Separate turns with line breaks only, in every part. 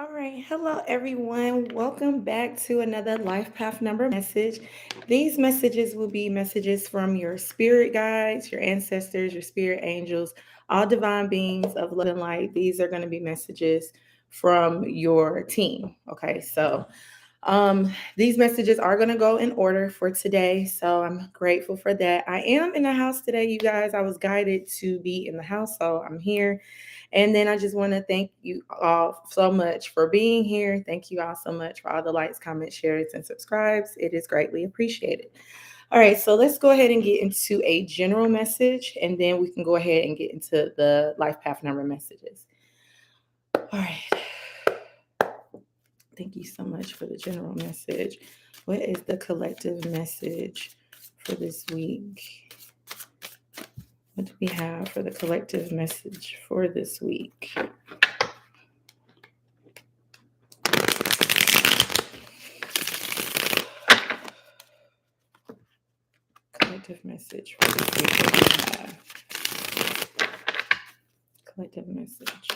All right. Hello, everyone. Welcome back to another Life Path Number message. These messages will be messages from your spirit guides, your ancestors, your spirit angels, all divine beings of love and light. These are going to be messages from your team. Okay. These messages are going to go in order for today. So I'm grateful for that. I am in the house today, you guys. I was guided to be in the house. So I'm here. And then I just want to thank you all so much for being here. Thank you all so much for all the likes, comments, shares, and subscribes. It is greatly appreciated. All right, so let's go ahead and get into a general message, and then we can go ahead and get into the life path number messages. All right. Thank you so much for the general message. What is the collective message for this week? What do we have for the collective message for this week? Collective message for this week. What do we have? Collective message.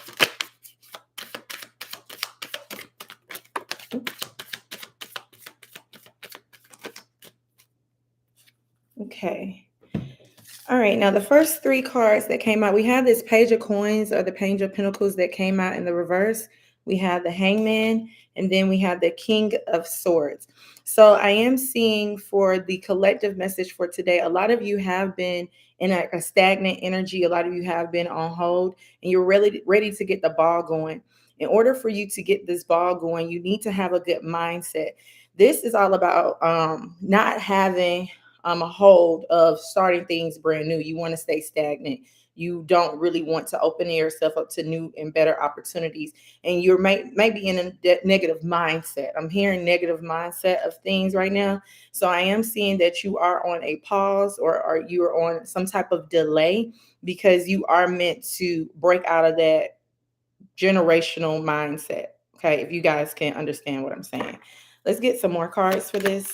Okay. All right. Now, the first three cards that came out, we have this Page of Coins or the Page of Pentacles that came out in the reverse. We have the Hangman, and then we have the King of Swords. So I am seeing for the collective message for today, a lot of you have been in a stagnant energy. A lot of you have been on hold, and you're really ready to get the ball going. In order for you to get this ball going, you need to have a good mindset. This is all about not having a hold of starting things brand new. You want to stay stagnant. You don't really want to open yourself up to new and better opportunities. And you're maybe in a negative mindset. I'm hearing negative mindset of things right now. So I am seeing that you are on a pause or you are on some type of delay because you are meant to break out of that generational mindset. Okay, if you guys can understand what I'm saying. Let's get some more cards for this.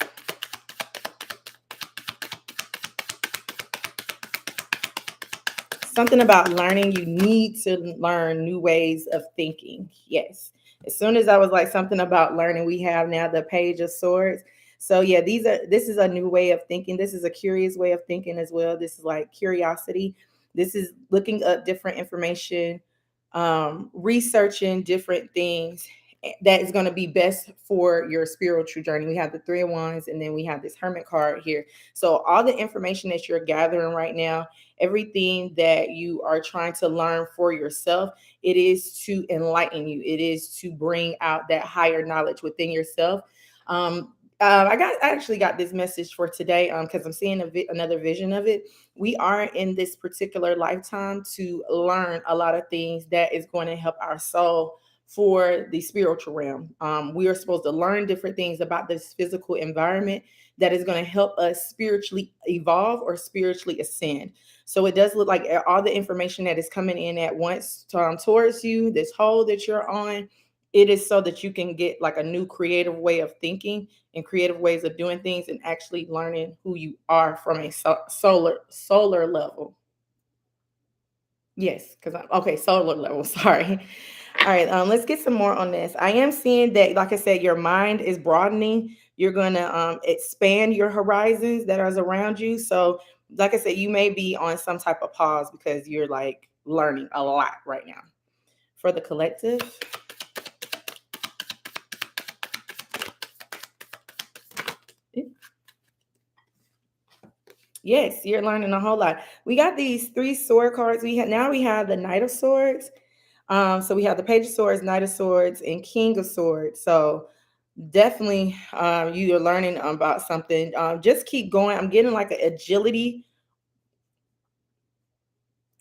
Something about learning. You need to learn new ways of thinking. Yes. As soon as I was like something about learning, we have now the Page of Swords. So yeah, this is a new way of thinking. This is a curious way of thinking as well. This is like curiosity. This is looking up different information, researching different things that is going to be best for your spiritual journey. We have the Three of Wands, and then we have this Hermit card here. So all the information that you're gathering right now, everything that you are trying to learn for yourself, it is to enlighten you. It is to bring out that higher knowledge within yourself. I actually got this message for today because I'm seeing another vision of it. We are in this particular lifetime to learn a lot of things that is going to help our soul for the spiritual realm. We are supposed to learn different things about this physical environment that is going to help us spiritually evolve or spiritually ascend. So it does look like all the information that is coming in at once towards you, this hole that you're on, it is so that you can get like a new creative way of thinking and creative ways of doing things and actually learning who you are from a solar level. Yes, because I'm okay, solar level. Sorry. All right, let's get some more on this. I am seeing that, like I said, your mind is broadening. You're going to expand your horizons that are around you. So, like I said, you may be on some type of pause because you're like learning a lot right now. For the collective, yes, you're learning a whole lot. We got these three sword cards. We have the Knight of Swords. So we have the Page of Swords, Knight of Swords, and King of Swords. So definitely, you are learning about something. Just keep going. I'm getting like an agility,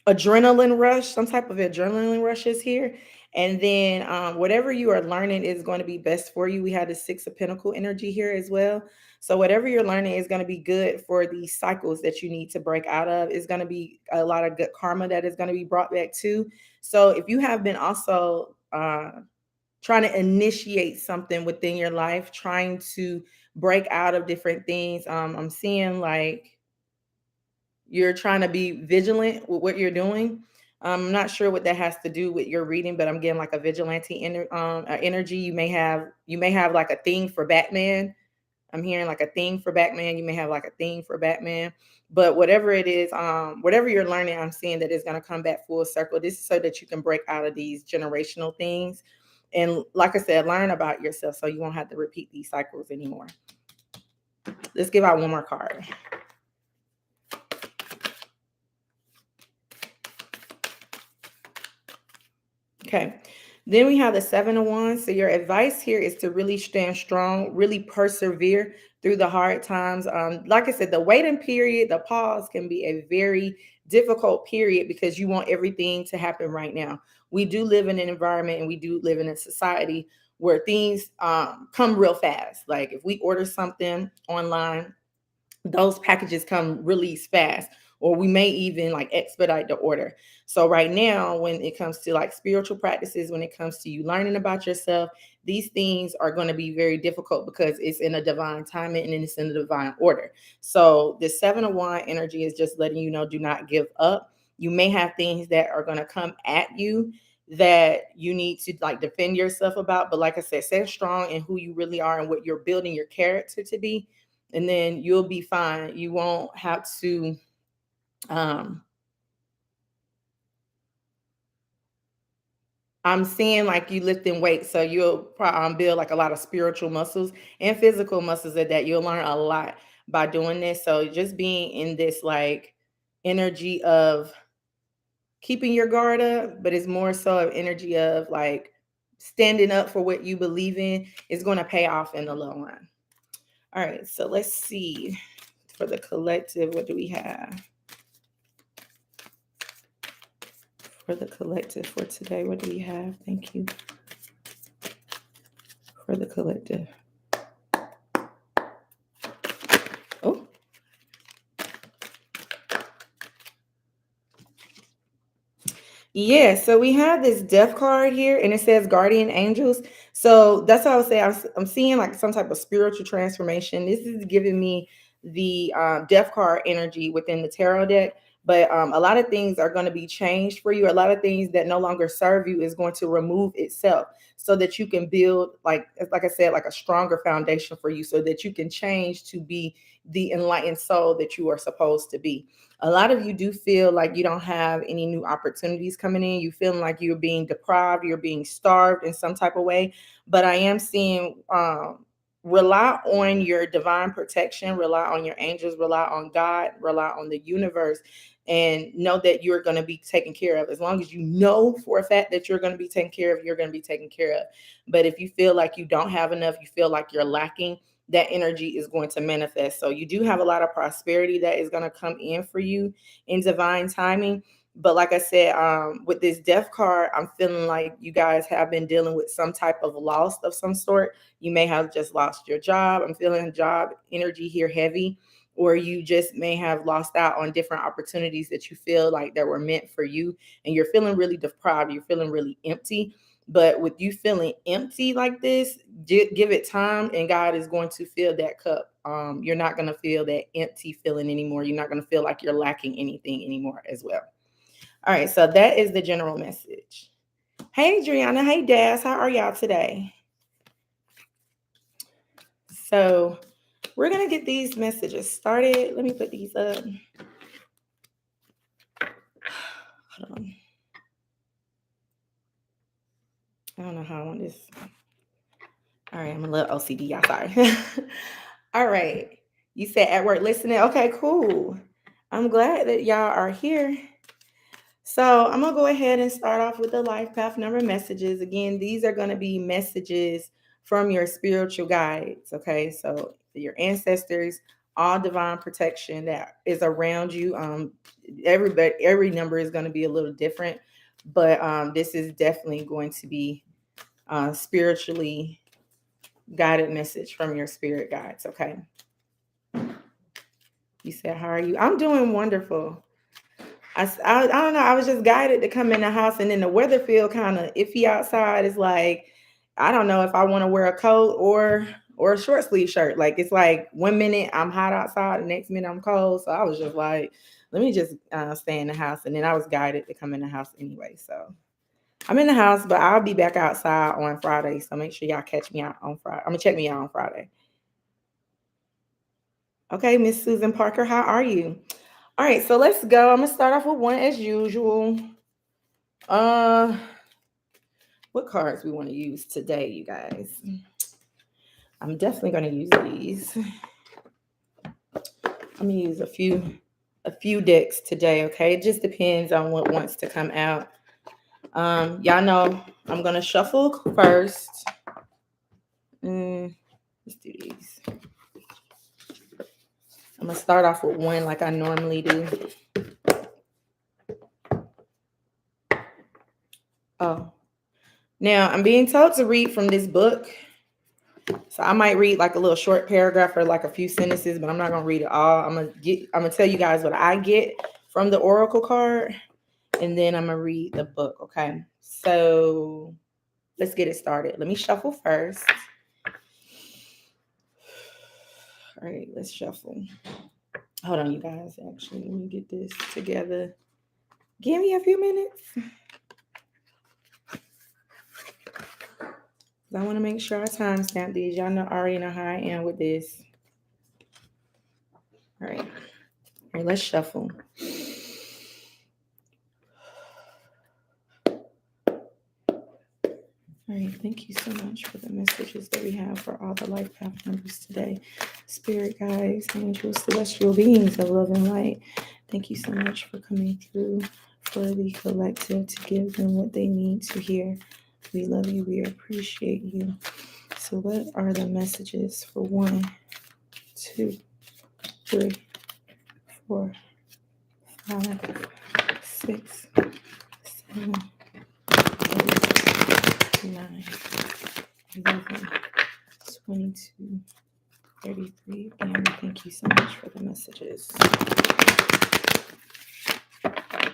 adrenaline rush, some type of adrenaline rushes here. And then whatever you are learning is going to be best for you. We have the Six of Pentacle energy here as well. So whatever you're learning is going to be good for the cycles that you need to break out of. It's going to be a lot of good karma that is going to be brought back too. So if you have been also trying to initiate something within your life, trying to break out of different things, I'm seeing like you're trying to be vigilant with what you're doing. I'm not sure what that has to do with your reading, but I'm getting like a vigilante energy. You may have like a thing for Batman. I'm hearing like a theme for Batman. You may have like a theme for Batman, but whatever it is, whatever you're learning, I'm seeing that it's going to come back full circle. This is so that you can break out of these generational things. And like I said, learn about yourself so you won't have to repeat these cycles anymore. Let's give out one more card. Okay. Then we have the Seven of Wands. So your advice here is to really stand strong, really persevere through the hard times. Like I said, the waiting period, the pause can be a very difficult period because you want everything to happen right now. We do live in an environment and we do live in a society where things come real fast. Like if we order something online, those packages come release fast, or we may even like expedite the order. So right now, when it comes to like spiritual practices, when it comes to you learning about yourself, these things are going to be very difficult because it's in a divine timing and it's in a divine order. So the Seven of Wand energy is just letting you know, do not give up. You may have things that are going to come at you that you need to like defend yourself about, but like I said, stay strong in who you really are and what you're building your character to be, and then you'll be fine. You won't have to um I'm seeing like you lifting weights, so you'll build like a lot of spiritual muscles and physical muscles at that. You'll learn a lot by doing this. So just being in this like energy of keeping your guard up, but it's more so of energy of like standing up for what you believe in is going to pay off in the long run. All right, so let's see for the collective, what do we have? For the collective for today, what do we have? Thank you. For the collective. Oh. Yeah, so we have this death card here and it says guardian angels. So that's what I would say. I'm seeing like some type of spiritual transformation. This is giving me the death card energy within the tarot deck. But a lot of things are going to be changed for you. A lot of things that no longer serve you is going to remove itself so that you can build, like I said, like a stronger foundation for you so that you can change to be the enlightened soul that you are supposed to be. A lot of you do feel like you don't have any new opportunities coming in. You feeling like you're being deprived, you're being starved in some type of way. But I am seeing rely on your divine protection, rely on your angels, rely on God, rely on the universe, and know that you're going to be taken care of. As long as you know for a fact that you're going to be taken care of, you're going to be taken care of. But if you feel like you don't have enough, you feel like you're lacking, that energy is going to manifest. So you do have a lot of prosperity that is going to come in for you in divine timing. But like I said, with this death card, I'm feeling like you guys have been dealing with some type of loss of some sort. You may have just lost your job. I'm feeling job energy here heavy, or you just may have lost out on different opportunities that you feel like that were meant for you. And you're feeling really deprived. You're feeling really empty. But with you feeling empty like this, give it time and God is going to fill that cup. You're not going to feel that empty feeling anymore. You're not going to feel like you're lacking anything anymore as well. All right, so that is the general message. Hey, Adriana. Hey, Daz. How are y'all today? So we're going to get these messages started. Let me put these up. Hold on. I don't know how I want this. All right, I'm a little OCD, y'all. Sorry. All right. You said at work listening. Okay, cool. I'm glad that y'all are here. So I'm going to go ahead and start off with the life path number messages. Again, these are going to be messages from your spiritual guides. Okay, so your ancestors, all divine protection that is around you. Every number is going to be a little different, but this is definitely going to be spiritually guided message from your spirit guides. Okay. You said, how are you? I'm doing wonderful. I don't know. I was just guided to come in the house, and then the weather feel kind of iffy outside. It's like I don't know if I want to wear a coat or a short sleeve shirt. Like it's like 1 minute I'm hot outside, the next minute I'm cold. So I was just like, let me just stay in the house. And then I was guided to come in the house anyway. So I'm in the house, but I'll be back outside on Friday. So make sure y'all catch me out on Friday. I'm going to check me out on Friday. Okay, Miss Susan Parker, how are you? All right, so let's go. I'm going to start off with one as usual. Uh, what cards we want to use today, you guys? I'm definitely going to use these. I'm going to use a few decks today, okay? It just depends on what wants to come out. Y'all know I'm gonna shuffle first. Let's do these. I'm gonna start off with one like I normally do. Oh, now I'm being told to read from this book, so I might read like a little short paragraph or like a few sentences, but I'm not gonna read it all. I'm gonna tell you guys what I get from the oracle card, and then I'm gonna read the book. Okay, so let's get it started. Let me shuffle first. All right, let's shuffle. Hold on, you guys. Actually, let me get this together. Give me a few minutes. I want to make sure I timestamp these. Y'all already know how I am with this. All right. All right, let's shuffle. All right, thank you so much for the messages that we have for all the life path numbers today. Spirit guides, angels, celestial beings of love and light. Thank you so much for coming through for the collective to give them what they need to hear. We love you. We appreciate you. So what are the messages for 1, 2, 3, 4, 5, 6, 7, 8, 9, 11, 22, 33. And thank you so much for the messages. Okay.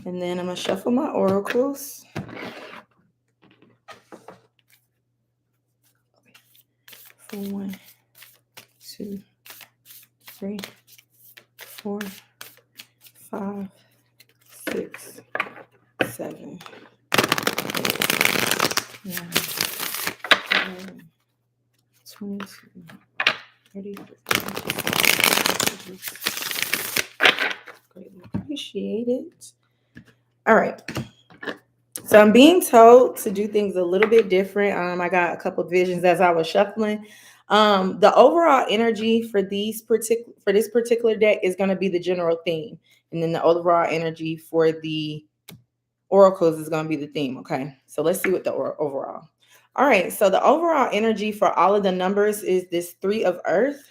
And then I'm going to shuffle my oracles. For 1, 2, 3, 4, 5, 6, 7, 8, 9, 11, 22, 33. Greatly appreciate it. All right. So I'm being told to do things a little bit different. I got a couple of visions as I was shuffling. The overall energy for this particular deck is going to be the general theme, and then the overall energy for the oracles is going to be the theme. Okay, so let's see what the overall. All right, so the overall energy for all of the numbers is this 3 of Earth.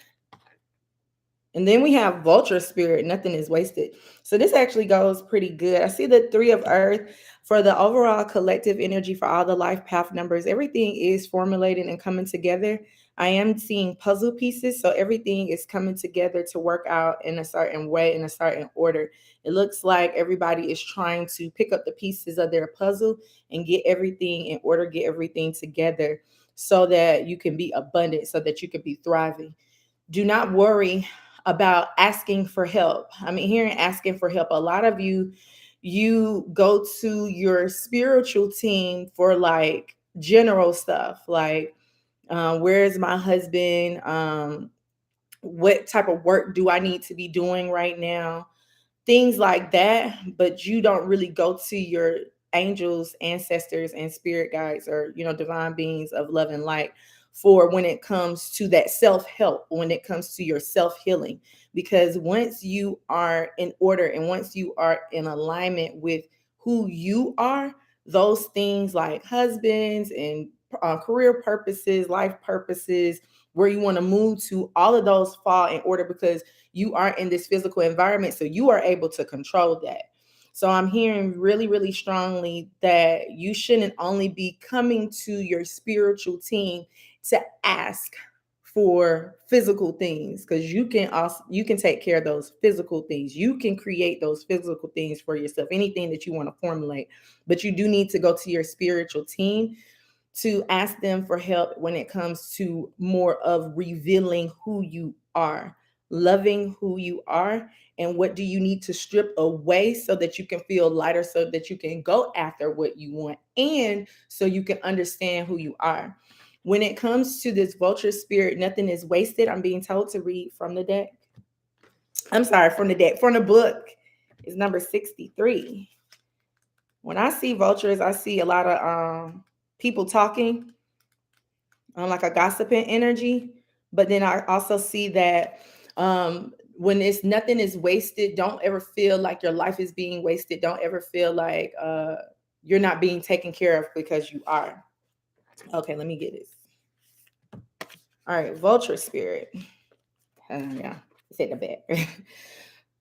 And then we have Vulture Spirit, nothing is wasted. So this actually goes pretty good. I see the 3 of Earth for the overall collective energy for all the life path numbers. Everything is formulating and coming together. I am seeing puzzle pieces. So everything is coming together to work out in a certain way, in a certain order. It looks like everybody is trying to pick up the pieces of their puzzle and get everything in order, get everything together so that you can be abundant, so that you can be thriving. Do not worry about asking for help. I mean, hearing asking for help, a lot of you go to your spiritual team for like general stuff, like where's my husband? What type of work do I need to be doing right now? Things like that, but you don't really go to your angels, ancestors, and spirit guides, or divine beings of love and light for when it comes to that self-help, when it comes to your self-healing. Because once you are in order and once you are in alignment with who you are, those things like husbands and career purposes, life purposes, where you want to move to, all of those fall in order because you are in this physical environment, so you are able to control that. So I'm hearing really, really strongly that you shouldn't only be coming to your spiritual team to ask for physical things, because you can take care of those physical things. You can create those physical things for yourself, anything that you want to formulate. But you do need to go to your spiritual team to ask them for help when it comes to more of revealing who you are. loving who you are, and what do you need to strip away so that you can feel lighter, so that you can go after what you want, and so you can understand who you are. When it comes to this vulture spirit, nothing is wasted. I'm being told to read from the deck. I'm sorry, from the deck, from the book. It's number 63. When I see vultures, I see a lot of people talking, like a gossiping energy. But then I also see that when it's nothing is wasted, don't ever feel like your life is being wasted. Don't ever feel like you're not being taken care of, because you are. Okay, let me get this. All right, vulture spirit. Yeah, it's at the back.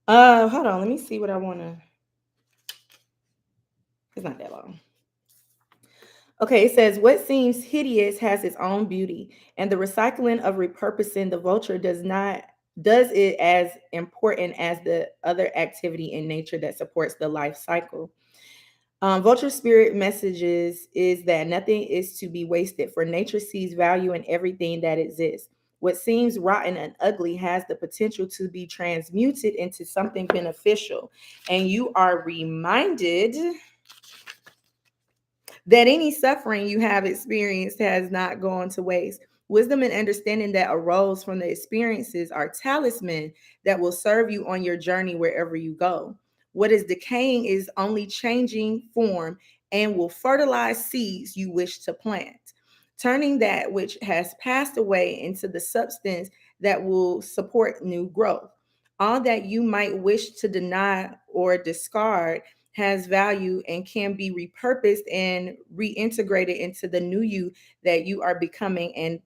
Hold on, let me see what I want to. It's not that long. Okay, it says what seems hideous has its own beauty, and the recycling of repurposing the vulture does it as important as the other activity in nature that supports the life cycle. Vulture spirit messages is that nothing is to be wasted, for nature sees value in everything that exists. What seems rotten and ugly has the potential to be transmuted into something beneficial, and you are reminded that any suffering you have experienced has not gone to waste. Wisdom and understanding that arose from the experiences are talisman that will serve you on your journey wherever you go. What is decaying is only changing form and will fertilize seeds you wish to plant, turning that which has passed away into the substance that will support new growth. All that you might wish to deny or discard has value and can be repurposed and reintegrated into the new you that you are becoming, and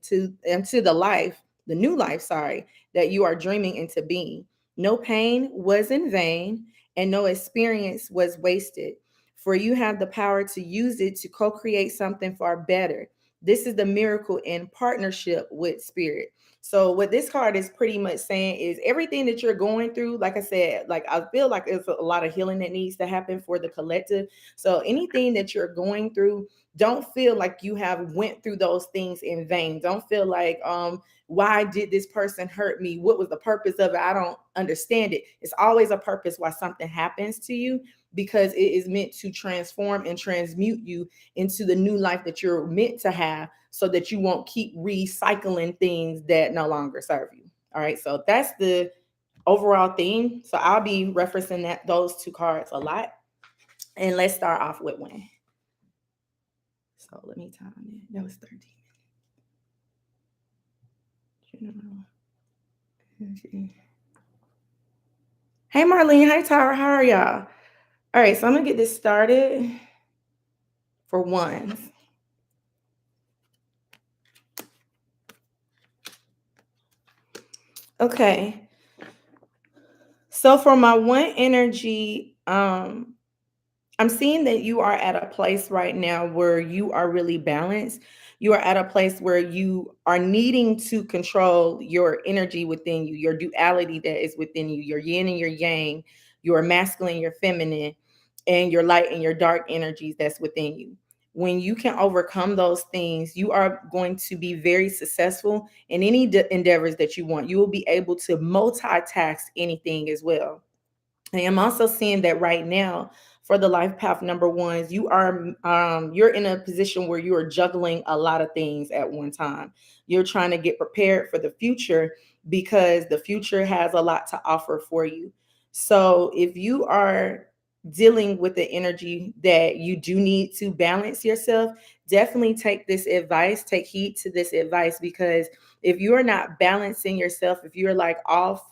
into the new life, sorry, that you are dreaming into being. No pain was in vain, and no experience was wasted, for you have the power to use it to co-create something far better. This is the miracle in partnership with spirit. So what this card is pretty much saying is everything that you're going through, like I said, like I feel like there's a lot of healing that needs to happen for the collective. So anything that you're going through, don't feel like you have went through those things in vain. Don't feel like why did this person hurt me? What was the purpose of it? I don't understand it. It's always a purpose why something happens to you, because it is meant to transform and transmute you into the new life that you're meant to have, so that you won't keep recycling things that no longer serve you. All right, so that's the overall theme. So I'll be referencing those two cards a lot. And let's start off with one. So let me time it. That was 13 minutes. Hey Marlene, hi Tara, how are y'all? All right, so I'm gonna get this started for ones. Okay. So for my one energy, I'm seeing that you are at a place right now where you are really balanced. You are at a place where you are needing to control your energy within you, your duality that is within you, your yin and your yang, your masculine, your feminine, and your light and your dark energies that's within you. When you can overcome those things, you are going to be very successful in any endeavors that you want. You will be able to multitask anything as well. I am also seeing that right now for the life path number ones, you're in a position where you are juggling a lot of things at one time. You're trying to get prepared for the future because the future has a lot to offer for you. So if you are dealing with the energy that you do need to balance yourself, definitely take this advice, take heed to this advice, because if you are not balancing yourself, if you're like off,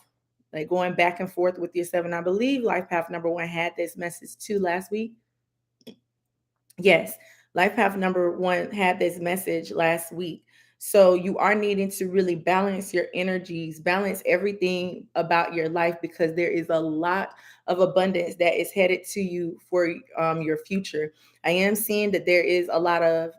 like going back and forth with yourself. And I believe Life Path number one had this message too last week. Yes, Life Path number one had this message last week. So you are needing to really balance your energies, balance everything about your life, because there is a lot of abundance that is headed to you for your future. I am seeing that there is a lot of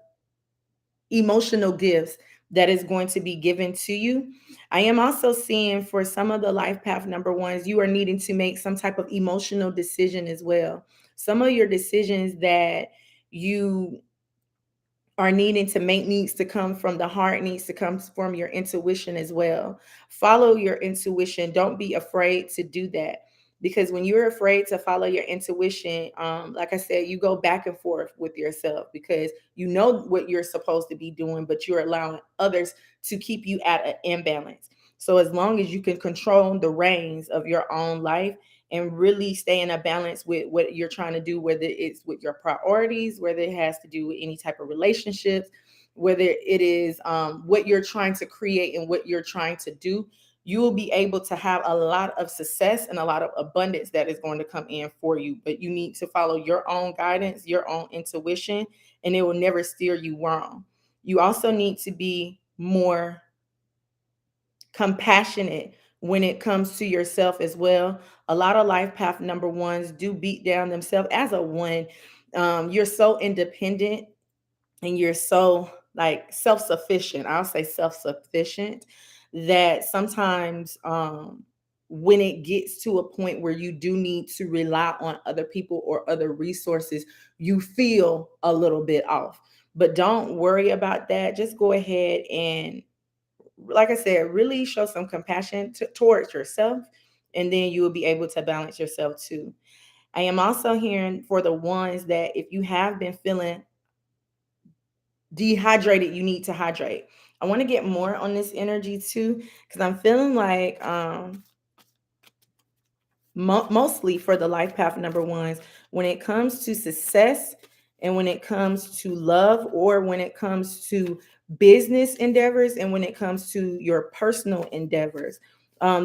emotional gifts that is going to be given to you. I am also seeing for some of the life path number ones, you are needing to make some type of emotional decision as well. Some of your decisions that you are needing to make needs to come from the heart, needs to come from your intuition as well. Follow your intuition. Don't be afraid to do that, because when you're afraid to follow your intuition, like I said, you go back and forth with yourself because you know what you're supposed to be doing, but you're allowing others to keep you at an imbalance. So as long as you can control the reins of your own life and really stay in a balance with what you're trying to do, whether it's with your priorities, whether it has to do with any type of relationships, whether it is what you're trying to create and what you're trying to do, you will be able to have a lot of success and a lot of abundance that is going to come in for you. But you need to follow your own guidance, your own intuition, and it will never steer you wrong. You also need to be more compassionate when it comes to yourself as well. A lot of life path number ones do beat down themselves as a one. You're so independent and you're so like self-sufficient. I'll say self-sufficient that sometimes when it gets to a point where you do need to rely on other people or other resources, you feel a little bit off. But don't worry about that. Just go ahead and, like I said, really show some compassion towards yourself, and then you will be able to balance yourself too. I am also hearing for the ones that if you have been feeling dehydrated, you need to hydrate. I want to get more on this energy too, because I'm feeling like mostly for the life path number ones, when it comes to success and when it comes to love, or when it comes to business endeavors and when it comes to your personal endeavors,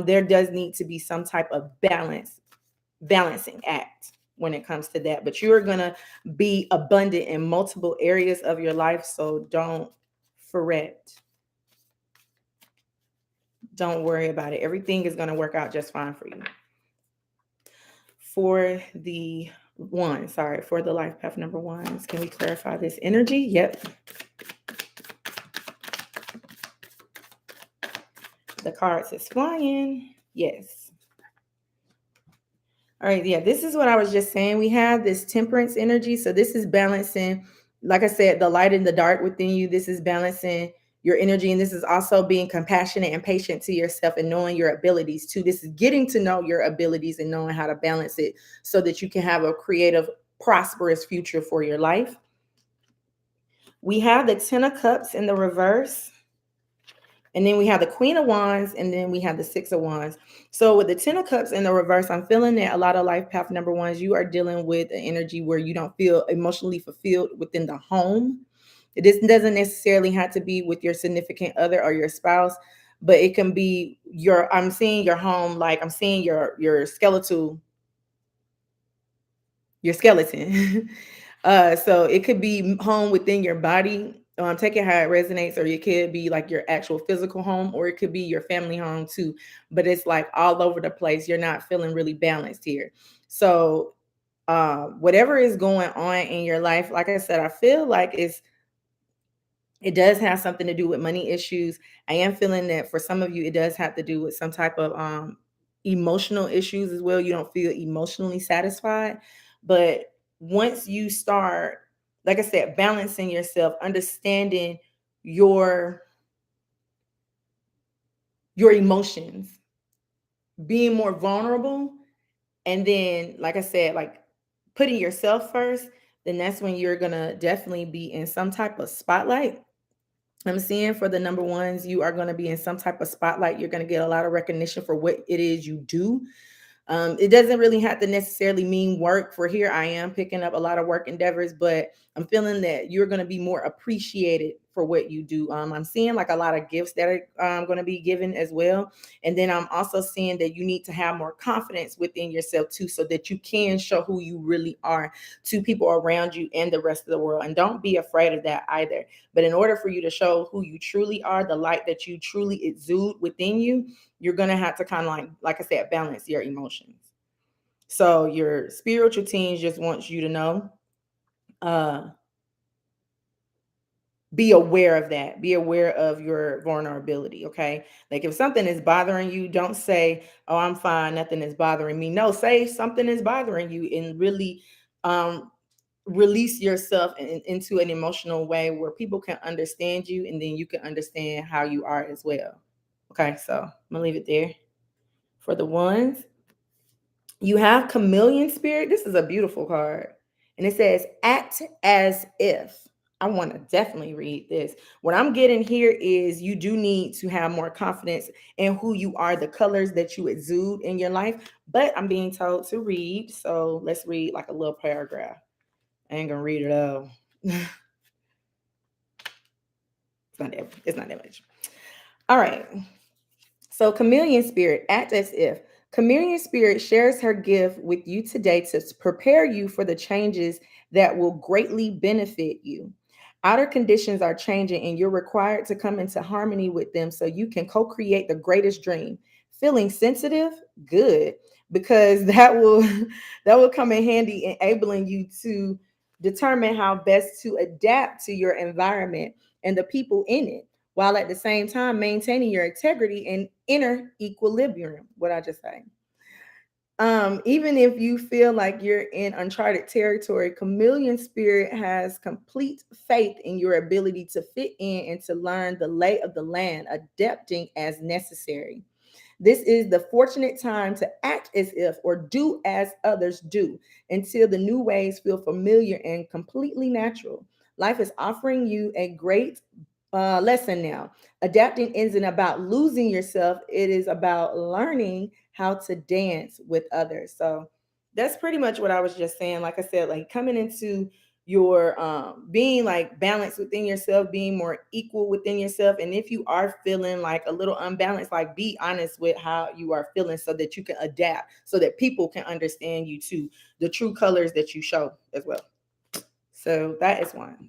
there does need to be some type of balancing act when it comes to that. But you're going to be abundant in multiple areas of your life, so don't fret. Don't worry about it. Everything is going to work out just fine for you. For the one, sorry, for the life path number ones, can we clarify this energy? Yep. The cards is flying. Yes. All right. Yeah. This is what I was just saying. We have this temperance energy. So this is balancing, like I said, the light and the dark within you. This is balancing your energy. And this is also being compassionate and patient to yourself and knowing your abilities too. This is getting to know your abilities and knowing how to balance it so that you can have a creative, prosperous future for your life. We have the Ten of Cups in the reverse. And then we have the Queen of Wands, and then we have the Six of Wands. So with the Ten of Cups in the reverse, I'm feeling that a lot of life path number ones, you are dealing with an energy where you don't feel emotionally fulfilled within the home. This doesn't necessarily have to be with your significant other or your spouse, but it can be your, I'm seeing your home, like I'm seeing your skeleton. So it could be home within your body. Take it how it resonates, or it could be like your actual physical home, or it could be your family home too. But it's like all over the place. You're not feeling really balanced here. So whatever is going on in your life, like I said, I feel like it does have something to do with money issues. I am feeling that for some of you, it does have to do with some type of emotional issues as well. You don't feel emotionally satisfied. But once you start, like I said, balancing yourself, understanding your your emotions, being more vulnerable, and then, like I said, like putting yourself first, then that's when you're gonna definitely be in some type of spotlight. I'm seeing for the number ones, you are going to be in some type of spotlight. You're going to get a lot of recognition for what it is you do. It doesn't really have to necessarily mean work. For here, I am picking up a lot of work endeavors, but I'm feeling that you're going to be more appreciated for what you do. I'm seeing like a lot of gifts that are going to be given as well. And then I'm also seeing that you need to have more confidence within yourself too, so that you can show who you really are to people around you and the rest of the world. And don't be afraid of that either. But in order for you to show who you truly are, the light that you truly exude within you, you're going to have to kind of like I said, balance your emotions. So your spiritual teams just wants you to know, uh, be aware of that. Be aware of your vulnerability. Okay. Like if something is bothering you, don't say, oh, I'm fine, nothing is bothering me. No, say something is bothering you, and really um release yourself into an emotional way where people can understand you, and then you can understand how you are as well. Okay, so I'm gonna leave it there. For the ones, you have chameleon spirit. This is a beautiful card. And it says, act as if. I want to definitely read this. What I'm getting here is you do need to have more confidence in who you are, the colors that you exude in your life. But I'm being told to read. So let's read like a little paragraph. I ain't going to read it all. It's not that much. All right. So, chameleon spirit, act as if. Chameleon spirit shares her gift with you today to prepare you for the changes that will greatly benefit you. Outer conditions are changing, and you're required to come into harmony with them so you can co create the greatest dream. Feeling sensitive? Good, because that will come in handy, enabling you to determine how best to adapt to your environment and the people in it, while at the same time maintaining your integrity and inner equilibrium. What I just say. Even if you feel like you're in uncharted territory, chameleon spirit has complete faith in your ability to fit in and to learn the lay of the land, adapting as necessary. This is the fortunate time to act as if or do as others do until the new ways feel familiar and completely natural. Life is offering you a great lesson now. Adapting isn't about losing yourself, it is about learning how to dance with others. So that's pretty much what I was just saying. Like I said, like coming into your being like balanced within yourself, being more equal within yourself. And if you are feeling like a little unbalanced, like be honest with how you are feeling so that you can adapt, so that people can understand you too, the true colors that you show as well. So that is one.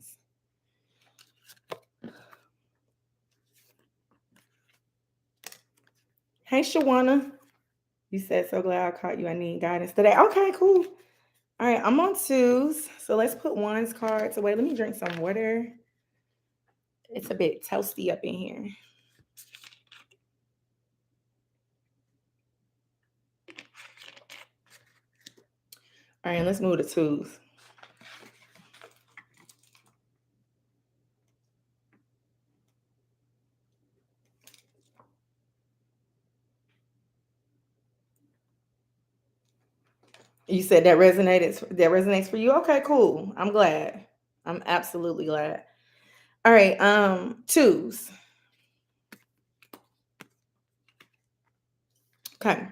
Hey Shawana, you said so glad I caught you. I need guidance today. Okay, cool. All right, I'm on twos. So let's put ones cards away. Let me drink some water. It's a bit toasty up in here. All right, let's move to twos. You said that resonates for you. Okay, cool. I'm glad. I'm absolutely glad. All right, twos. Okay.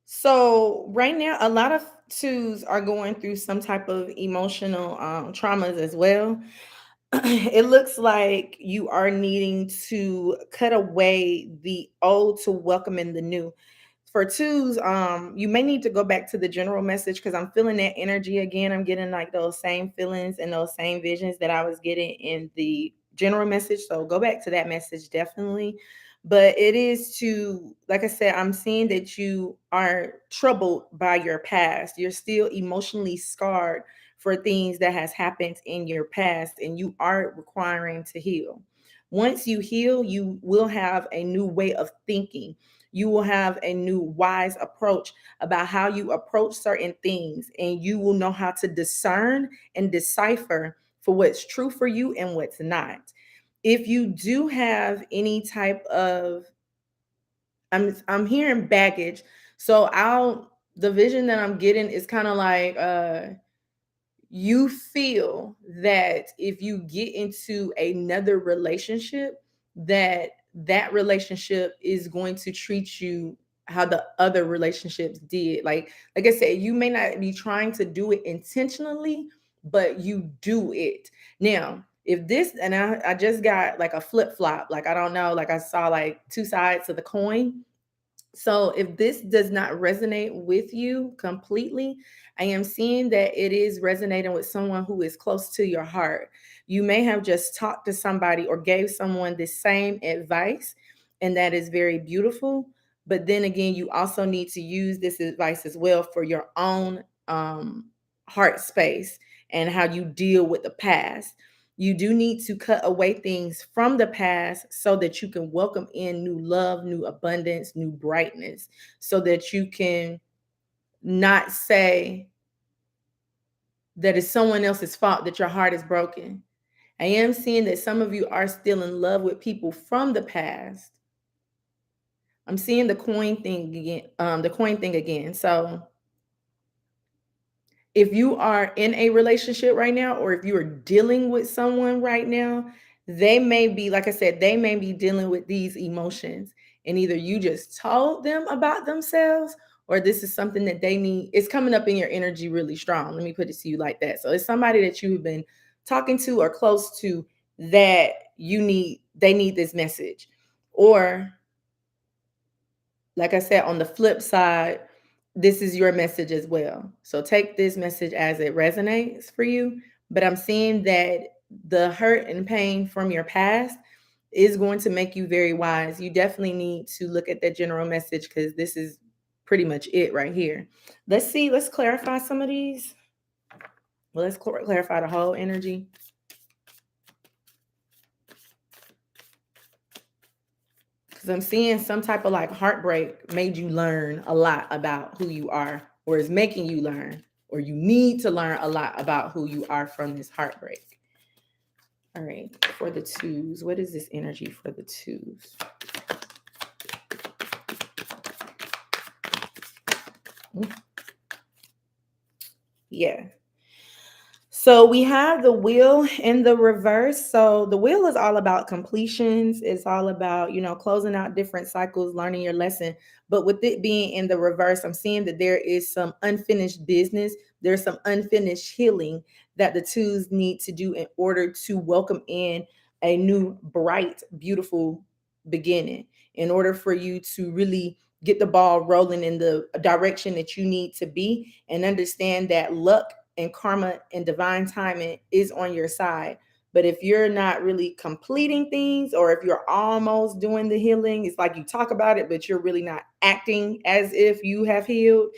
So right now, a lot of twos are going through some type of emotional traumas as well. It looks like you are needing to cut away the old to welcome in the new. For twos, you may need to go back to the general message because I'm feeling that energy again. I'm getting like those same feelings and those same visions that I was getting in the general message. So go back to that message definitely. But it is to, like I said, I'm seeing that you are troubled by your past. You're still emotionally scarred for things that has happened in your past, and you are requiring to heal. Once you heal, you will have a new way of thinking. You will have a new wise approach about how you approach certain things, and you will know how to discern and decipher for what's true for you and what's not. If you do have any type of, I'm hearing baggage. So I'll the vision that I'm getting is kind of like you feel that if you get into another relationship, that relationship is going to treat you how the other relationships did. Like I said, you may not be trying to do it intentionally, but you do it. Now if this, and I just got like a flip-flop, like I don't know, like I saw like two sides of the coin. So if this does not resonate with you completely, I am seeing that it is resonating with someone who is close to your heart. You may have just talked to somebody or gave someone the same advice, and that is very beautiful. But then again, you also need to use this advice as well for your own heart space and how you deal with the past. You do need to cut away things from the past so that you can welcome in new love, new abundance, new brightness, so that you can not say that it's someone else's fault that your heart is broken. I am seeing that some of you are still in love with people from the past. I'm seeing the coin thing again, the coin thing again. So if you are in a relationship right now, or if you are dealing with someone right now, they may be, like I said, they may be dealing with these emotions. And either you just told them about themselves, or this is something that they need. It's coming up in your energy really strong. Let me put it to you like that. So it's somebody that you've been talking to or close to that they need this message. Or, like I said, on the flip side, this is your message as well. So take this message as it resonates for you. But I'm seeing that the hurt and pain from your past is going to make you very wise. You definitely need to look at that general message, because this is pretty much it right here. Let's see, let's clarify some of these. Well, let's clarify the whole energy. Because I'm seeing some type of like heartbreak made you learn a lot about who you are, or is making you learn, or you need to learn a lot about who you are from this heartbreak. All right, for the twos, what is this energy for the twos? Yeah. So we have the wheel in the reverse. So the wheel is all about completions. It's all about, closing out different cycles, learning your lesson. But with it being in the reverse, I'm seeing that there is some unfinished business. There's some unfinished healing that the twos need to do in order to welcome in a new, bright, beautiful beginning. In order for you to really get the ball rolling in the direction that you need to be, and understand that luck and karma and divine timing is on your side. But if you're not really completing things, or if you're almost doing the healing, it's like you talk about it, but you're really not acting as if you have healed.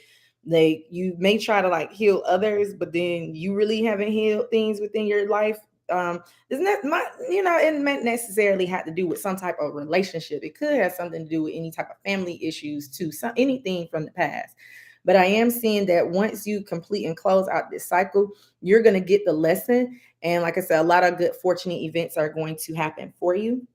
Like, you may try to like heal others, but then you really haven't healed things within your life. Isn't that my, it may necessarily have to do with some type of relationship. It could have something to do with any type of family issues too, anything from the past. But I am seeing that once you complete and close out this cycle, you're going to get the lesson. And like I said, a lot of good fortunate events are going to happen for you.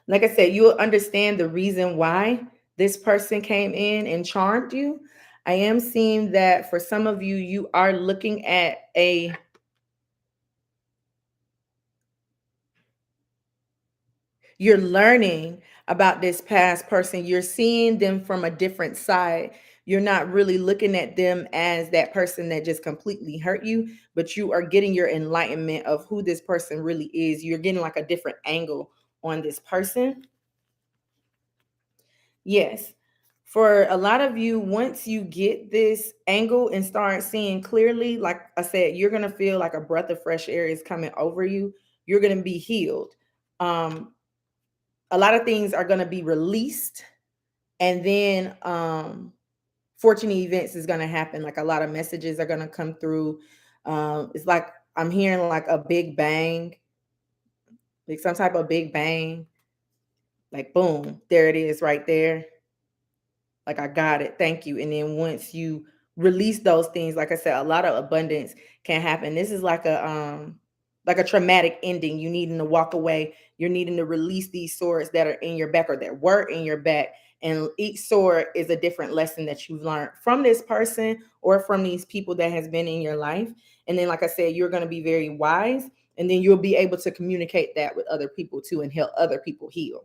Like I said, you'll understand the reason why this person came in and charmed you. I am seeing that for some of you, you are looking at you're learning about this past person. You're seeing them from a different side. You're not really looking at them as that person that just completely hurt you, but you are getting your enlightenment of who this person really is. You're getting like a different angle on this person. Yes. For a lot of you, once you get this angle and start seeing clearly, like I said, you're going to feel like a breath of fresh air is coming over you. You're going to be healed. A lot of things are going to be released, and then fortunate events is going to happen. Like, a lot of messages are going to come through. It's like I'm hearing like a big bang, like some type of big bang, like boom, there it is right there. Like, I got it, thank you. And then once you release those things, like I said, a lot of abundance can happen. This is like a traumatic ending. You needing to walk away. You're needing to release these swords that are in your back, or that were in your back. And each sword is a different lesson that you've learned from this person or from these people that has been in your life. And then, like I said, you're going to be very wise, and then you'll be able to communicate that with other people too, and help other people heal.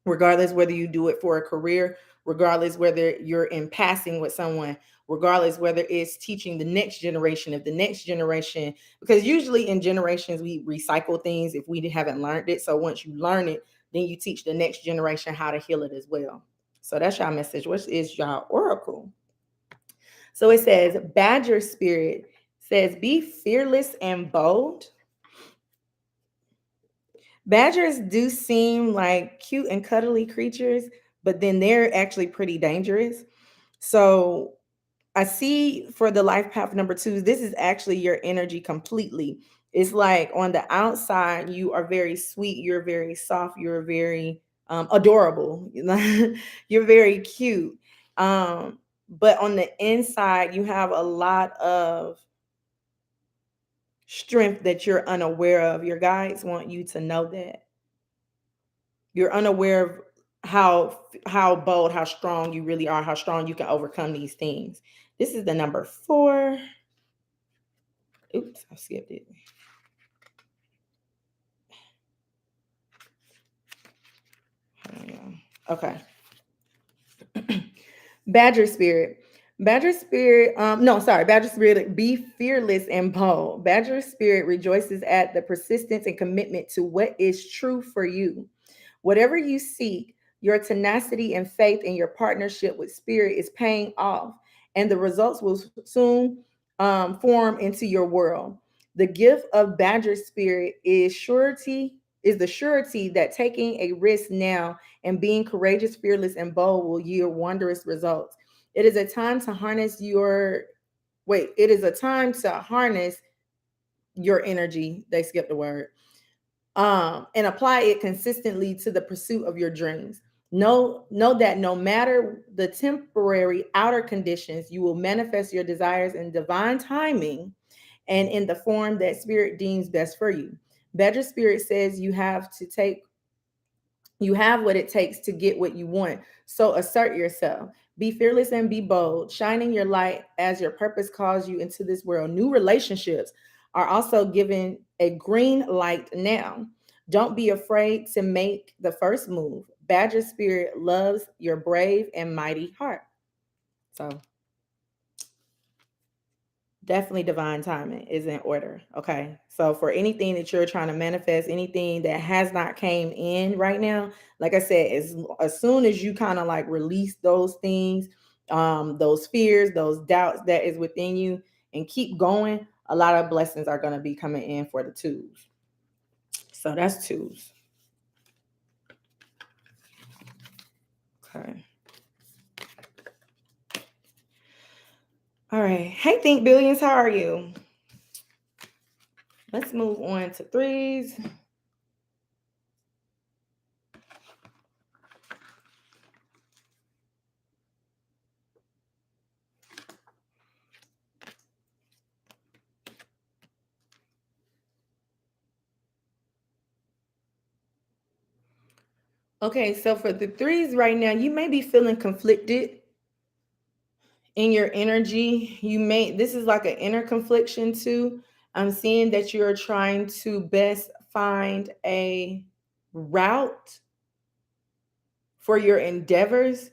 Regardless whether you do it for a career, regardless whether you're in passing with someone, regardless whether it's teaching the next generation of the next generation, because usually in generations we recycle things if we haven't learned it. So once you learn it, then you teach the next generation how to heal it as well. So that's y'all message. What is y'all oracle? So it says, Badger Spirit says, be fearless and bold. Badgers do seem like cute and cuddly creatures, but then they're actually pretty dangerous. So I see for the life path number 2, this is actually your energy completely. It's like on the outside, you are very sweet, you're very soft, you're very adorable, you're very cute. but on the inside, you have a lot of strength that you're unaware of. Your guides want you to know that. You're unaware of how bold, how strong you really are, how strong you can overcome these things. This is the number 4. Oops, I skipped it. Okay. Badger spirit. Badger spirit, Badger spirit, be fearless and bold. Badger spirit rejoices at the persistence and commitment to what is true for you. Whatever you seek, your tenacity and faith in your partnership with spirit is paying off, and the results will soon form into your world. The gift of Badger spirit is the surety that taking a risk now and being courageous, fearless, and bold will yield wondrous results. It is a time to harness your it is a time to harness your energy. They skipped the word. And apply it consistently to the pursuit of your dreams. Know that no matter the temporary outer conditions, you will manifest your desires in divine timing and in the form that spirit deems best for you. Badger spirit says you have what it takes to get what you want. So assert yourself. Be fearless and be bold, shining your light as your purpose calls you into this world. New relationships are also given a green light now. Don't be afraid to make the first move. Badger spirit loves your brave and mighty heart. So definitely divine timing is in order. Okay. So for anything that you're trying to manifest, anything that has not came in right now, like I said, as soon as you kind of like release those things, those fears, those doubts that is within you and keep going, a lot of blessings are going to be coming in for the twos. So that's twos. Okay. All right. Hey, Think Billions, how are you? Let's move on to threes. Okay, so for the threes right now, you may be feeling conflicted in your energy. This is like an inner confliction too. I'm seeing that you're trying to best find a route for your endeavors.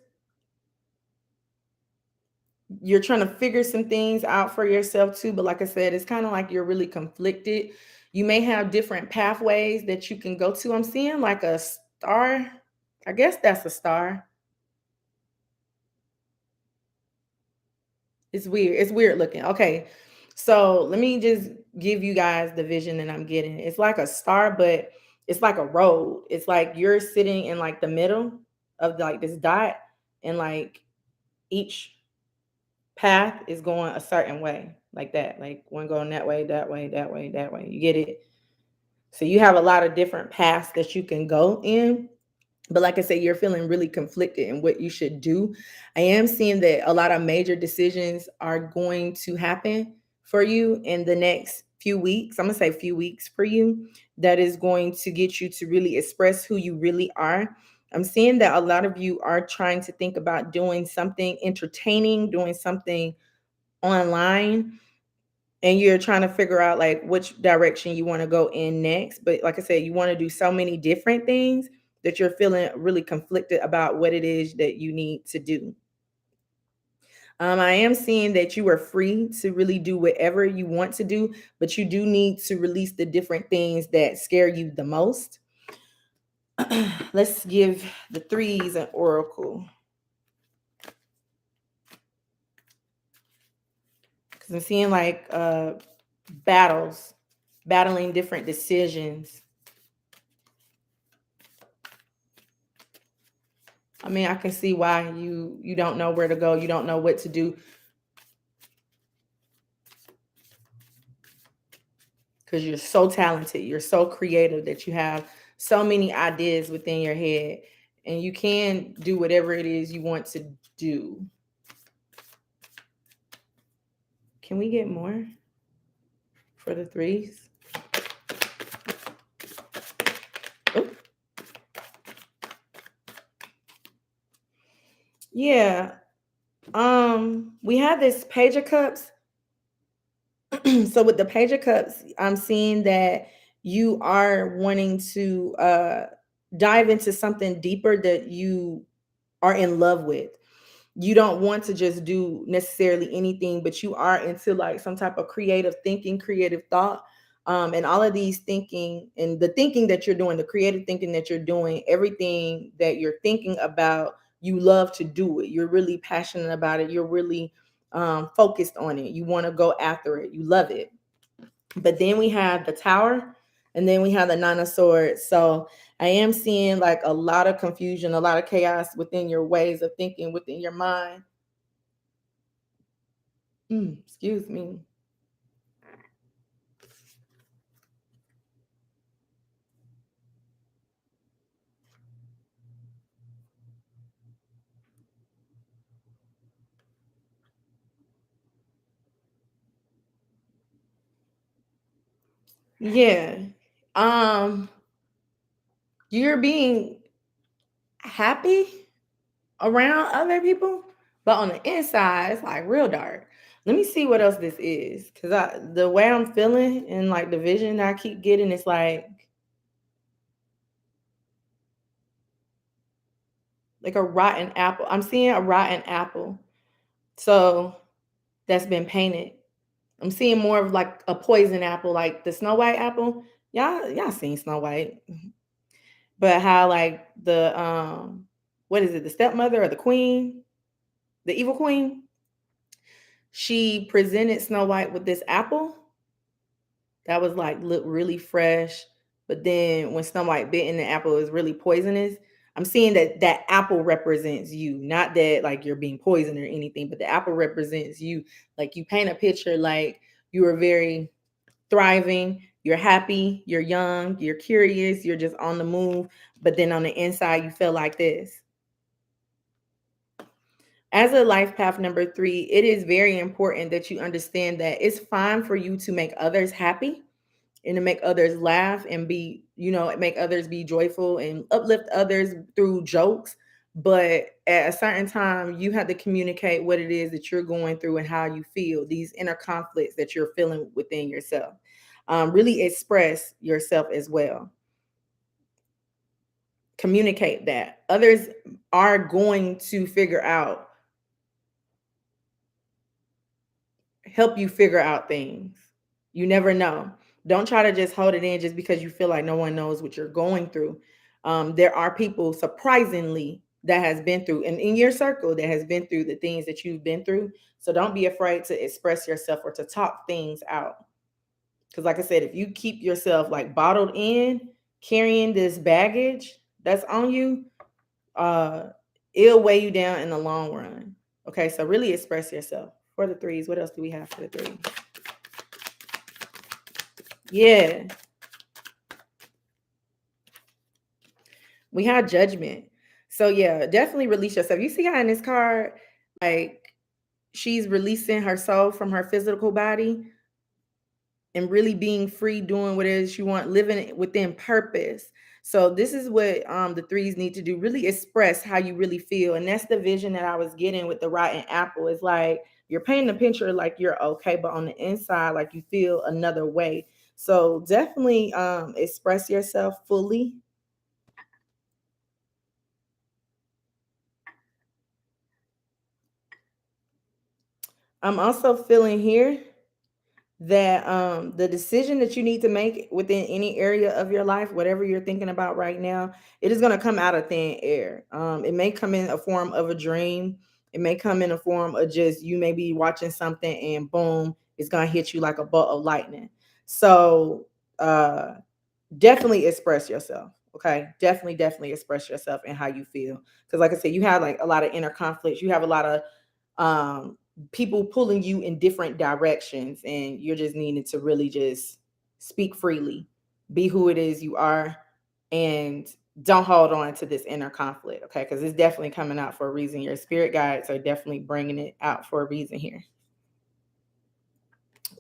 You're trying to figure some things out for yourself too, but like I said, it's kind of like you're really conflicted. You may have different pathways that you can go to. I'm seeing like a star. I guess that's a star. It's weird. It's weird looking. Okay. So let me just give you guys the vision that I'm getting. It's like a star, but it's like a road. It's like you're sitting in like the middle of like this dot, and like each path is going a certain way, like that. Like one going that way, that way, that way, that way. You get it? So you have a lot of different paths that you can go in. But like I said, you're feeling really conflicted in what you should do. I am seeing that a lot of major decisions are going to happen for you in the next few weeks. I'm going to say few weeks for you. That is going to get you to really express who you really are. I'm seeing that a lot of you are trying to think about doing something entertaining, doing something online, and you're trying to figure out like which direction you want to go in next. But like I said, you want to do so many different things that you're feeling really conflicted about what it is that you need to do. I am seeing that you are free to really do whatever you want to do, but you do need to release the different things that scare you the most. Let's give the threes an oracle. Because I'm seeing like battling different decisions. I mean, I can see why you don't know where to go. You don't know what to do. Because you're so talented. You're so creative that you have so many ideas within your head. And you can do whatever it is you want to do. Can we get more for the threes? Oh, yeah. We have this Page of Cups. So with the Page of Cups, I'm seeing that you are wanting to dive into something deeper that you are in love with. You don't want to just do necessarily anything, but you are into like some type of creative thinking, creative thought. And all of these thinking and the thinking that you're doing, the creative thinking that you're doing, everything that you're thinking about, you love to do it. You're really passionate about it. You're really focused on it. You want to go after it. You love it. But then we have the Tower, and then we have the Nine of Swords. So I am seeing like a lot of confusion, a lot of chaos within your ways of thinking, within your mind. Excuse me. Yeah. Um, you're being happy around other people, but on the inside, it's like real dark. Let me see what else this is. Cause the way I'm feeling and like the vision that I keep getting, it's like a rotten apple. I'm seeing a rotten apple. So that's been painted. I'm seeing more of like a poison apple, like the Snow White apple. Y'all seen Snow White, but how like the what is it, the stepmother or the queen, the evil queen? She presented Snow White with this apple that was like looked really fresh, but then when Snow White bit in the apple, it was really poisonous. I'm seeing that that apple represents you, not that like you're being poisoned or anything, but the apple represents you. Like you paint a picture like you were very thriving, you're happy, you're young, you're curious, you're just on the move, but then on the inside you feel like this. As a life path number 3, it is very important that you understand that it's fine for you to make others happy and to make others laugh and be, make others be joyful and uplift others through jokes. But at a certain time, you have to communicate what it is that you're going through and how you feel, these inner conflicts that you're feeling within yourself. Really express yourself as well. Communicate that. Others are going to help you figure out things. You never know. Don't try to just hold it in just because you feel like no one knows what you're going through. There are people surprisingly that has been through and in your circle that has been through the things that you've been through. So don't be afraid to express yourself or to talk things out. Because like I said, if you keep yourself like bottled in, carrying this baggage that's on you, uh, it'll weigh you down in the long run. Okay, so really express yourself. For the threes, what else do we have for the threes? Yeah, we had Judgment. So yeah, definitely release yourself. You see how in this card, like she's releasing her soul from her physical body and really being free, doing what it is you want, living within purpose. So this is what the threes need to do. Really express how you really feel, and that's the vision that I was getting with the rotten apple. It's like you're painting a picture like you're okay, but on the inside, like you feel another way. So definitely express yourself fully. I'm also feeling here that the decision that you need to make within any area of your life, whatever you're thinking about right now, it is going to come out of thin air. It may come in a form of a dream. It may come in a form of just you may be watching something and boom, it's going to hit you like a bolt of lightning. So definitely express yourself. Okay, definitely express yourself and how you feel. Because like I said, you have like a lot of inner conflicts. You have a lot of um people pulling you in different directions, and you're just needing to really just speak freely, be who it is you are, and don't hold on to this inner conflict. Okay, because it's definitely coming out for a reason. Your spirit guides are definitely bringing it out for a reason here.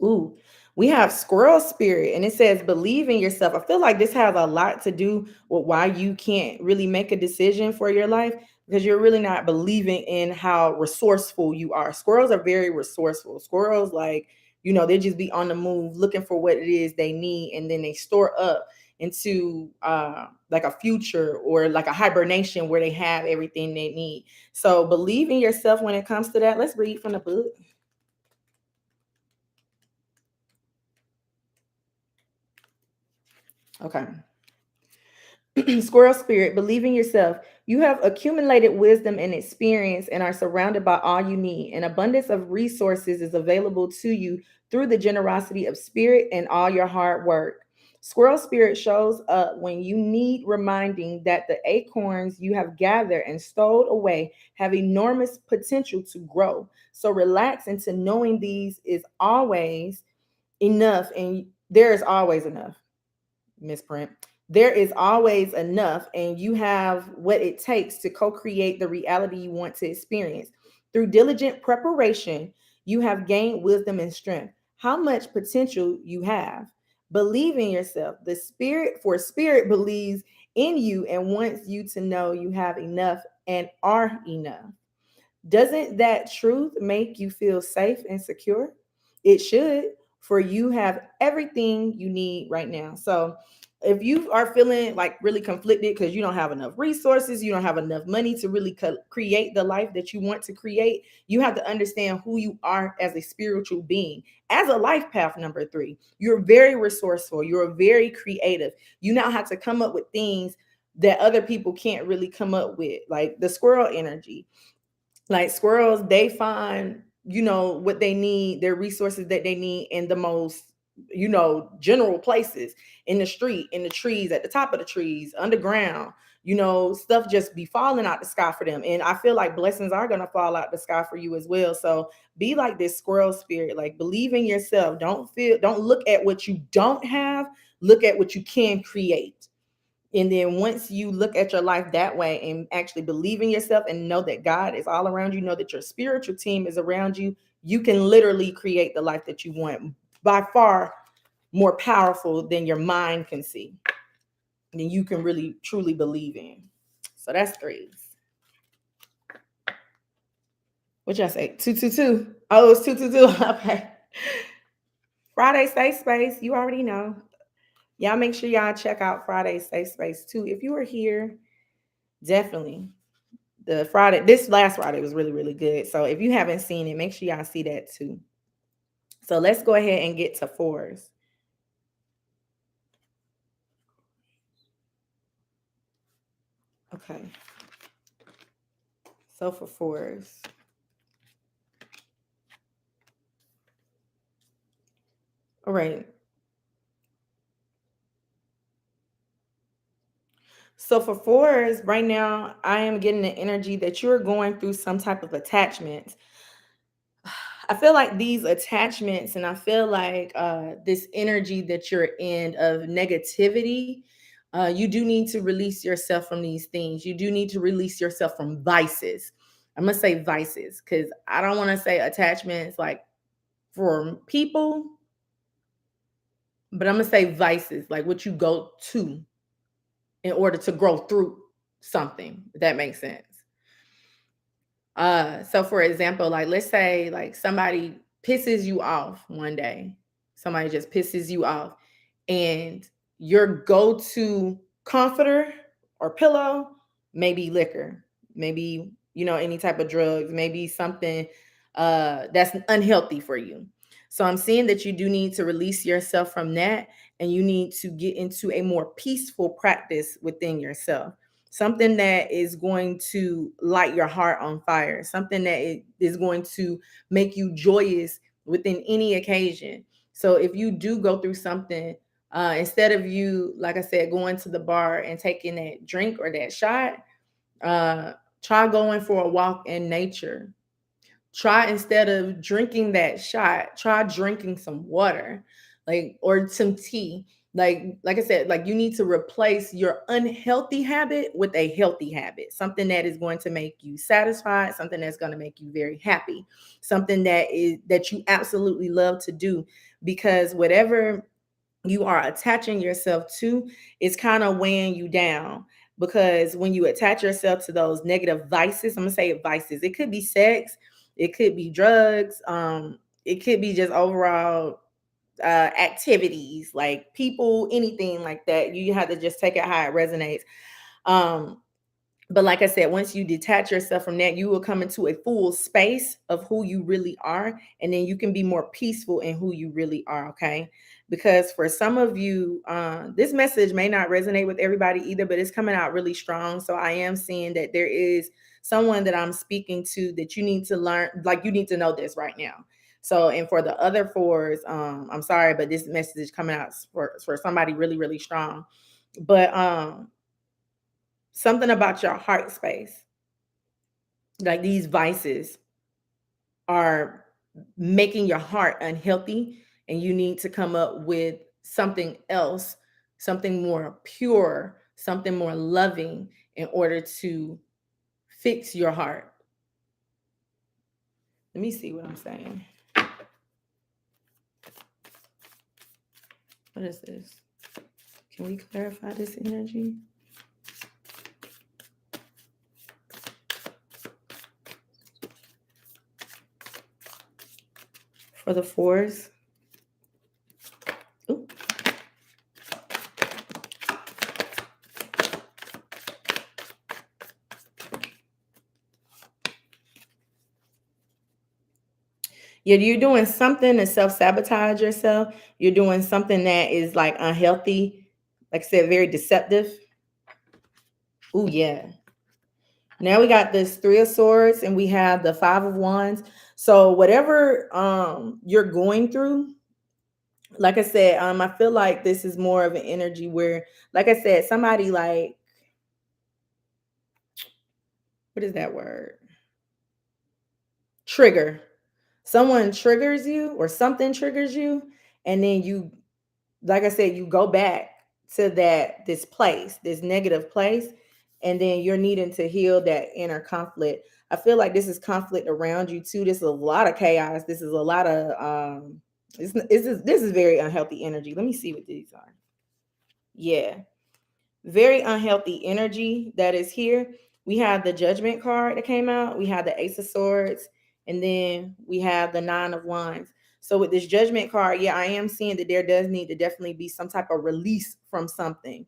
Ooh, we have squirrel spirit, and it says believe in yourself. I feel like this has a lot to do with why you can't really make a decision for your life because you're really not believing in how resourceful you are. Squirrels are very resourceful. Squirrels, like, they just be on the move looking for what it is they need, and then they store up into like a future or like a hibernation where they have everything they need. So believe in yourself when it comes to that. Let's read from the book. Okay. Squirrel spirit, believe in yourself. You have accumulated wisdom and experience and are surrounded by all you need. An abundance of resources is available to you through the generosity of spirit and all your hard work. Squirrel spirit shows up when you need reminding that the acorns you have gathered and stowed away have enormous potential to grow. So relax into knowing these is always enough, and there is always enough. Misprint. There is always enough, and you have what it takes to co create the reality you want to experience. Through diligent preparation, you have gained wisdom and strength. How much potential you have. Believe in yourself. Spirit believes in you and wants you to know you have enough and are enough. Doesn't that truth make you feel safe and secure? It should, for you have everything you need right now. So, if you are feeling like really conflicted because you don't have enough resources, you don't have enough money to really create the life that you want to create, you have to understand who you are as a spiritual being. As a life path number 3, you're very resourceful, you're very creative. You now have to come up with things that other people can't really come up with, like the squirrel energy. Like squirrels, they find, what they need, their resources that they need in the most, general places, in the street, in the trees, at the top of the trees, underground. Stuff just be falling out the sky for them. And I feel like blessings are going to fall out the sky for you as well. So be like this squirrel spirit, like believe in yourself. Don't look at what you don't have, look at what you can create. And then once you look at your life that way and actually believe in yourself and know that God is all around you, know that your spiritual team is around you, you can literally create the life that you want, by far more powerful than your mind can see, than you can really truly believe in. So that's threes. What y'all say? 222. Oh, it's 222. Okay. Friday Safe Space. You already know. Y'all make sure y'all check out Friday Safe Space too. If you were here, definitely. This last Friday was really, really good. So if you haven't seen it, make sure y'all see that too. So let's go ahead and get to fours. Okay. So for fours. All right. So for fours, right now, I am getting the energy that you're going through some type of attachment. I feel like these attachments, and I feel like this energy that you're in of negativity, you do need to release yourself from these things. You do need to release yourself from vices. I'm gonna say vices because I don't want to say attachments like for people, but I'm gonna say vices, like what you go to in order to grow through something. If that makes sense. So for example, like let's say like somebody pisses you off one day. Somebody just pisses you off, and your go-to comforter or pillow, maybe liquor, maybe any type of drugs, maybe something that's unhealthy for you. So I'm seeing that you do need to release yourself from that, and you need to get into a more peaceful practice within yourself, something that is going to light your heart on fire, something that is going to make you joyous within any occasion. So if you do go through something, instead of you, like I said, going to the bar and taking that drink or that shot, uh, try going for a walk in nature. Try, instead of drinking that shot, try drinking some water, like, or some tea. Like I said, like you need to replace your unhealthy habit with a healthy habit, something that is going to make you satisfied, something that's going to make you very happy, something that you absolutely love to do, because whatever you are attaching yourself to is kind of weighing you down. Because when you attach yourself to those negative vices, I'm gonna say vices, it could be sex, it could be drugs, it could be just overall activities, like people, anything like that. You have to just take it how it resonates. Um, but like I said, once you detach yourself from that, you will come into a full space of who you really are. And then you can be more peaceful in who you really are. Okay. Because for some of you, this message may not resonate with everybody either, but it's coming out really strong. So I am seeing that there is someone that I'm speaking to that you need to learn, like you need to know this right now. So, and for the other fours, I'm sorry, but this message is coming out for somebody really, really strong. But something about your heart space, like these vices are making your heart unhealthy, and you need to come up with something else, something more pure, something more loving in order to fix your heart. Let me see what I'm saying. What is this? Can we clarify this energy? For the fours. Ooh. Yeah, you're doing something to self-sabotage yourself. You're doing something that is like unhealthy, like I said, very deceptive. Oh yeah. Now we got this Three of Swords and we have the Five of Wands. So whatever you're going through, like I said, I feel like this is more of an energy where, like I said, somebody like, what is that word? Trigger. Someone triggers you or something triggers you, and then you, like I said, you go back to this place, this negative place, and then you're needing to heal that inner conflict. I feel like this is conflict around you too. This is a lot of chaos. This is a lot of this is very unhealthy energy. Let me see what these are. Yeah, very unhealthy energy that is here. We have the Judgment card that came out. We have the Ace of Swords, and then we have the Nine of Wands. So with this Judgment card, yeah, I am seeing that there does need to definitely be some type of release from something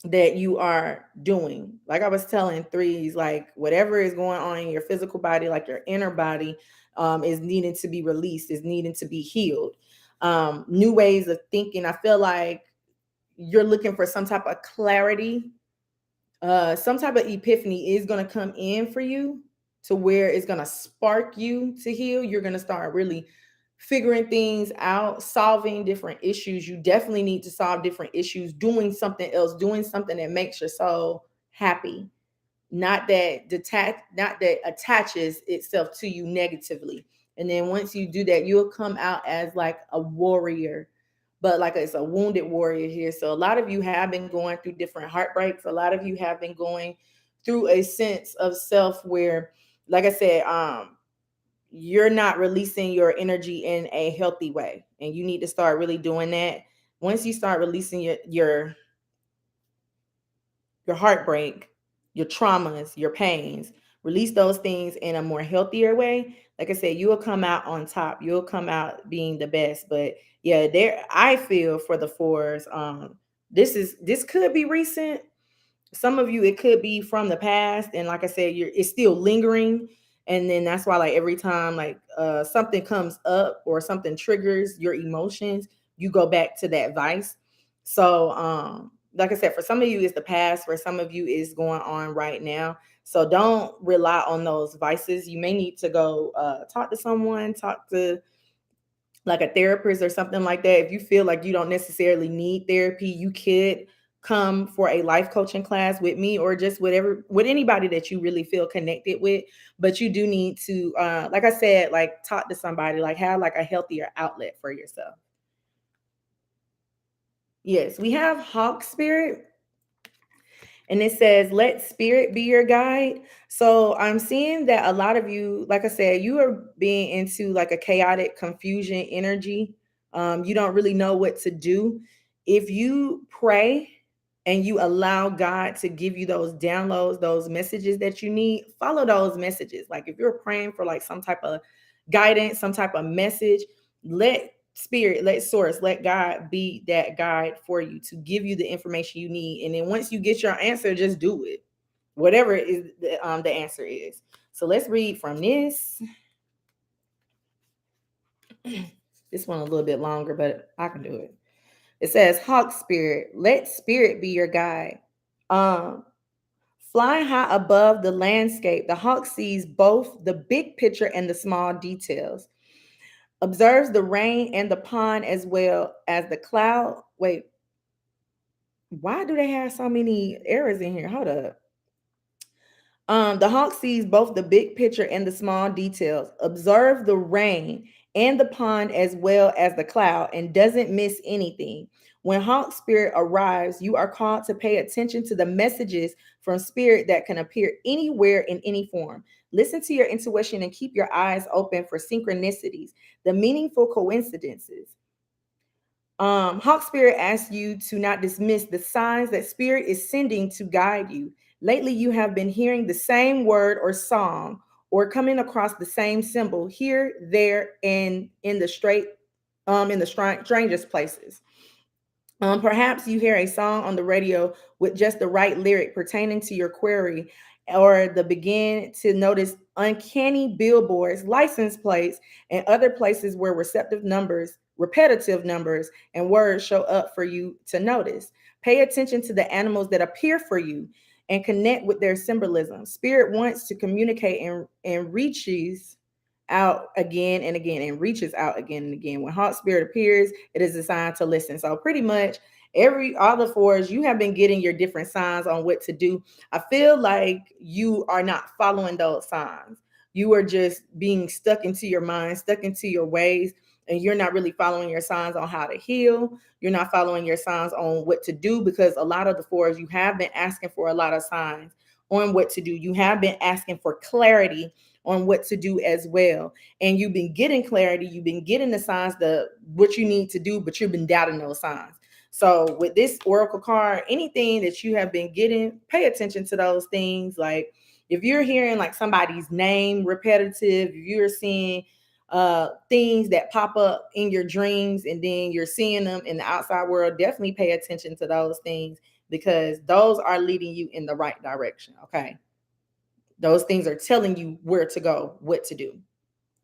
that you are doing. Like I was telling threes, like whatever is going on in your physical body, like your inner body, is needing to be released, is needing to be healed. New ways of thinking. I feel like you're looking for some type of clarity, some type of epiphany is going to come in for you to where it's going to spark you to heal. You're going to start really figuring things out, solving different issues. You definitely need to solve different issues, doing something else, doing something that makes your soul happy, not that attaches itself to you negatively. And then once you do that, you'll come out as like a warrior, but like it's a wounded warrior here. So a lot of you have been going through different heartbreaks. A lot of you have been going through a sense of self where, like I said, you're not releasing your energy in a healthy way, and you need to start really doing that. Once you start releasing your heartbreak, your traumas, your pains, release those things in a more healthier way. Like I said, you will come out on top. You'll come out being the best. But yeah, there I feel for the fours. This could be recent. Some of you, it could be from the past, and like I said, it's still lingering. And then that's why, like every time, like something comes up or something triggers your emotions, you go back to that vice. So, like I said, for some of you, it's the past. For some of you, it's going on right now. So don't rely on those vices. You may need to go talk to someone, talk to like a therapist or something like that. If you feel like you don't necessarily need therapy, you could come for a life coaching class with me, or just with anybody that you really feel connected with. But you do need to like I said, like talk to somebody, like have like a healthier outlet for yourself. Yes, we have hawk spirit, and it says, let spirit be your guide. So I'm seeing that a lot of you, like I said, you are being into like a chaotic confusion energy. You don't really know what to do. If you pray and you allow God to give you those downloads, those messages that you need, follow those messages. Like if you're praying for like some type of guidance, some type of message, let spirit, let source, let God be that guide for you to give you the information you need. And then once you get your answer, just do it, whatever is the answer is. So let's read from this. This one a little bit longer, but I can do it. It says, hawk spirit, let spirit be your guide. um Flying high above the landscape, the hawk sees both the big picture and the small details, observes the rain and the pond as well as the cloud. Wait, why do they have so many errors in here? Hold up. The hawk sees both the big picture and the small details, observe the rain and the pond as well as the cloud, and doesn't miss anything. When hawk spirit arrives, you are called to pay attention to the messages from spirit that can appear anywhere in any form. Listen to your intuition and keep your eyes open for synchronicities, the meaningful coincidences. Hawk Spirit asks you to not dismiss the signs that Spirit is sending to guide you. Lately, you have been hearing the same word or song or coming across the same symbol here, there, and in the strangest places. Perhaps you hear a song on the radio with just the right lyric pertaining to your query, or the begin to notice uncanny billboards, license plates, and other places where repetitive numbers, and words show up for you to notice. Pay attention to the animals that appear for you and connect with their symbolism. Spirit wants to communicate and reaches out again and again and reaches out again and again. When hawk spirit appears, it is a sign to listen. So pretty much every all the fours, you have been getting your different signs on what to do. I feel like you are not following those signs. You are just being stuck into your mind, stuck into your ways, and you're not really following your signs on how to heal. You're not following your signs on what to do, because a lot of the fours, you have been asking for a lot of signs on what to do. You have been asking for clarity on what to do as well. And you've been getting clarity, you've been getting the signs, the what you need to do, but you've been doubting those signs. So with this oracle card, anything that you have been getting, pay attention to those things. Like if you're hearing like somebody's name repetitive, if you're seeing things that pop up in your dreams and then you're seeing them in the outside world, definitely pay attention to those things, because those are leading you in the right direction. Okay, those things are telling you where to go, what to do,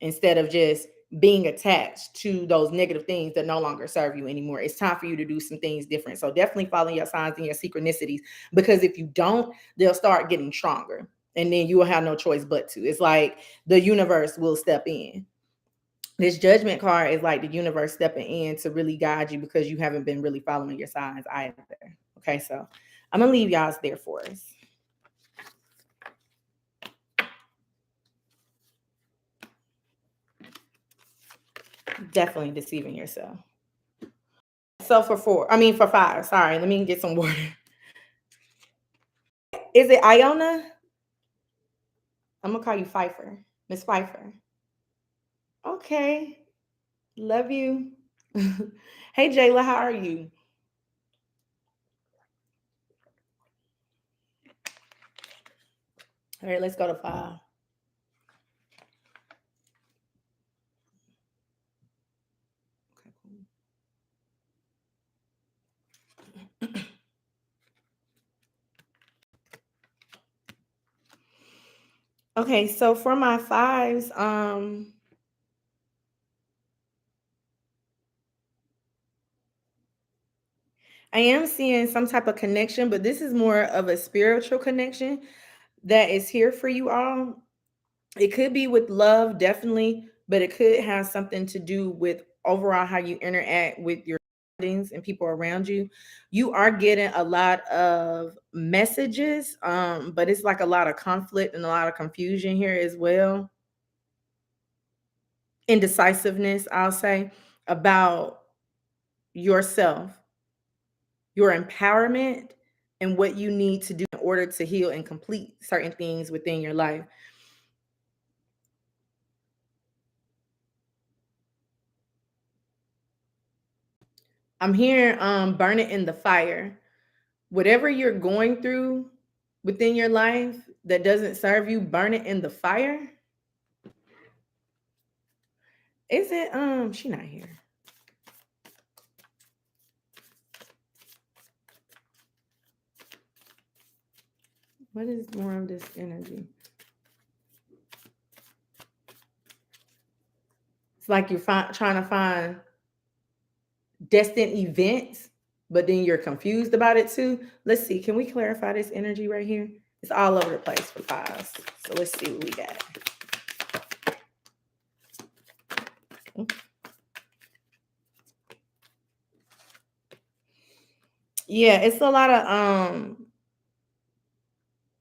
instead of just being attached to those negative things that no longer serve you anymore. It's time for you to do some things different. So definitely follow your signs and your synchronicities, because if you don't, they'll start getting stronger. And then you will have no choice but to. It's like the universe will step in. This judgment card is like the universe stepping in to really guide you, because you haven't been really following your signs either. Okay, so I'm going to leave y'all's there for us. Definitely deceiving yourself. So for five, sorry, let me get some water. Is it Iona? I'm gonna call you Pfeiffer, Miss Pfeiffer. Okay, love you. Hey Jayla, how are you? All right, let's go to five. Okay, so for my fives, I am seeing some type of connection, but this is more of a spiritual connection that is here for you all. It could be with love, definitely, but it could have something to do with overall how you interact with your surroundings and people around you. You are getting a lot of messages, but it's like a lot of conflict and a lot of confusion here as well. Indecisiveness, I'll say, about yourself. your empowerment, and what you need to do in order to heal and complete certain things within your life. I'm hearing burn it in the fire. Whatever you're going through within your life that doesn't serve you, burn it in the fire. Is it she not here. What is more of this energy? It's like you're trying to find destined events, but then you're confused about it too. Let's see. Can we clarify this energy right here? It's all over the place for fives. So let's see what we got. Yeah, it's a lot of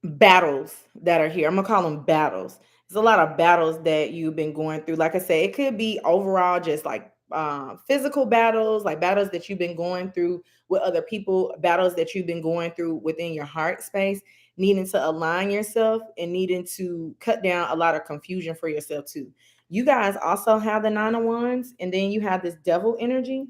battles that are here. I'm gonna call them battles. There's a lot of battles that you've been going through. Like I said, it could be overall just like physical battles, like battles that you've been going through with other people, battles that you've been going through within your heart space, needing to align yourself and needing to cut down a lot of confusion for yourself too. You guys also have the Nine of Wands, and then you have this devil energy.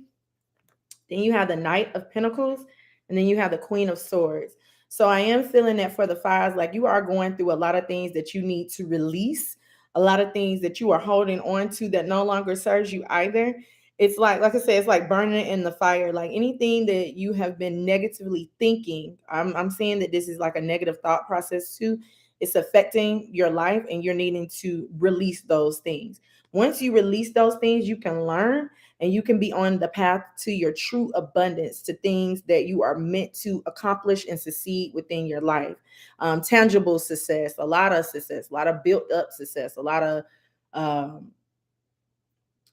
Then you have the Knight of Pentacles, and then you have the Queen of Swords. So I am feeling that for the fires, like you are going through a lot of things that you need to release, a lot of things that you are holding on to that no longer serves you either. It's like I said, it's like burning it in the fire. Like anything that you have been negatively thinking, I'm saying that this is like a negative thought process too. It's affecting your life, and you're needing to release those things. Once you release those things, you can learn and you can be on the path to your true abundance, to things that you are meant to accomplish and succeed within your life. Tangible success, a lot of built up success, a lot of um,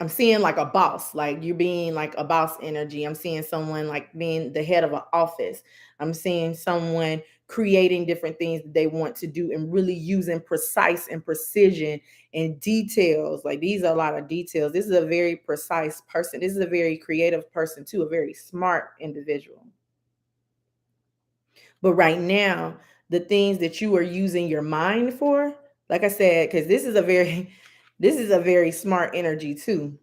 I'm seeing like a boss, like you're being like a boss energy. I'm seeing someone like being the head of an office. I'm seeing someone creating different things that they want to do and really using precise and precision and details. Like these are a lot of details. This is a very precise person. This is a very creative person too, a very smart individual. But right now, the things that you are using your mind for, like I said, because this is a very this is a very smart energy too,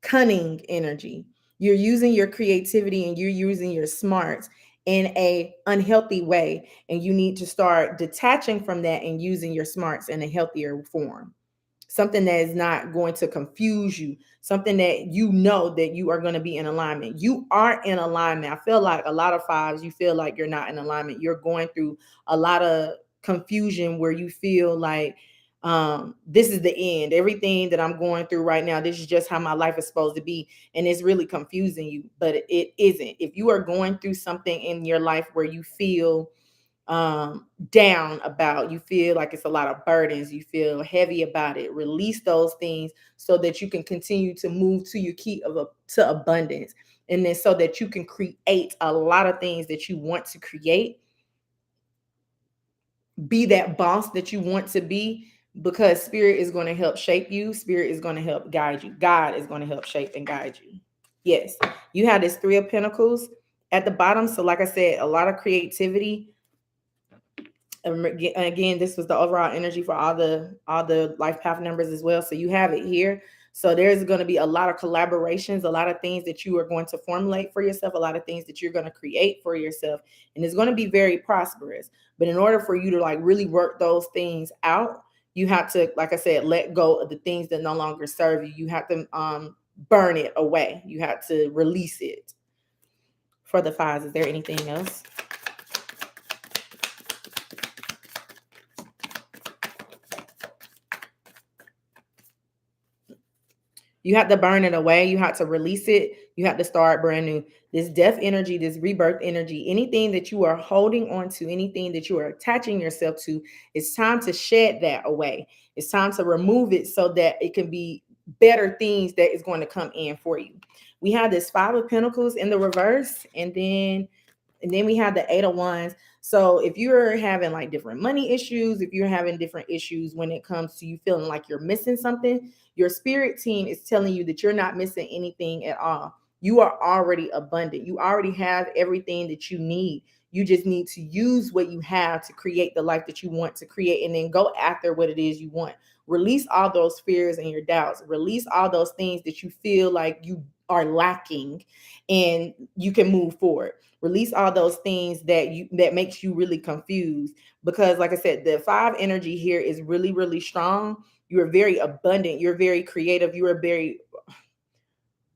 cunning energy. You're using your creativity and you're using your smarts in a unhealthy way, and you need to start detaching from that and using your smarts in a healthier form. Something that is not going to confuse you, something that you know that you are going to be in alignment. You are in alignment. I feel like a lot of fives, you feel like you're not in alignment. You're going through a lot of confusion where you feel like this is the end. Everything that I'm going through right now, this is just how my life is supposed to be. And it's really confusing you, but it isn't. If you are going through something in your life where you feel down about, you feel like it's a lot of burdens, you feel heavy about it, release those things so that you can continue to move to your key to abundance, and then so that you can create a lot of things that you want to create, be that boss that you want to be, because spirit is going to help shape you, spirit is going to help guide you, God is going to help shape and guide you. Yes, you have this Three of Pentacles at the bottom. So like I said, a lot of creativity. Again, this was the overall energy for all the life path numbers as well. So you have it here. So there's going to be a lot of collaborations, a lot of things that you are going to formulate for yourself, a lot of things that you're going to create for yourself, and it's going to be very prosperous. But in order for you to like really work those things out, you have to, like I said, let go of the things that no longer serve you. You have to burn it away. You have to release it. For the fives, is there anything else? You have to burn it away. You have to release it. You have to start brand new. This death energy, this rebirth energy, anything that you are holding on to, anything that you are attaching yourself to, it's time to shed that away. It's time to remove it so that it can be better things that is going to come in for you. We have this Five of Pentacles in the reverse, and then we have the Eight of Wands. So if you're having like different money issues, if you're having different issues when it comes to you feeling like you're missing something, your spirit team is telling you that you're not missing anything at all. You are already abundant. You already have everything that you need. You just need to use what you have to create the life that you want to create, and then go after what it is you want. Release all those fears and your doubts. Release all those things that you feel like you are lacking, and you can move forward. Release all those things that makes you really confused, because like I said, the 5 energy here is really, really strong. You're very abundant. You're very creative. You are very,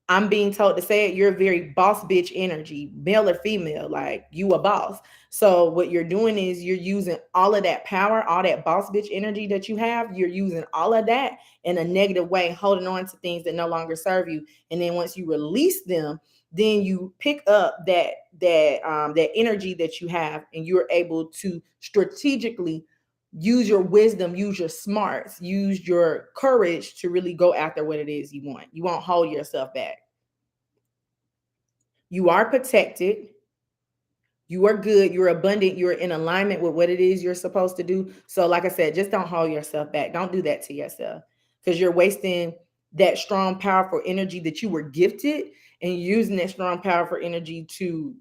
I'm being told to say it, you're very boss bitch energy, male or female, like you a boss. So what you're doing is you're using all of that power, all that boss bitch energy that you have, you're using all of that in a negative way, holding on to things that no longer serve you. And then once you release them, then you pick up that energy that you have, and you're able to strategically use your wisdom, use your smarts, use your courage to really go after what it is you want. You won't hold yourself back. You are protected. You are good. You're abundant. You're in alignment with what it is you're supposed to do. So, like I said, just don't hold yourself back. Don't do that to yourself, because you're wasting that strong, powerful energy that you were gifted, and using that strong, powerful energy to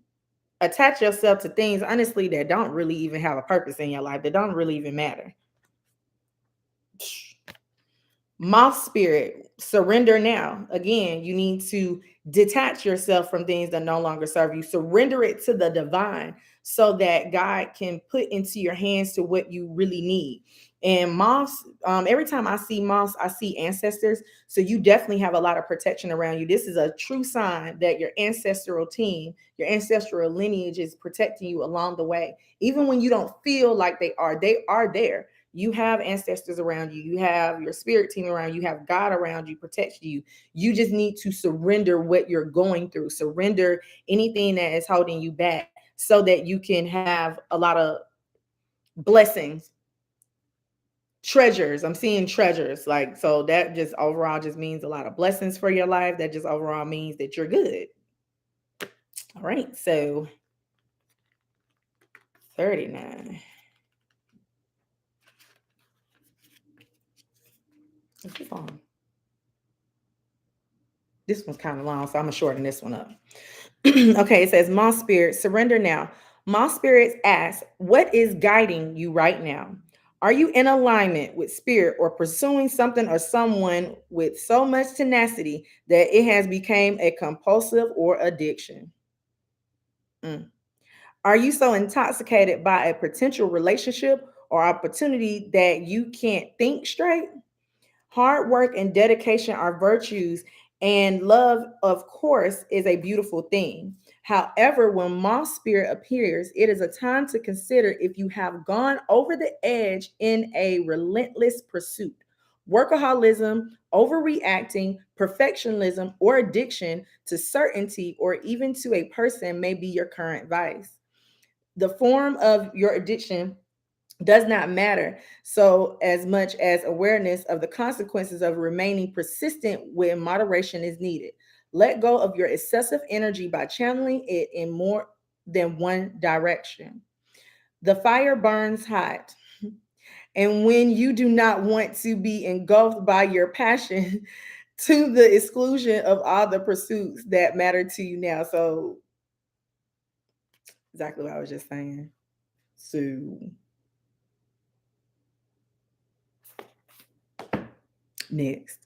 attach yourself to things, honestly, that don't really even have a purpose in your life, that don't really even matter. Moth spirit, surrender now. Again, you need to detach yourself from things that no longer serve you. Surrender it to the divine, so that God can put into your hands to what you really need. And moths, every time I see moths, I see ancestors. So you definitely have a lot of protection around you. This is a true sign that your ancestral team, your ancestral lineage is protecting you along the way. Even when you don't feel like they are there. You have ancestors around you. You have your spirit team around you. You have God around you, protecting you. You just need to surrender what you're going through. Surrender anything that is holding you back, so that you can have a lot of blessings, treasures. I'm seeing treasures. Like, so that just overall just means a lot of blessings for your life. That just overall means that you're good. All right. So 39. Let's keep on. This one's kind of long, so I'm gonna shorten this one up. Okay, it says, Moss Spirit, surrender now. Moss Spirits ask, what is guiding you right now? Are you in alignment with spirit, or pursuing something or someone with so much tenacity that it has become a compulsive or addiction? Mm. Are you so intoxicated by a potential relationship or opportunity that you can't think straight? Hard work and dedication are virtues, and love, of course, is a beautiful thing. However, when moth spirit appears, it is a time to consider if you have gone over the edge in a relentless pursuit. Workaholism, overreacting, perfectionism, or addiction to certainty or even to a person may be your current vice. The form of your addiction does not matter so as much as awareness of the consequences of remaining persistent when moderation is needed. Let go of your excessive energy by channeling it in more than one direction. The fire burns hot. And when you do not want to be engulfed by your passion to the exclusion of all the pursuits that matter to you now. So, exactly what I was just saying. So, next.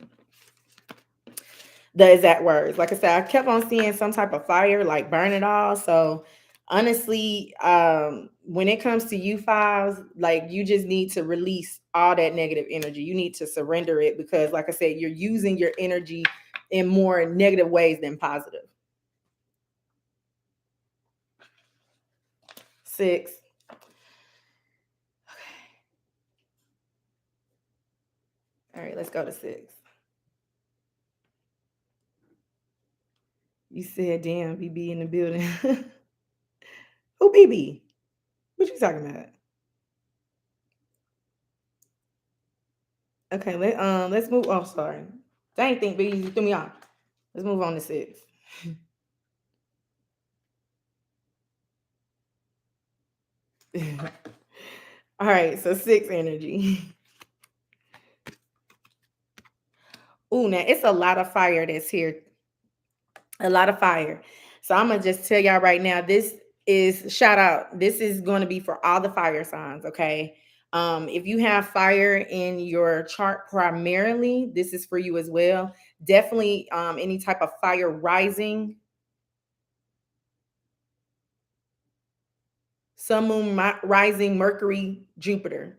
The exact words. Like I said, I kept on seeing some type of fire, like burn it all. So honestly, when it comes to you files, like you just need to release all that negative energy. You need to surrender it, because, like I said, you're using your energy in more negative ways than positive. 6. All right, let's go to 6. You said, damn, BB in the building. Who BB? What you talking about? Okay, let's move. Oh, sorry. Dang thing, BB, you threw me off. Let's move on to 6. All right, so 6 energy. Ooh, now it's a lot of fire that's here. A lot of fire. So I'm gonna just tell y'all right now, this is shout out. This is going to be for all the fire signs, okay? If you have fire in your chart primarily, this is for you as well. Definitely any type of fire rising, sun, moon, rising, Mercury, Jupiter,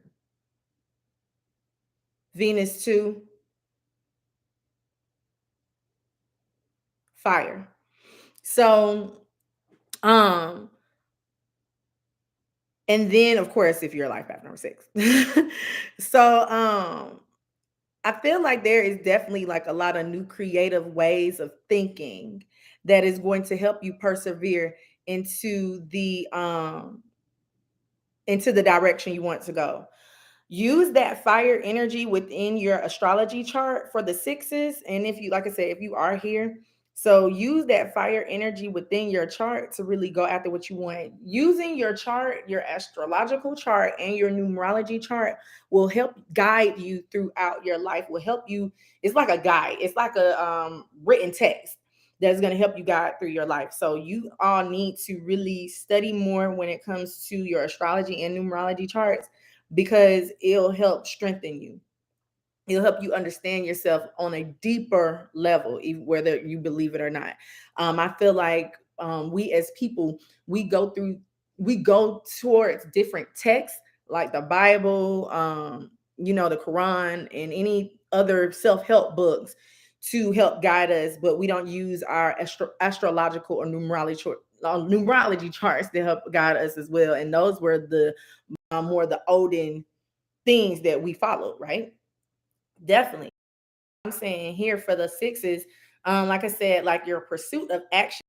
Venus too, fire. So um and then of course if you're life path number 6. So I feel like there is definitely like a lot of new creative ways of thinking that is going to help you persevere into the direction you want to go. Use that fire energy within your astrology chart for the sixes. And if you, like I said, if you are here, so use that fire energy within your chart to really go after what you want. Using your chart, your astrological chart, and your numerology chart will help guide you throughout your life, will help you. It's like a guide, it's like a written text that's going to help you guide through your life. So you all need to really study more when it comes to your astrology and numerology charts because it'll help strengthen you. It'll help you understand yourself on a deeper level, whether you believe it or not. I feel like we as people, we go towards different texts like the Bible, the Quran, and any other self-help books to help guide us, but we don't use our astrological or numerology charts to help guide us as well. And those were the more the olden things that we followed, right? Definitely. I'm saying here for the sixes, like I said, like your pursuit of action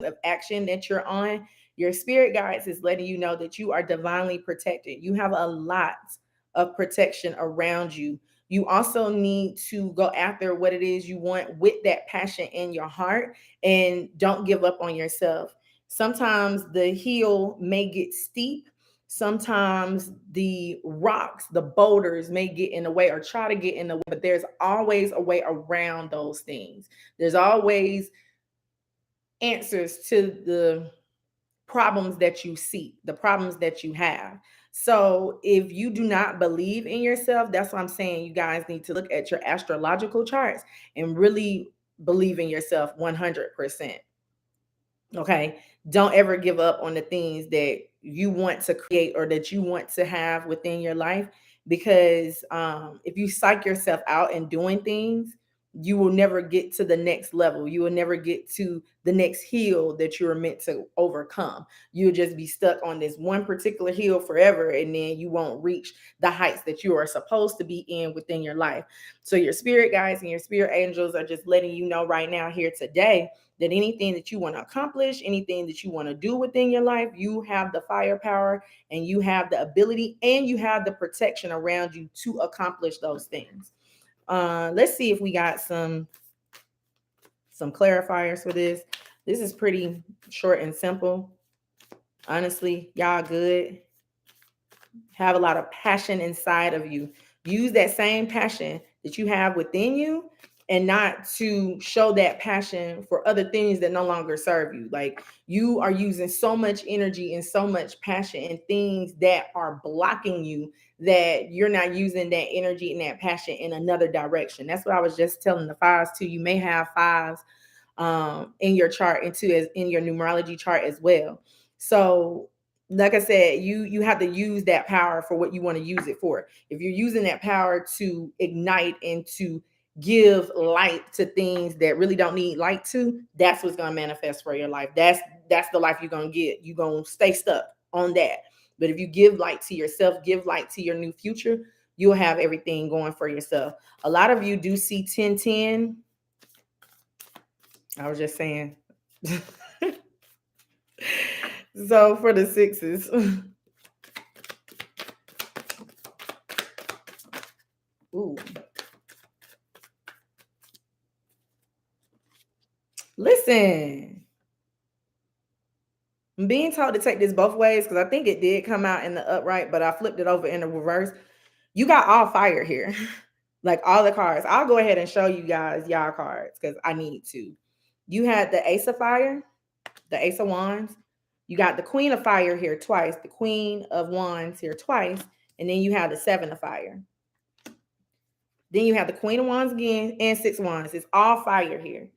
that you're on, your spirit guides is letting you know that you are divinely protected. You have a lot of protection around you. You also need to go after what it is you want with that passion in your heart and don't give up on yourself. Sometimes the hill may get steep. Sometimes the rocks, the boulders may get in the way or try to get in the way, but there's always a way around those things. There's always answers to the problems that you see, the problems that you have. So if you do not believe in yourself, that's what I'm saying. You guys need to look at your astrological charts and really believe in yourself 100%. Okay. Don't ever give up on the things that you want to create or that you want to have within your life. Because if you psych yourself out and doing things, you will never get to the next level. You will never get to the next hill that you were meant to overcome. You'll just be stuck on this one particular hill forever, and then you won't reach the heights that you are supposed to be in within your life. So, your spirit guides and your spirit angels are just letting you know right now, here today, that anything that you want to accomplish, anything that you want to do within your life, you have the firepower and you have the ability and you have the protection around you to accomplish those things. Let's see if we got some clarifiers for this. This is pretty short and simple. Honestly, y'all good. Have a lot of passion inside of you. Use that same passion that you have within you and not to show that passion for other things that no longer serve you. Like you are using so much energy and so much passion in things that are blocking you, that you're not using that energy and that passion in another direction. That's what I was just telling the fives too. You may have fives in your chart and too as in your numerology chart as well. So like I said, you have to use that power for what you want to use it for. If you're using that power to ignite and to give light to things that really don't need light to, that's what's going to manifest for your life. That's the life you're going to get. You're going to stay stuck on that. But if you give light to yourself, give light to your new future, you'll have everything going for yourself. A lot of you do see 1010. I was just saying. So for the sixes. Ooh. Listen, I'm being told to take this both ways because I think it did come out in the upright, but I flipped it over in the reverse. You got all fire here, like all the cards. I'll go ahead and show you guys y'all cards because I need to. You had the Ace of Fire, the Ace of Wands. You got the Queen of Fire here twice, the Queen of Wands here twice, and then you have the Seven of Fire. Then you have the Queen of Wands again and Six of Wands. It's all fire here.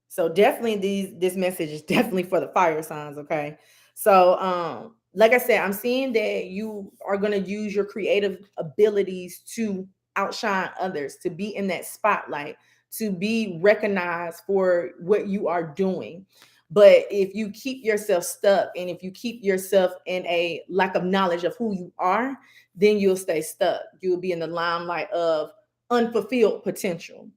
So definitely this message is definitely for the fire signs, okay? So like I said, I'm seeing that you are going to use your creative abilities to outshine others, to be in that spotlight, to be recognized for what you are doing. But if you keep yourself stuck and if you keep yourself in a lack of knowledge of who you are, then you'll stay stuck. You'll be in the limelight of unfulfilled potential.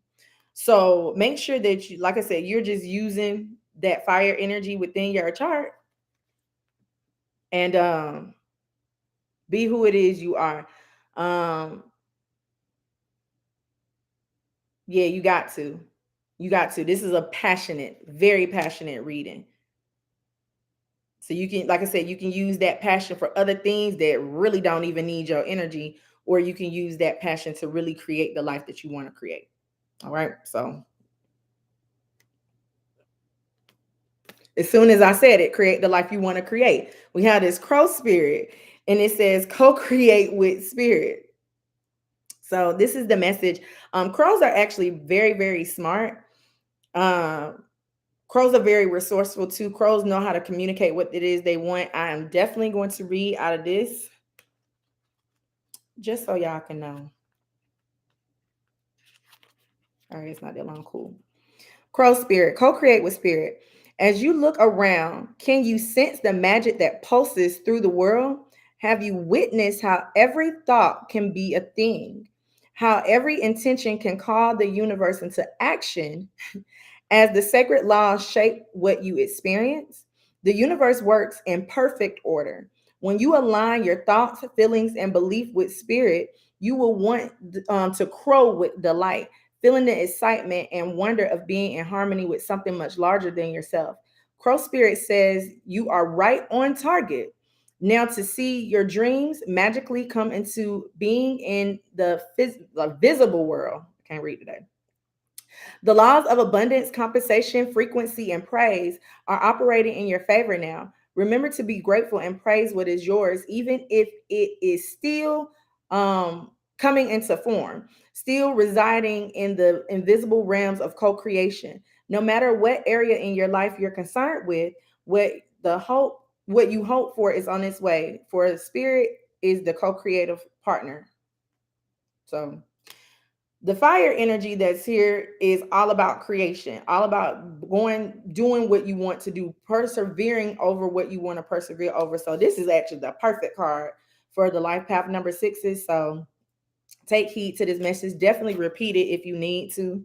So make sure that you, like I said, you're just using that fire energy within your chart and be who it is you are. Yeah, you got to. You got to. This is a passionate, very passionate reading. So you can, like I said, you can use that passion for other things that really don't even need your energy, or you can use that passion to really create the life that you want to create. All right. So as soon as I said it, create the life you want to create. We have this crow spirit, and it says co-create with spirit. So this is the message. Crows are actually very, very smart. Crows are very resourceful too. Crows know how to communicate what it is they want. I am definitely going to read out of this just so y'all can know. All right, it's not that long. Cool. Crow spirit, co-create with spirit. As you look around, can you sense the magic that pulses through the world? Have you witnessed how every thought can be a thing? How every intention can call the universe into action as the sacred laws shape what you experience? The universe works in perfect order. When you align your thoughts, feelings, and belief with spirit, you will want to crow with delight, feeling the excitement and wonder of being in harmony with something much larger than yourself. Crow Spirit says you are right on target. Now, to see your dreams magically come into being in the visible world. I can't read today. The laws of abundance, compensation, frequency, and praise are operating in your favor now. Remember to be grateful and praise what is yours, even if it is still coming into form, still residing in the invisible realms of co-creation. No matter what area in your life you're concerned with, what you hope for is on its way. For the spirit is the co-creative partner. So the fire energy that's here is all about creation, all about doing what you want to do, persevering over what you want to persevere over. So this is actually the perfect card for the life path number 6s. So take heed to this message. Definitely repeat it if you need to.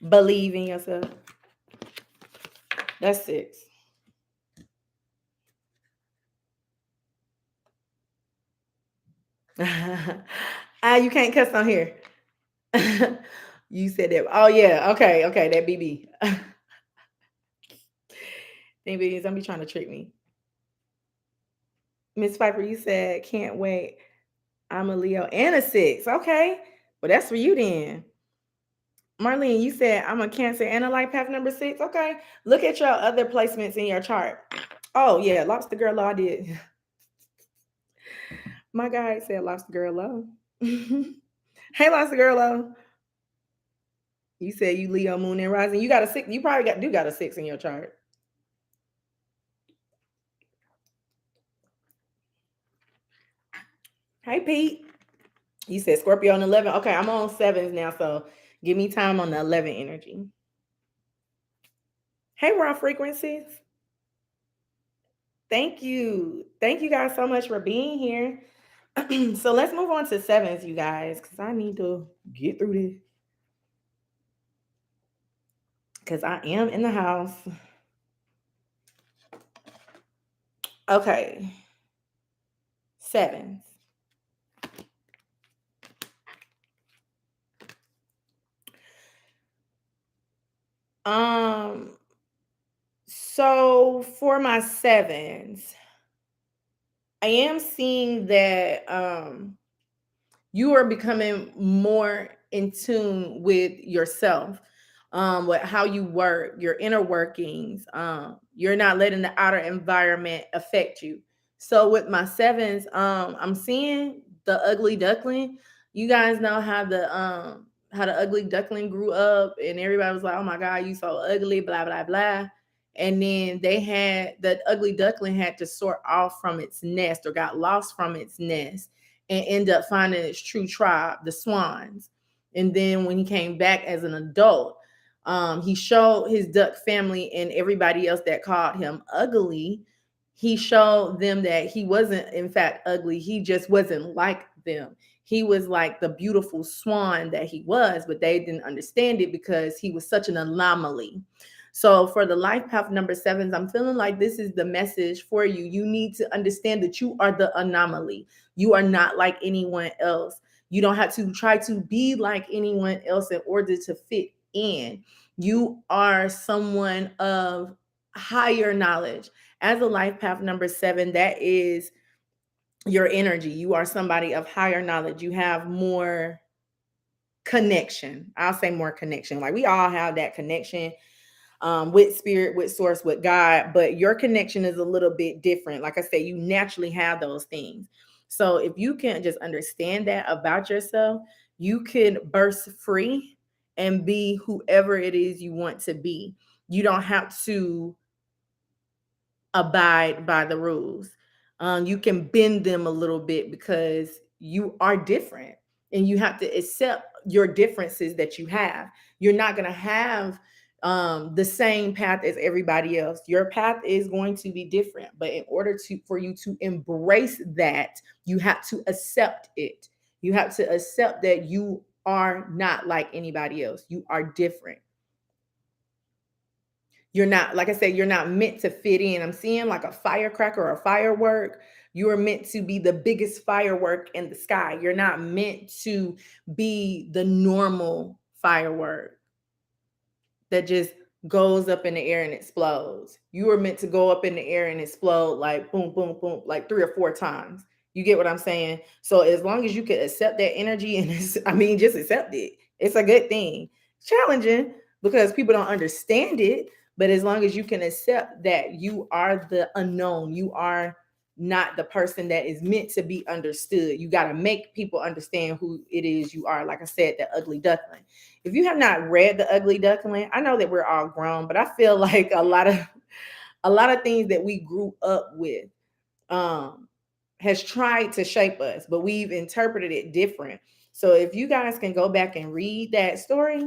Believe in yourself. That's 6. You can't cuss on here. You said that. Oh yeah. Okay. Okay. That BB. BB, don't be trying to trick me. Miss Piper, you said can't wait. I'm a Leo and a 6. Okay. Well, that's for you then. Marlene, you said I'm a Cancer and a life path number 6. Okay. Look at your other placements in your chart. Oh yeah, Lobster Girl Law did. My guy said Lobster Girl Law. Hey, Lobster Girl Law. You said you Leo Moon and Rising. You got a 6. You probably got a 6 in your chart. Hey, Pete. You said Scorpio on 11. Okay, I'm on 7s now, so give me time on the 11 energy. Hey, raw frequencies. Thank you. Thank you guys so much for being here. So let's move on to 7s, you guys, because I need to get through this. Because I am in the house. Okay. 7s. So for my 7s, I am seeing that you are becoming more in tune with yourself, with how you work, your inner workings. You're not letting the outer environment affect you. So with my sevens, I'm seeing the ugly duckling. You guys know how the ugly duckling grew up, and everybody was like, "Oh my God, you so ugly," blah blah blah. And then the ugly duckling had to sort off from its nest, or got lost from its nest, and end up finding its true tribe, the swans. And then when he came back as an adult, he showed his duck family and everybody else that called him ugly. He showed them that he wasn't, in fact, ugly. He just wasn't like them. He was like the beautiful swan that he was, but they didn't understand it because he was such an anomaly. So for the life path number sevens, I'm feeling like this is the message for you. You need to understand that you are the anomaly. You are not like anyone else. You don't have to try to be like anyone else in order to fit in. You are someone of higher knowledge. As a life path number seven, that is your energy. You are somebody of higher knowledge. You have more connection. I'll say more connection. Like, we all have that connection, with spirit, with source, with God, but your connection is a little bit different. Like I said, you naturally have those things. So if you can just understand that about yourself, you can burst free and be whoever it is you want to be. You don't have to abide by the rules. You can bend them a little bit because you are different, and you have to accept your differences that you have. You're not going to have the same path as everybody else. Your path is going to be different, but in order to for you to embrace that, you have to accept it. You have to accept that you are not like anybody else. You are different. You're not, like I said, you're not meant to fit in. I'm seeing like a firecracker or a firework. You are meant to be the biggest firework in the sky. You're not meant to be the normal firework that just goes up in the air and explodes. You are meant to go up in the air and explode like boom, boom, boom, like 3 or 4 times. You get what I'm saying? So as long as you can accept that energy, and I mean, just accept it. It's a good thing. It's challenging because people don't understand it, but as long as you can accept that you are the unknown, you are not the person that is meant to be understood. You got to make people understand who it is you are. Like I said, the ugly duckling. If you have not read The Ugly Duckling, I know that we're all grown, but I feel like a lot of things that we grew up with um has tried to shape us, but we've interpreted it different. So if you guys can go back and read that story,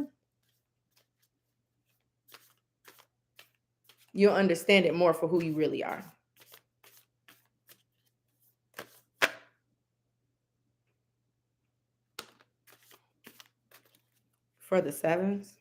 you'll understand it more for who you really are. For the sevens.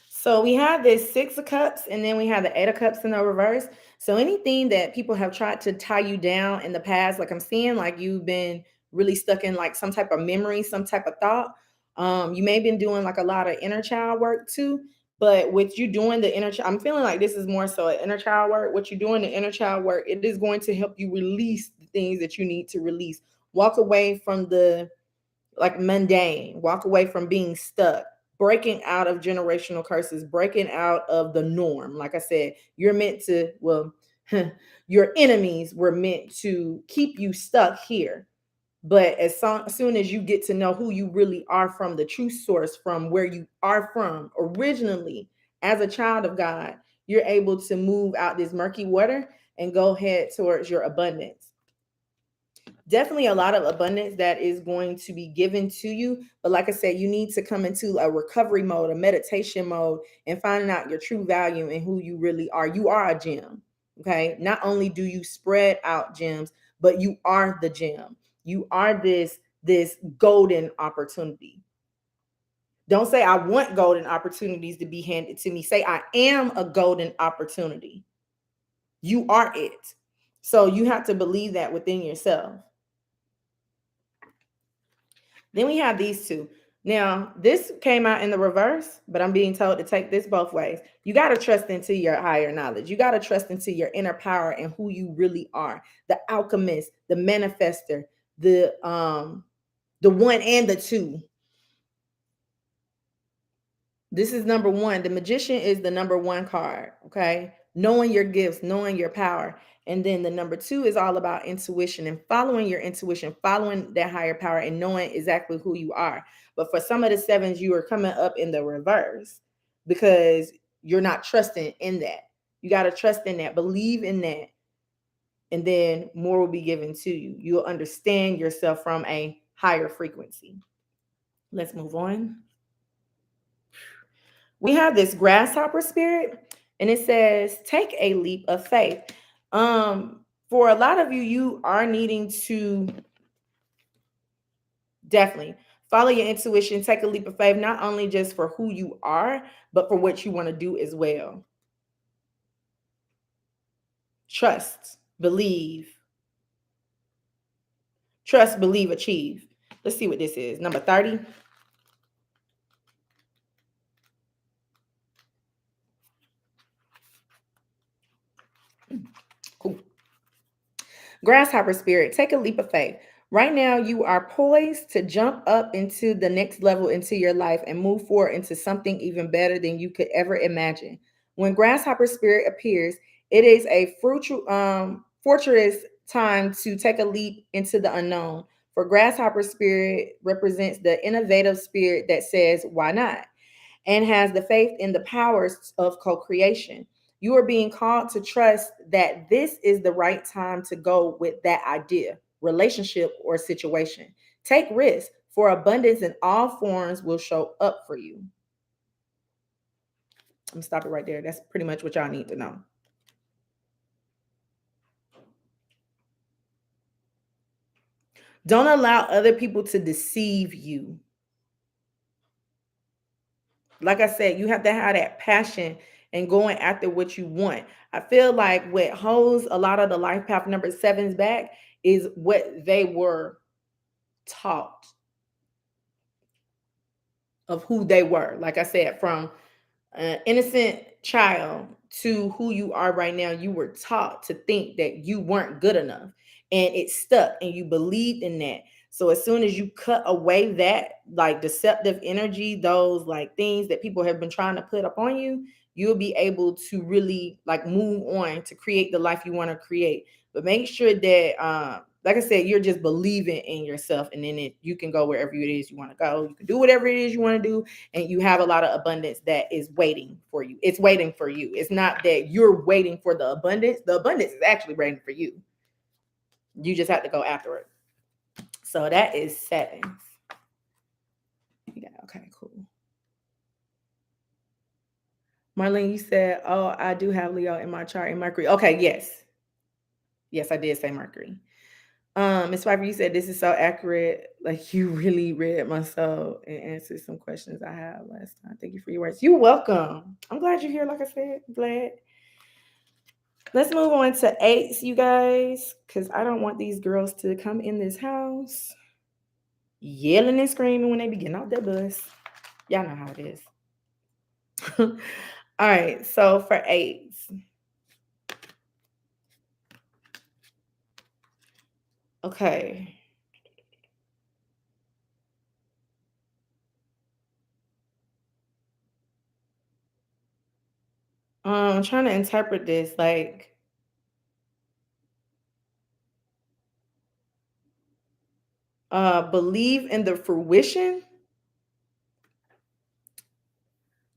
So we have this Six of Cups, and then we have the Eight of Cups in the reverse. So anything that people have tried to tie you down in the past, like I'm seeing, like you've been really stuck in like some type of memory, some type of thought. You may have been doing like a lot of inner child work too. But with you doing the inner child, I'm feeling like this is more so an inner child work. What you're doing, the inner child work, it is going to help you release the things that you need to release. Walk away from the like mundane, walk away from being stuck, breaking out of generational curses, breaking out of the norm. Like I said, you're meant to, well, your enemies were meant to keep you stuck here. But as soon as you get to know who you really are from the true source, from where you are from originally as a child of God, you're able to move out this murky water and go head towards your abundance. Definitely a lot of abundance that is going to be given to you. But like I said, you need to come into a recovery mode, a meditation mode, and finding out your true value and who you really are. You are a gem. Okay. Not only do you spread out gems, but you are the gem. You are this golden opportunity. Don't say I want golden opportunities to be handed to me. Say I am a golden opportunity. You are it. So you have to believe that within yourself. Then we have these two. Now, this came out in the reverse, but I'm being told to take this both ways. You got to trust into your higher knowledge. You got to trust into your inner power and who you really are. The alchemist, the manifester, the one and the two. This is number one. The magician is the number one card, okay? Knowing your gifts, knowing your power. And then the number two is all about intuition and following your intuition, following that higher power and knowing exactly who you are. But for some of the sevens, you are coming up in the reverse because you're not trusting in that. You got to trust in that, believe in that, and then more will be given to you. You'll understand yourself from a higher frequency. Let's move on. We have this grasshopper spirit, and it says take a leap of faith. For a lot of you, you are needing to definitely follow your intuition, take a leap of faith, not only just for who you are, but for what you want to do as well. Trust, believe, achieve. Let's see what this is. Number 30. Cool. Grasshopper spirit, take a leap of faith. Right now, you are poised to jump up into the next level into your life and move forward into something even better than you could ever imagine. When grasshopper spirit appears, it is a fortress time to take a leap into the unknown. For grasshopper spirit represents the innovative spirit that says, why not? And has the faith in the powers of co creation. You are being called to trust that this is the right time to go with that idea, relationship, or situation. Take risks, for abundance in all forms will show up for you. I'm gonna stop it right there. That's pretty much what y'all need to know. Don't allow other people to deceive you. Like I said, you have to have that passion and going after what you want. I feel like what holds a lot of the life path number sevens back is what they were taught of who they were. Like I said, from an innocent child to who you are right now, you were taught to think that you weren't good enough and it stuck and you believed in that. So as soon as you cut away that like deceptive energy, those like things that people have been trying to put up on you, you'll be able to really like move on to create the life you want to create. But make sure that like I said, you're just believing in yourself, and then you can go wherever it is you want to go. You can do whatever it is you want to do, and you have a lot of abundance that is waiting for you. It's waiting for you. It's not that you're waiting for the abundance. The abundance is actually waiting for you. You just have to go after it. So that is sevens. Yeah, okay, cool. Marlene, you said, oh, I do have Leo in my chart in Mercury. Okay, yes. Yes, I did say Mercury. Miss Piper, you said this is so accurate. Like you really read my soul and answered some questions I had last time. Thank you for your words. You're welcome. I'm glad you're here. Like I said, glad. Let's move on to eights, you guys, because I don't want these girls to come in this house yelling and screaming when they be getting off that bus. Y'all know how it is. All right, so for eights. Okay. I'm trying to interpret this like believe in the fruition.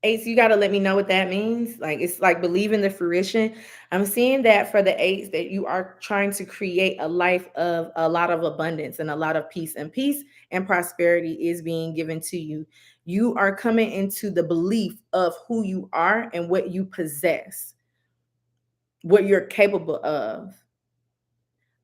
Eights, you got to let me know what that means. Like it's like believe in the fruition. I'm seeing that for the eights that you are trying to create a life of a lot of abundance and a lot of peace, and peace and prosperity is being given to you. You are coming into the belief of who you are and what you possess, what you're capable of.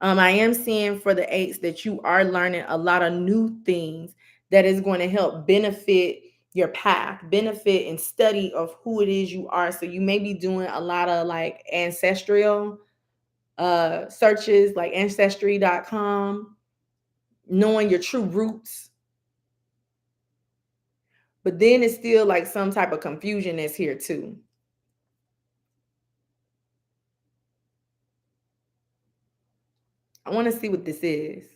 I am seeing for the eights that you are learning a lot of new things that is going to help benefit your path, benefit and study of who it is you are. So you may be doing a lot of like ancestral searches like ancestry.com, knowing your true roots. But then it's still like some type of confusion that's here too. I want to see what this is.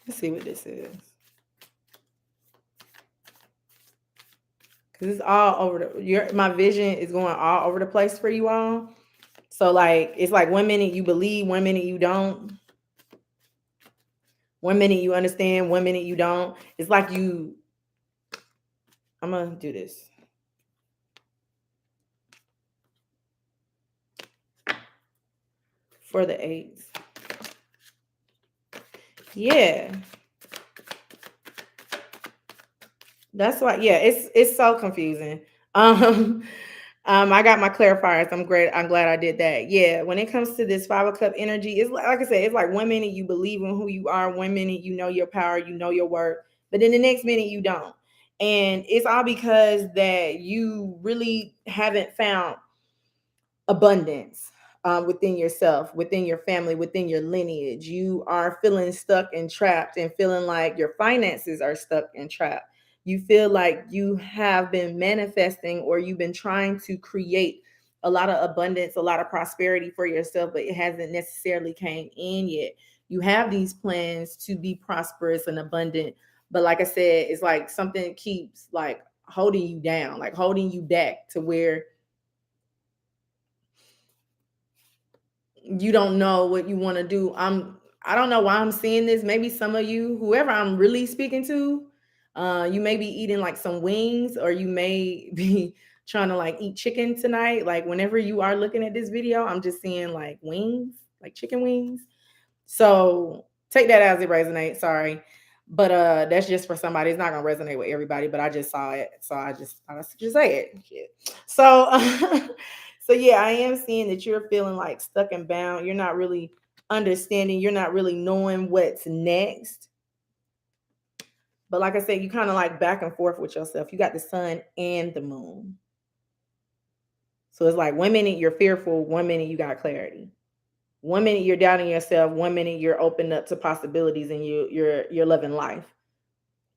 Let's see what this is. Because it's all over my vision is going all over the place for you all. So like it's like 1 minute you believe, 1 minute you don't. 1 minute you understand, 1 minute you don't. It's like I'm gonna do this. For the eights. Yeah. That's why, yeah, it's so confusing. Um, I got my clarifiers. I'm great. I'm glad I did that. Yeah, when it comes to this 5 of Cup energy, it's like I said, it's like 1 minute you believe in who you are, 1 minute you know your power, you know your worth, but then the next minute you don't. And it's all because that you really haven't found abundance within yourself, within your family, within your lineage. You are feeling stuck and trapped and feeling like your finances are stuck and trapped. You feel like you have been manifesting or you've been trying to create a lot of abundance, a lot of prosperity for yourself, but it hasn't necessarily came in yet. You have these plans to be prosperous and abundant, but like I said, it's like something keeps like holding you down, like holding you back to where you don't know what you want to do. I don't know why I'm seeing this. Maybe some of you, whoever I'm really speaking to, you may be eating like some wings, or you may be trying to like eat chicken tonight. Like whenever you are looking at this video, I'm just seeing like wings, like chicken wings. So take that as it resonates. Sorry. But that's just for somebody. It's not gonna resonate with everybody, but I just saw it. So I just say it. Shit. So so yeah, I am seeing that you're feeling like stuck and bound. You're not really understanding, you're not really knowing what's next. But like I said, you kind of like back and forth with yourself. You got the sun and the moon. So it's like 1 minute you're fearful, 1 minute you got clarity. 1 minute you're doubting yourself, 1 minute you're open up to possibilities and you're loving life.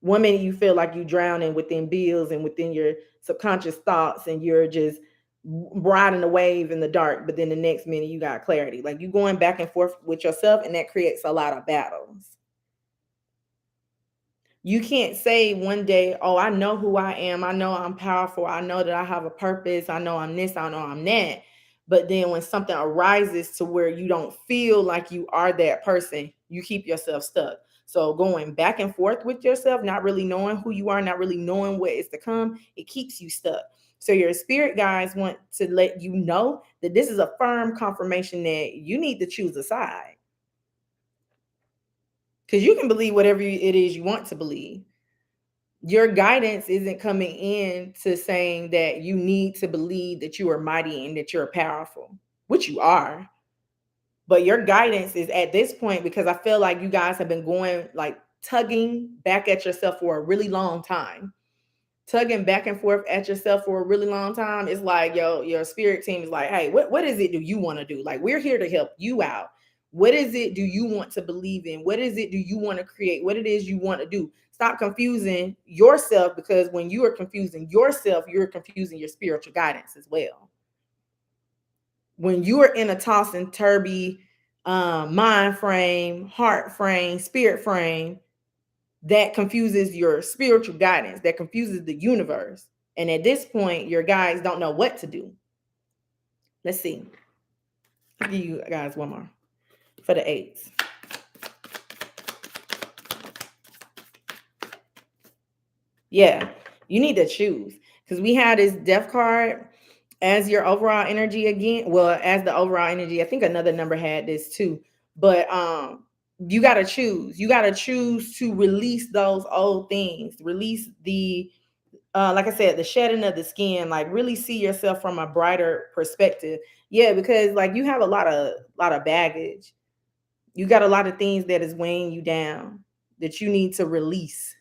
1 minute you feel like you drowning within bills and within your subconscious thoughts and you're just riding the wave in the dark, but then the next minute you got clarity. Like you going back and forth with yourself, and that creates a lot of battles. You can't say one day, oh, I know who I am. I know I'm powerful. I know that I have a purpose. I know I'm this. I know I'm that. But then when something arises to where you don't feel like you are that person, you keep yourself stuck. So going back and forth with yourself, not really knowing who you are, not really knowing what is to come, it keeps you stuck. So your spirit guides want to let you know that this is a firm confirmation that you need to choose a side. Because you can believe whatever it is you want to believe. Your guidance isn't coming in to saying that you need to believe that you are mighty and that you're powerful, which you are. But your guidance is at this point, because I feel like you guys have been going like tugging back at yourself for a really long time. Tugging back and forth at yourself for a really long time. It's like your spirit team is like, hey, what is it do you want to do? Like, we're here to help you out. What is it do you want to believe in? What is it do you want to create? What it is you want to do? Stop confusing yourself, because when you are confusing yourself, you're confusing your spiritual guidance as well. When you are in a toss and turby mind frame, heart frame, spirit frame, that confuses your spiritual guidance, that confuses the universe. And at this point, your guides don't know what to do. Let's see. I'll give you guys one more for the eights. Yeah, you need to choose, because we had this death card as your overall energy again. Well, as the overall energy, I think another number had this too. But you got to choose. You got to choose to release those old things, release the like I said, the shedding of the skin, like really see yourself from a brighter perspective. Yeah, because like you have a lot of baggage. You got a lot of things that is weighing you down that you need to release,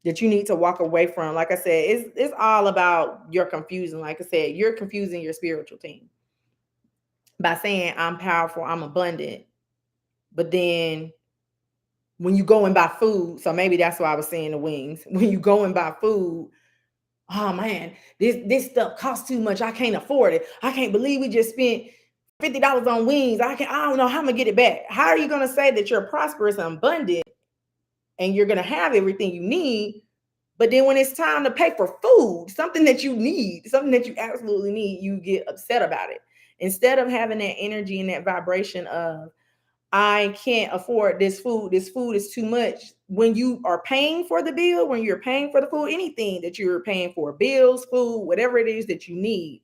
that you need to walk away from. Like I said, it's all about your confusion. Like I said, you're confusing your spiritual team by saying I'm powerful, I'm abundant. But then when you go and buy food, so maybe that's why I was saying the wings. When you go and buy food, oh man, this stuff costs too much. I can't afford it. I can't believe we just spent $50 on wings. I don't know how I'm gonna get it back. How are you gonna say that you're prosperous and abundant and you're gonna have everything you need? But then when it's time to pay for food, something that you need, something that you absolutely need, you get upset about it. Instead of having that energy and that vibration of, I can't afford this food. This food is too much. When you are paying for the bill, when you're paying for the food, anything that you're paying for, bills, food, whatever it is that you need,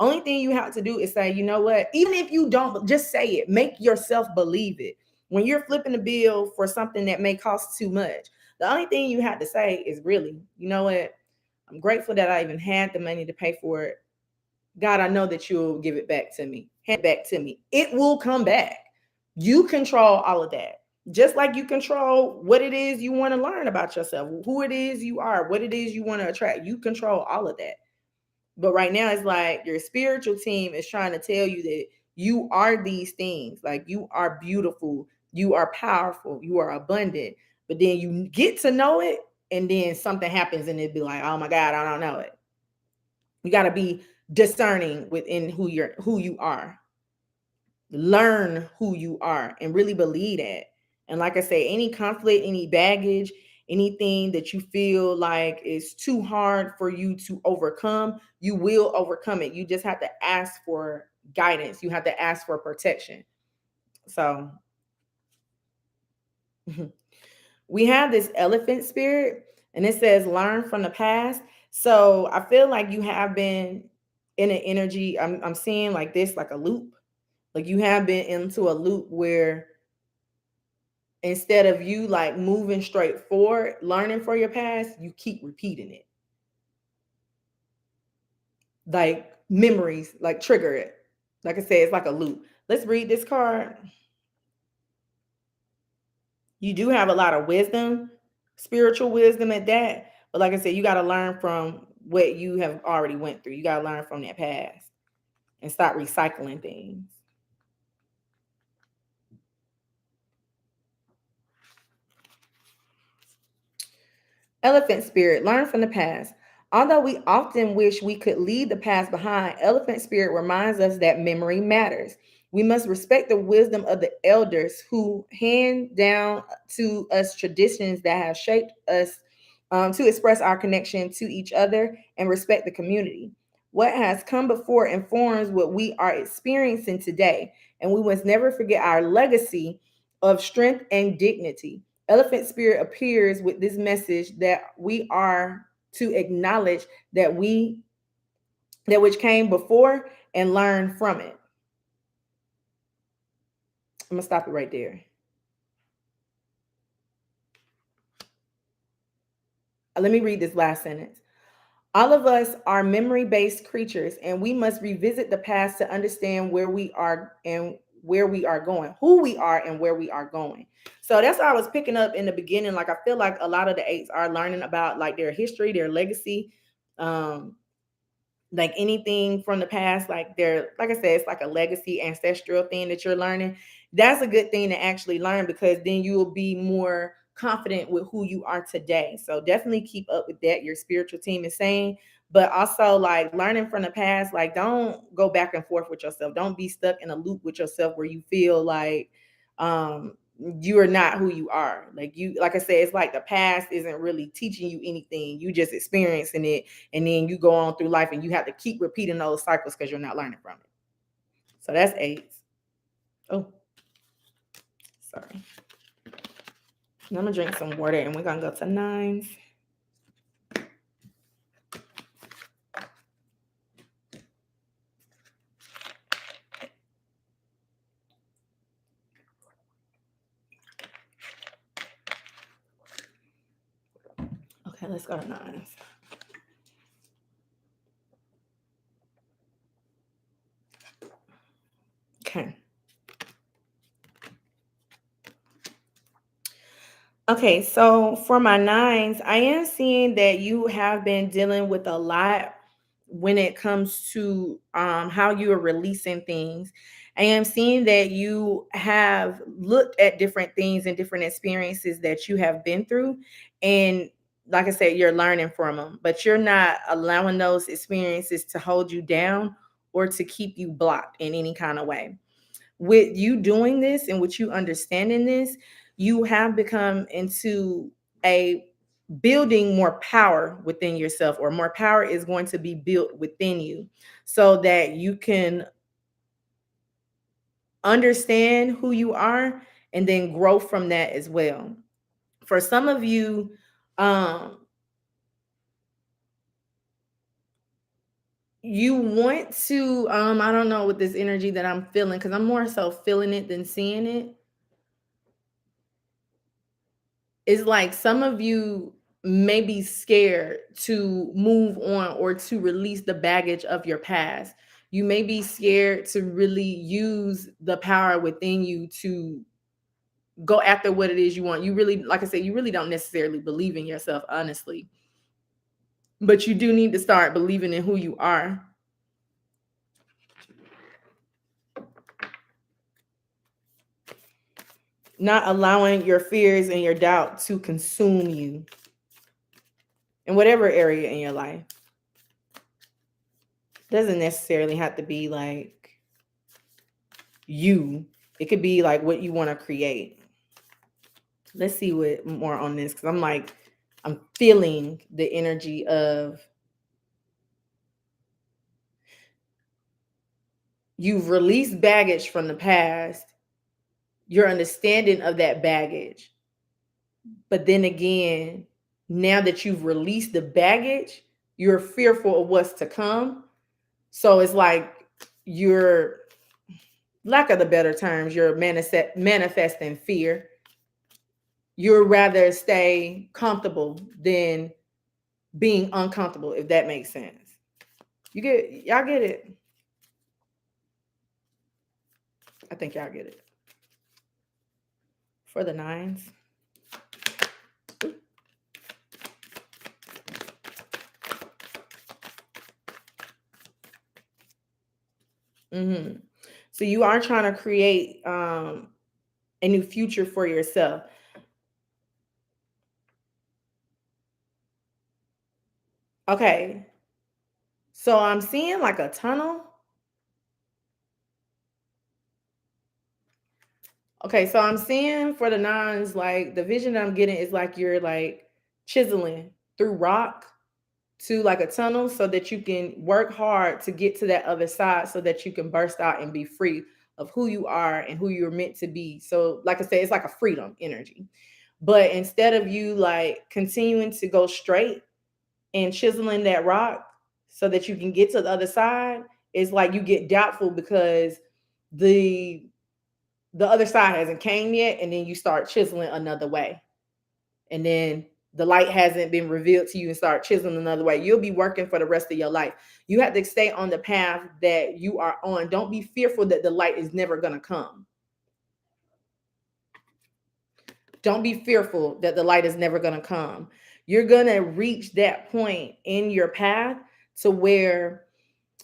only thing you have to do is say, you know what? Even if you don't, just say it. Make yourself believe it. When you're flipping the bill for something that may cost too much, the only thing you have to say is really, you know what? I'm grateful that I even had the money to pay for it. God, I know that you'll give it back to me. Hand it back to me. It will come back. You control all of that. Just like you control what it is you want to learn about yourself, who it is you are, what it is you want to attract. You control all of that. But right now, it's like your spiritual team is trying to tell you that you are these things. Like you are beautiful, you are powerful, you are abundant. But then you get to know it, and then something happens, and it'd be like, oh my God, I don't know it. You got to be discerning within who you are. Learn who you are and really believe that. And like I say, any conflict, any baggage, anything that you feel like is too hard for you to overcome, you will overcome it. You just have to ask for guidance. You have to ask for protection. So we have this elephant spirit, and it says learn from the past. So I feel like you have been in an energy, I'm seeing like this, like a loop. Like you have been into a loop where instead of you like moving straight forward, learning from your past, you keep repeating it. Like memories, like trigger it. Like I said, it's like a loop. Let's read this card. You do have a lot of wisdom, spiritual wisdom at that. But like I said, you got to learn from what you have already went through. You got to learn from that past and stop recycling things. Elephant spirit, learn from the past. Although we often wish we could leave the past behind, elephant spirit reminds us that memory matters. We must respect the wisdom of the elders who hand down to us traditions that have shaped us, to express our connection to each other and respect the community. What has come before informs what we are experiencing today, and we must never forget our legacy of strength and dignity. Elephant spirit appears with this message that we are to acknowledge that which came before and learn from it. I'm gonna stop it right there. Let me read this last sentence. All of us are memory based creatures, and we must revisit the past to understand where we are and where we are going, who we are and where we are going. So that's what I was picking up in the beginning. Like, I feel like a lot of the eights are learning about like their history, their legacy, um, like anything from the past, like they're, like I said, it's like a legacy ancestral thing that you're learning. That's a good thing to actually learn, because then you will be more confident with who you are today. So definitely keep up with that. Your spiritual team is saying, but also like learning from the past, like don't go back and forth with yourself. Don't be stuck in a loop with yourself where you feel like you are not who you are. Like you, like I said, it's like the past isn't really teaching you anything. You just experiencing it, and then you go on through life and you have to keep repeating those cycles because you're not learning from it. So that's eights. Oh, sorry. I'm gonna drink some water and we're gonna go to nines. Okay, let's go to nines. Okay. Okay, so for my nines, I am seeing that you have been dealing with a lot when it comes to how you are releasing things. I am seeing that you have looked at different things and different experiences that you have been through. And like I said, you're learning from them, but you're not allowing those experiences to hold you down or to keep you blocked in any kind of way. With you doing this and with you understanding this, you have become into a building more power within yourself, or more power is going to be built within you so that you can understand who you are and then grow from that as well. For some of you, um, you want to, I don't know, with this energy that I'm feeling, because I'm more so feeling it than seeing it. It's like some of you may be scared to move on or to release the baggage of your past. You may be scared to really use the power within you to go after what it is you want. You really, like I said, you really don't necessarily believe in yourself, honestly. But you do need to start believing in who you are. Not allowing your fears and your doubt to consume you in whatever area in your life. Doesn't necessarily have to be like you. It could be like what you want to create. Let's see what more on this, because I'm feeling the energy of you've released baggage from the past, your understanding of that baggage. But then again, now that you've released the baggage, you're fearful of what's to come. So it's like you're, lack of the better terms, you're manifesting fear. You'd rather stay comfortable than being uncomfortable, if that makes sense. Y'all get it? I think y'all get it. For the nines. Mm-hmm. So you are trying to create a new future for yourself. Okay. So I'm seeing like a tunnel. Okay, so I'm seeing for the nines, like the vision that I'm getting is like you're like chiseling through rock to like a tunnel so that you can work hard to get to that other side so that you can burst out and be free of who you are and who you're meant to be. So, like I said, it's like a freedom energy. But instead of you like continuing to go straight and chiseling that rock so that you can get to the other side, it's like you get doubtful because the the other side hasn't came yet, and then you start chiseling another way, and then the light hasn't been revealed to you and start chiseling another way. You'll be working for the rest of your life. You have to stay on the path that you are on. Don't be fearful that the light is never going to come. Don't be fearful that the light is never going to come. You're going to reach that point in your path to where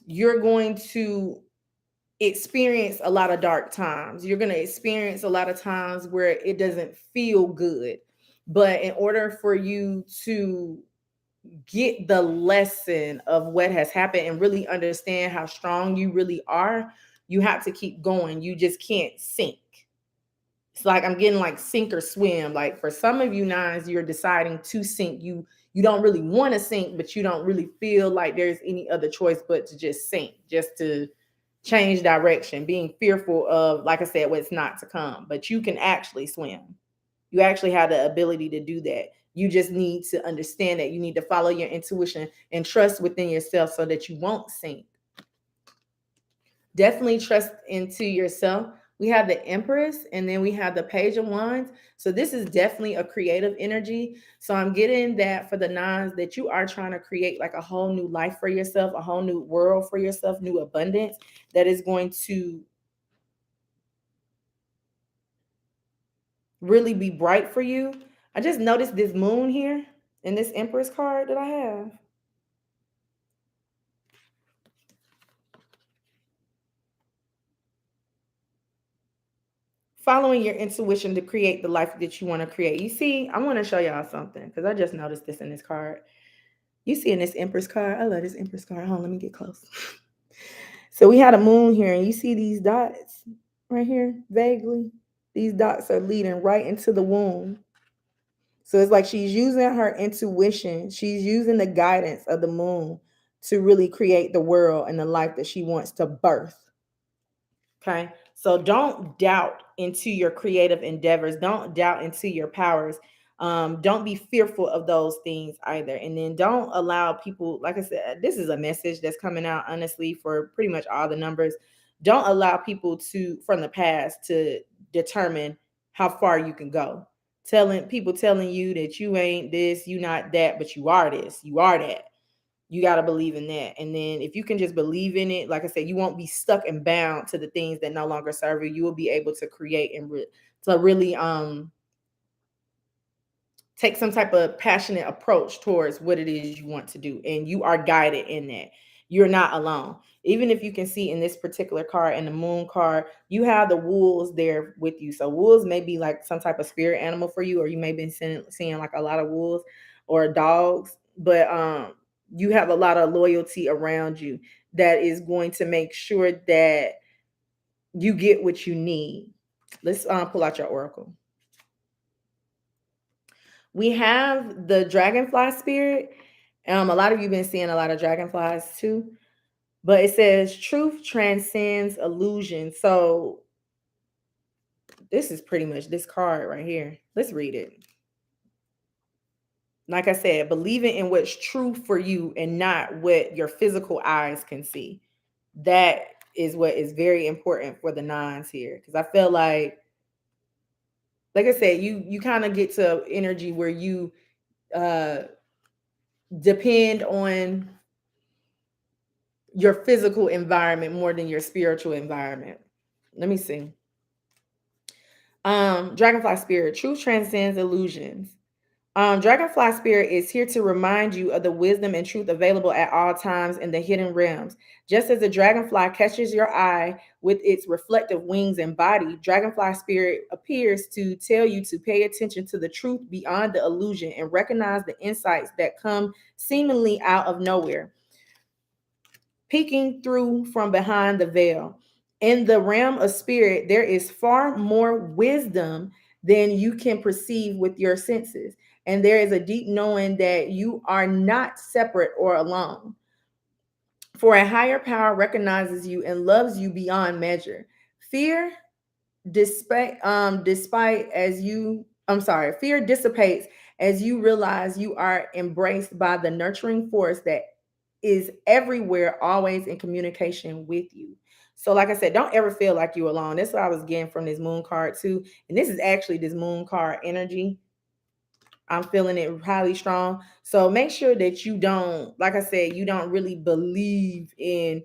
you're going to experience a lot of dark times. You're going to experience a lot of times where it doesn't feel good. But in order for you to get the lesson of what has happened and really understand how strong you really are, you have to keep going. You just can't sink. It's like I'm getting like sink or swim. Like for some of you nines, you're deciding to sink. You don't really want to sink, but you don't really feel like there's any other choice but to just sink, just to change direction, being fearful of, like I said, what's not to come. But you can actually swim. You actually have the ability to do that. You just need to understand that you need to follow your intuition and trust within yourself so that you won't sink. Definitely trust into yourself. We have the Empress and then we have the Page of Wands. So this is definitely a creative energy. So I'm getting that for the nines, that you are trying to create like a whole new life for yourself, a whole new world for yourself, new abundance that is going to really be bright for you. I just noticed this moon here in this Empress card that I have. following your intuition to create the life that you want to create. You see, I want to show y'all something because I just noticed this in this card. You see in this Empress card, I love this Empress card. Hold on, let me get close. So we had a moon here, and you see these dots right here, vaguely. These dots are leading right into the womb. So it's like she's using her intuition. She's using the guidance of the moon to really create the world and the life that she wants to birth. Okay. So don't doubt into your creative endeavors. Don't doubt into your powers. Don't be fearful of those things either. And then don't allow people, like I said, this is a message that's coming out honestly for pretty much all the numbers. Don't allow people to from the past to determine how far you can go. Telling you that you ain't this, you not that, but you are this, you are that. You got to believe in that. And then if you can just believe in it, like I said, you won't be stuck and bound to the things that no longer serve you. You will be able to create and to really take some type of passionate approach towards what it is you want to do. And you are guided in that. You're not alone. Even if you can see in this particular card, in the moon card, you have the wolves there with you. So wolves may be like some type of spirit animal for you, or you may be seeing like a lot of wolves or dogs. But you have a lot of loyalty around you that is going to make sure that you get what you need. Let's pull out your oracle. We have the dragonfly spirit. A lot of you been seeing a lot of dragonflies too. But it says truth transcends illusion. So this is pretty much this card right here. Let's read it. Like I said, believing in what's true for you and not what your physical eyes can see. That is what is very important for the nines here. Because I feel like I said, you kind of get to energy where you depend on your physical environment more than your spiritual environment. Let me see. Dragonfly spirit, truth transcends illusions. Dragonfly spirit is here to remind you of the wisdom and truth available at all times in the hidden realms. Just as a dragonfly catches your eye with its reflective wings and body, dragonfly spirit appears to tell you to pay attention to the truth beyond the illusion and recognize the insights that come seemingly out of nowhere, peeking through from behind the veil. In the realm of spirit, there is far more wisdom than you can perceive with your senses. And there is a deep knowing that you are not separate or alone. For a higher power recognizes you and loves you beyond measure. Fear, despite as you, I'm sorry, fear dissipates as you realize you are embraced by the nurturing force that is everywhere, always in communication with you. So, like I said, don't ever feel like you're alone. That's what I was getting from this moon card too. And this is actually this moon card energy. I'm feeling it highly strong. So make sure that you don't, like I said, you don't really believe in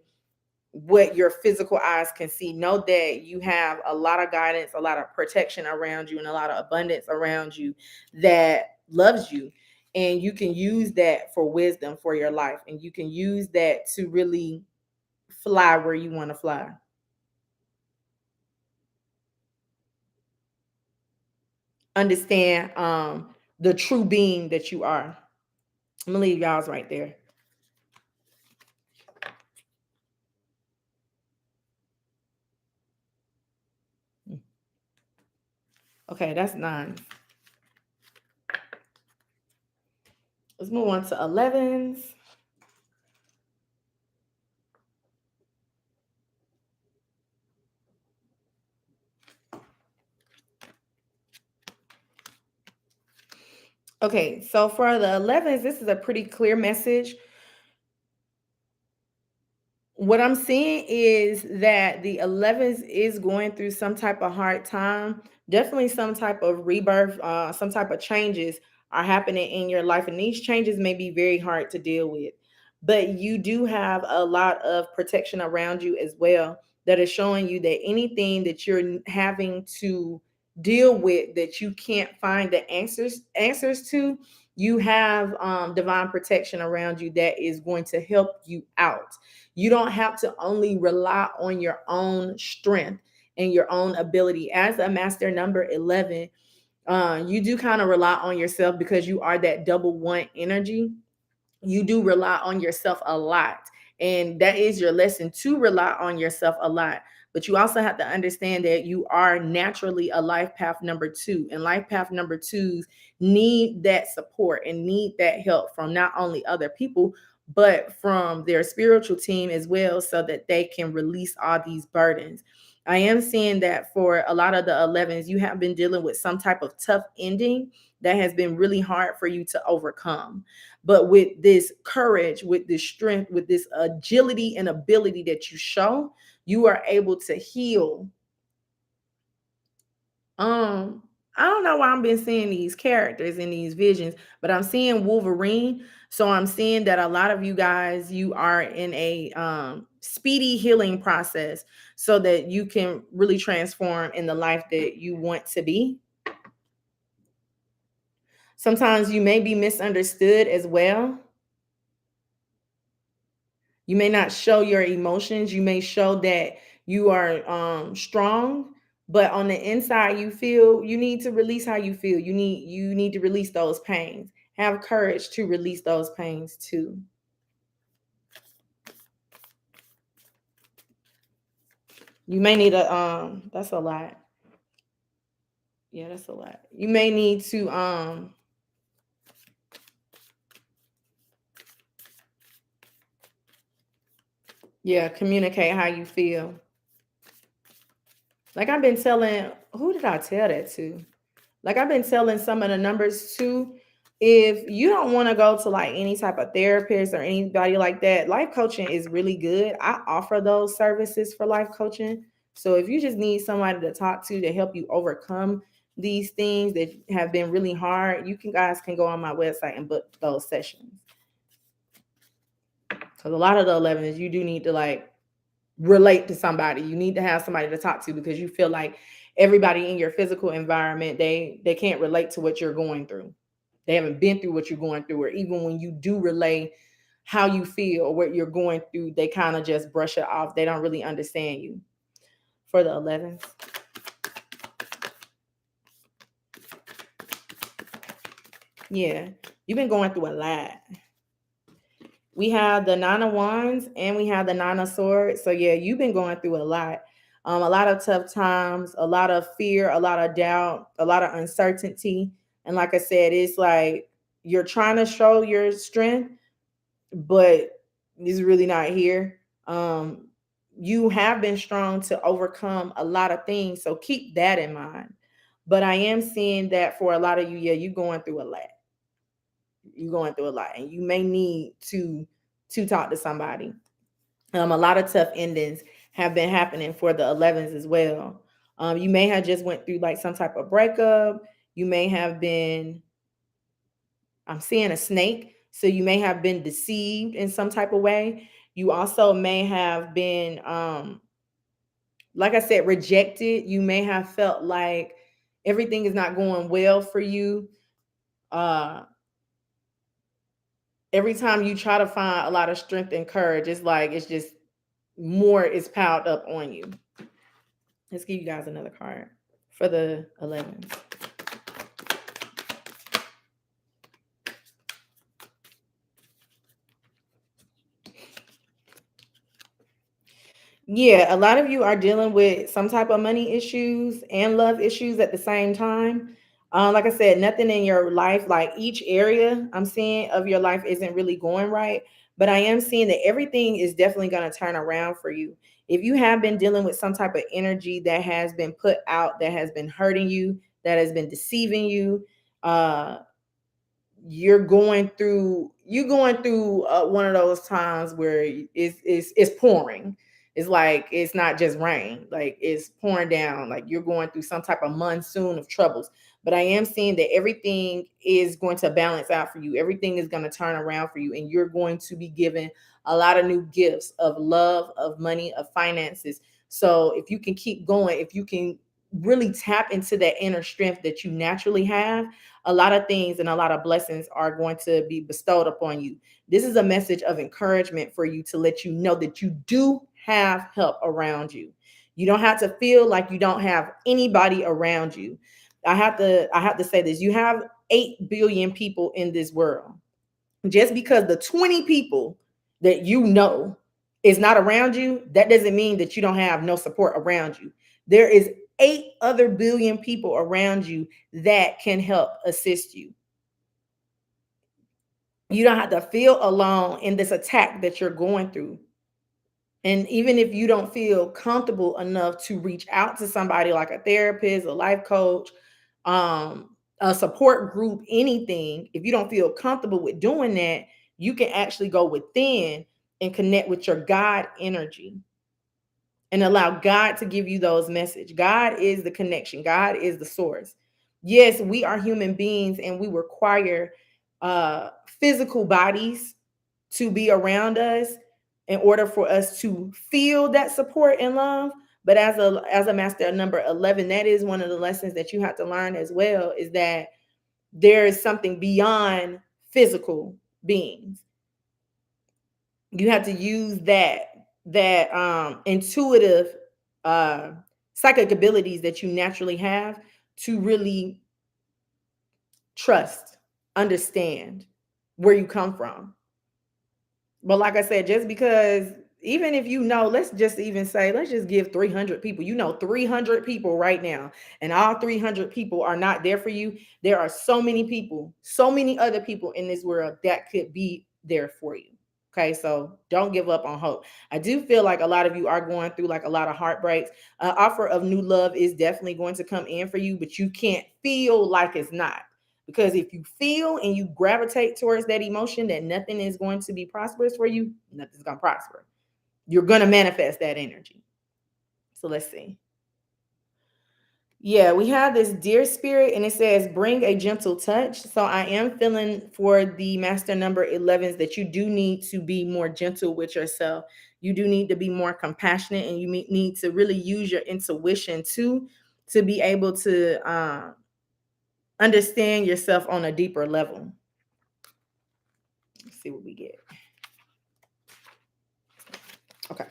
what your physical eyes can see. Know that you have a lot of guidance, a lot of protection around you, and a lot of abundance around you that loves you. And you can use that for wisdom for your life. And you can use that to really fly where you want to fly. Understand the true being that you are. I'm gonna leave y'all's right there. Okay, that's 9. Let's move on to 11s. Okay, so for the 11s, this is a pretty clear message. What I'm seeing is that the 11s is going through some type of hard time. Definitely some type of rebirth, some type of changes are happening in your life. And these changes may be very hard to deal with. But you do have a lot of protection around you as well that is showing you that anything that you're having to deal with that you can't find the answers to, you have divine protection around you that is going to help you out. You don't have to only rely on your own strength and your own ability. As a master number 11, you do kind of rely on yourself because you are that double one energy. You do rely on yourself a lot. And that is your lesson, to rely on yourself a lot. But you also have to understand that you are naturally a life path number two. And life path number twos need that support and need that help from not only other people, but from their spiritual team as well, so that they can release all these burdens. I am seeing that for a lot of the 11s, you have been dealing with some type of tough ending that has been really hard for you to overcome. But with this courage, with this strength, with this agility and ability that you show, you are able to heal. I don't know why I'm been seeing these characters in these visions, but I'm seeing Wolverine. So I'm seeing that a lot of you guys, you are in a speedy healing process so that you can really transform in the life that you want to be. Sometimes you may be misunderstood as well. You may not show your emotions. You may show that you are strong, but on the inside you feel you need to release how you feel. You need to release those pains. Have courage to release those pains too. You may need a that's a lot. Yeah, that's a lot. You may need to yeah, communicate how you feel. Like I've been telling, who did I tell that to? Like I've been telling some of the numbers too. If you don't want to go to like any type of therapist or anybody like that, life coaching is really good. I offer those services for life coaching. So if you just need somebody to talk to help you overcome these things that have been really hard, you can guys can go on my website and book those sessions. Because a lot of the 11s, you do need to like relate to somebody. You need to have somebody to talk to because you feel like everybody in your physical environment, they can't relate to what you're going through. They haven't been through what you're going through, or even when you do relay how you feel or what you're going through, they kind of just brush it off. They don't really understand you. For the 11s. Yeah, you've been going through a lot. We have the Nine of Wands and we have the Nine of Swords. So yeah, you've been going through a lot. A lot of tough times, a lot of fear, a lot of doubt, a lot of uncertainty. And like I said, it's like you're trying to show your strength, but it's really not here. You have been strong to overcome a lot of things. So keep that in mind. But I am seeing that for a lot of you, yeah, you're going through a lot. You're going through a lot, and you may need to talk to somebody. A lot of tough endings have been happening for the 11s as well. You may have just went through like some type of breakup. You may have been, I'm seeing a snake, so you may have been deceived in some type of way. You also may have been, like I said, rejected. You may have felt like everything is not going well for you. Uh, every time you try to find a lot of strength and courage, it's like it's just more is piled up on you. Let's give you guys another card for the 11. Yeah, a lot of you are dealing with some type of money issues and love issues at the same time. Like I said, nothing in your life, like each area I'm seeing of your life isn't really going right. But I am seeing that everything is definitely going to turn around for you. If you have been dealing with some type of energy that has been put out, that has been hurting you, that has been deceiving you, uh, you're going through one of those times where it's pouring. It's like it's not just rain, like it's pouring down, like you're going through some type of monsoon of troubles. But I am seeing that everything is going to balance out for you. Everything is going to turn around for you, and you're going to be given a lot of new gifts of love, of money, of finances. So if you can keep going, if you can really tap into that inner strength that you naturally have, a lot of things and a lot of blessings are going to be bestowed upon you. This is a message of encouragement for you to let you know that you do have help around you. You don't have to feel like you don't have anybody around you. I have to say this. You have 8 billion people in this world. Just because the 20 people that you know is not around you, that doesn't mean that you don't have no support around you. There is 8 other billion people around you that can help assist you. You don't have to feel alone in this attack that you're going through. And even if you don't feel comfortable enough to reach out to somebody like a therapist, a life coach, a support group, anything, if you don't feel comfortable with doing that, you can actually go within and connect with your God energy and allow God to give you those messages. God is the connection. God is the source. Yes, we are human beings and we require physical bodies to be around us in order for us to feel that support and love. But as a master number 11, that is one of the lessons that you have to learn as well, is that there is something beyond physical beings. You have to use that intuitive uh psychic abilities that you naturally have to really trust, understand where you come from. But like I said, just because, even if you know, let's just even say, let's just give 300 people, 300 people right now, and all 300 people are not there for you. There are so many people, so many other people in this world that could be there for you. Okay, so don't give up on hope. I do feel like a lot of you are going through like a lot of heartbreaks. Offer of new love is definitely going to come in for you, but you can't feel like it's not. Because if you feel and you gravitate towards that emotion that nothing is going to be prosperous for you, nothing's going to prosper. You're going to manifest that energy. So let's see. Yeah, we have this dear spirit and it says bring a gentle touch. So I am feeling for the master number 11s that you do need to be more gentle with yourself. You do need to be more compassionate, and you need to really use your intuition too, to be able to understand yourself on a deeper level. Let's see what we get. Okay.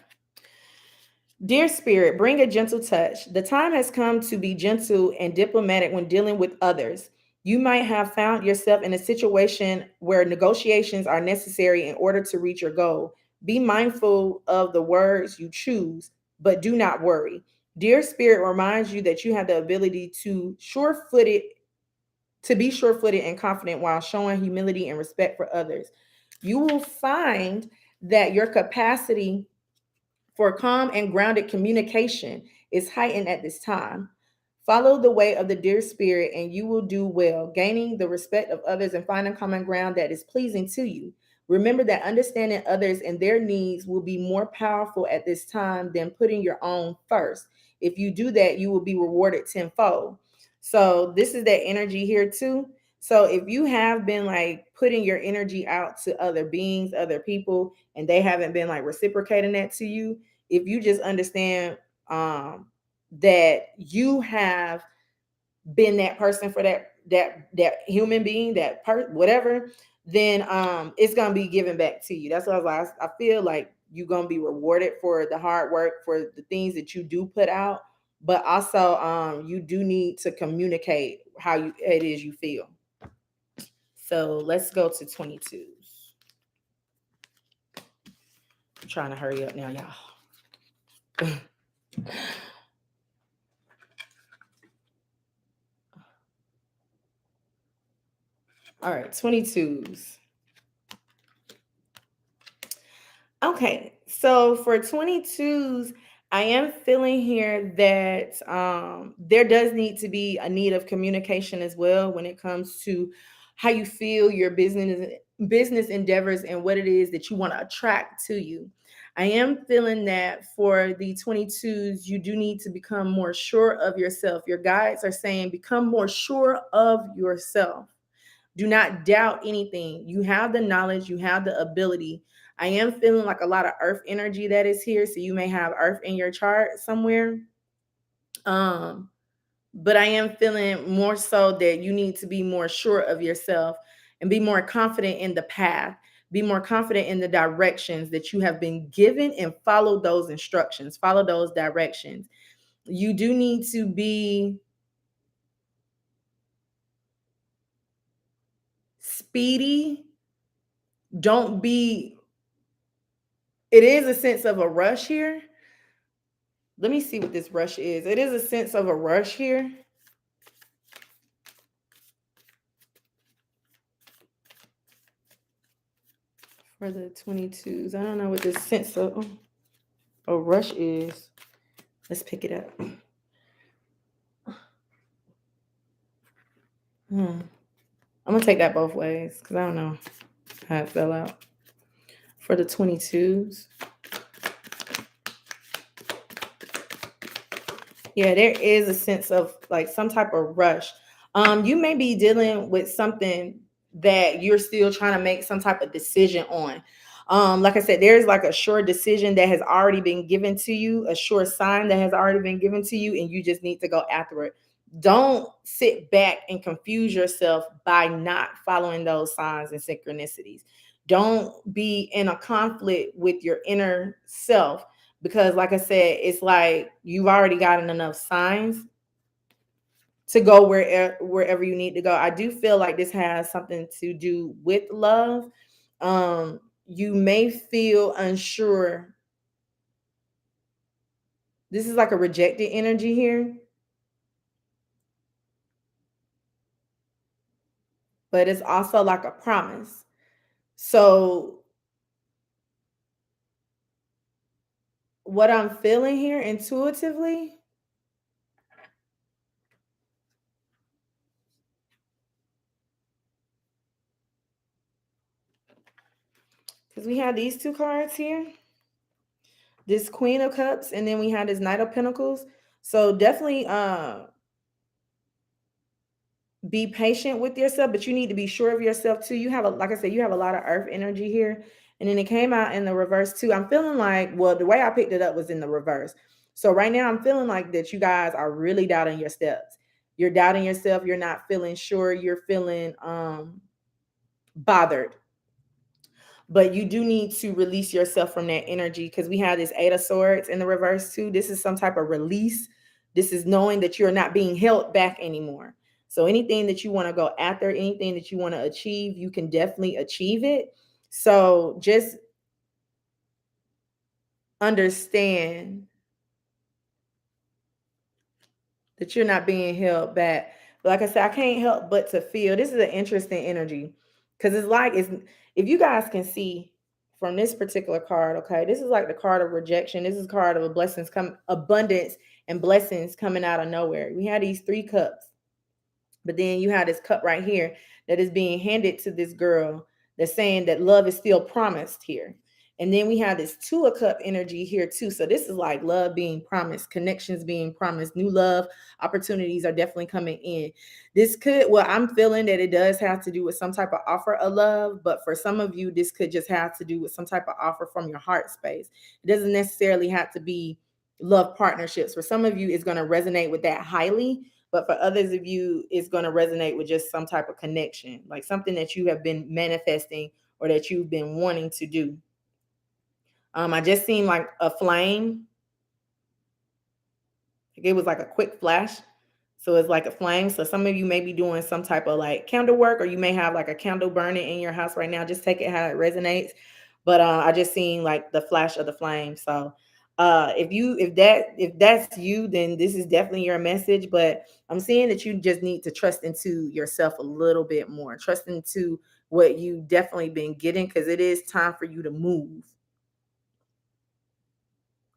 Dear Spirit, bring a gentle touch. The time has come to be gentle and diplomatic when dealing with others. You might have found yourself in a situation where negotiations are necessary in order to reach your goal. Be mindful of the words you choose, but do not worry. Dear Spirit reminds you that you have the ability to be sure-footed and confident while showing humility and respect for others. You will find that your capacity for calm and grounded communication is heightened at this time. Follow the way of the dear spirit, and you will do well, gaining the respect of others and finding common ground that is pleasing to you. Remember that understanding others and their needs will be more powerful at this time than putting your own first. If you do that, you will be rewarded tenfold. So, this is that energy here, too. So, if you have been like putting your energy out to other beings, other people, and they haven't been like reciprocating that to you, if you just understand that you have been that person for that human being, whatever, then it's gonna be given back to you. That's what I feel like you're gonna be rewarded for the hard work, for the things that you do put out, but also you do need to communicate how it is you feel. So let's go to 22s. I'm trying to hurry up now, y'all. All right, 22s. Okay, so for 22s, I am feeling here that there does need to be a need of communication as well when it comes to how you feel your business endeavors and what it is that you want to attract to you. I am feeling that for the 22s, you do need to become more sure of yourself. Your guides are saying become more sure of yourself. Do not doubt anything. You have the knowledge, you have the ability. I am feeling like a lot of earth energy that is here. So you may have earth in your chart somewhere. Um, but I am feeling more so that you need to be more sure of yourself and be more confident in the path. Be more confident in the directions that you have been given and follow those instructions, follow those directions. You do need to be speedy. Don't be, it is a sense of a rush here. Let me see what this rush is. It is a sense of a rush here. For the 22s, I don't know what this sense of a rush is. Let's pick it up. I'm gonna take that both ways because I don't know how it fell out. For the 22s, yeah, there is a sense of like some type of rush. You may be dealing with something that you're still trying to make some type of decision on. Like I said, there's like a sure decision that has already been given to you, a sure sign that has already been given to you, and you just need to go after it. Don't sit back and confuse yourself by not following those signs and synchronicities. Don't be in a conflict with your inner self because, like I said, it's like you've already gotten enough signs to go wherever you need to go. I do feel like this has something to do with love. You may feel unsure. This is like a rejected energy here, but it's also like a promise. So what I'm feeling here intuitively, because we have these two cards here, this Queen of Cups, and then we have this Knight of Pentacles. So definitely be patient with yourself, but you need to be sure of yourself too. You have like I said, you have a lot of earth energy here. And then it came out in the reverse too. I'm feeling like, well, the way I picked it up was in the reverse. So right now I'm feeling like that you guys are really doubting your steps. You're doubting yourself. You're not feeling sure. You're feeling bothered. But you do need to release yourself from that energy because we have this Eight of Swords in the reverse too. This is some type of release. This is knowing that you're not being held back anymore. So anything that you want to go after, anything that you want to achieve, you can definitely achieve it. So just understand that you're not being held back. But like I said, I can't help but to feel this is an interesting energy because it's like it's if you guys can see from this particular card, okay, this is like the card of rejection. This is a card of a blessings come abundance and blessings coming out of nowhere. We had these three cups. But then you have this cup right here that is being handed to this girl that's saying that love is still promised here. And then we have this Two of Cup energy here too. So this is like love being promised, connections being promised, new love opportunities are definitely coming in. This could, well, I'm feeling that it does have to do with some type of offer of love, but for some of you, this could just have to do with some type of offer from your heart space. It doesn't necessarily have to be love partnerships. For some of you, it's going to resonate with that highly, but for others of you, it's going to resonate with just some type of connection, like something that you have been manifesting or that you've been wanting to do. I just seen like a flame. It was like a quick flash. So it's like a flame. So some of you may be doing some type of like candle work, or you may have like a candle burning in your house right now. Just take it how it resonates. But I just seen like the flash of the flame. So if that's you, then this is definitely your message. But I'm seeing that you just need to trust into yourself a little bit more. Trust into what you definitely been getting, because it is time for you to move.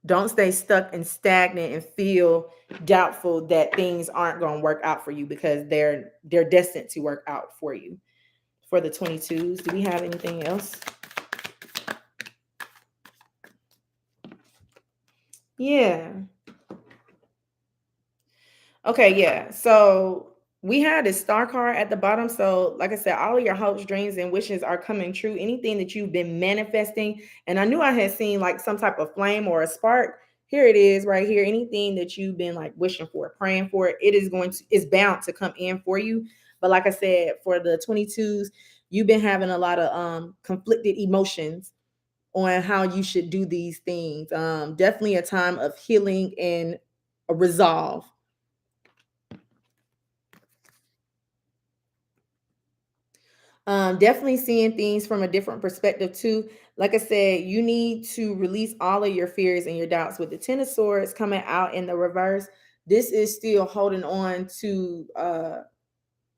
Don't stay stuck and stagnant and feel doubtful that things aren't going to work out for you, because they're destined to work out for you. For the 22s, do we have anything else? Yeah. Okay, yeah. So we had a star card at the bottom. So, like I said, all of your hopes, dreams, and wishes are coming true. Anything that you've been manifesting, and I knew I had seen like some type of flame or a spark. Here it is right here. Anything that you've been like wishing for, praying for, it's bound to come in for you. But like I said, for the 22s, you've been having a lot of conflicted emotions on how you should do these things. Definitely a time of healing and a resolve. Definitely seeing things from a different perspective too. Like I said, you need to release all of your fears and your doubts. With the Ten of Swords coming out in the reverse, this is still holding on to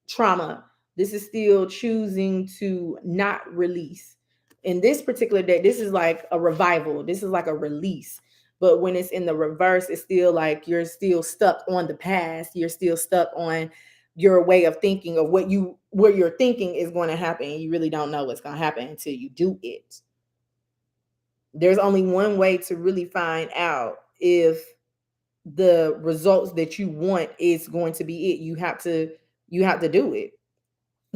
trauma. This is still choosing to not release. In this particular day, this is like a revival. This is like a release. But when it's in the reverse, it's still like you're still stuck on the past. You're still stuck on your way of thinking of what you're thinking is going to happen. You really don't know what's going to happen until you do it. There's only one way to really find out if the results that you want is going to be it. You have to do it.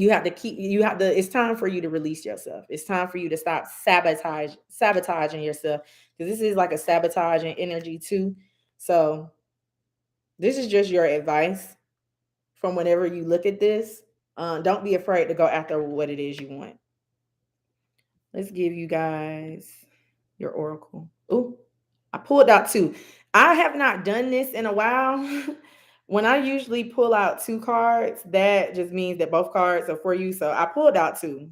It's time for you to release yourself. It's time for you to stop sabotaging yourself, because this is like a sabotaging energy too. So this is just your advice from whenever you look at this. Don't be afraid to go after what it is you want. Let's give you guys your oracle. Oh, I pulled out two. I have not done this in a while. When I usually pull out two cards, that just means that both cards are for you. So I pulled out two.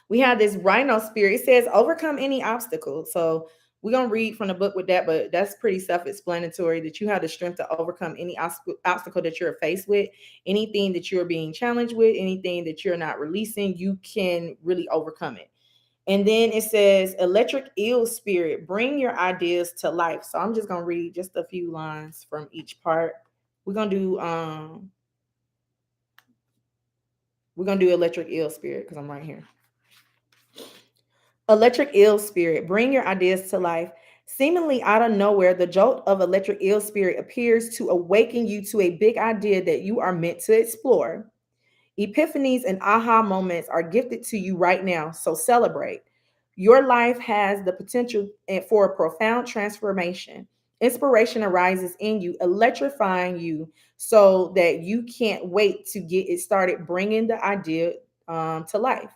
We have this rhino spirit. It says overcome any obstacle. So we're gonna read from the book with that, but that's pretty self-explanatory that you have the strength to overcome any obstacle that you're faced with, anything that you're being challenged with, anything that you're not releasing, you can really overcome it. And then it says electric eel spirit, bring your ideas to life. So I'm just gonna read just a few lines from each part. We're gonna do electric eel spirit because I'm right here. Electric eel spirit, bring your ideas to life. Seemingly out of nowhere, the jolt of electric eel spirit appears to awaken you to a big idea that you are meant to explore. Epiphanies and aha moments are gifted to you right now, so celebrate. Your life has the potential for a profound transformation. Inspiration arises in you, electrifying you so that you can't wait to get it started bringing the idea to life.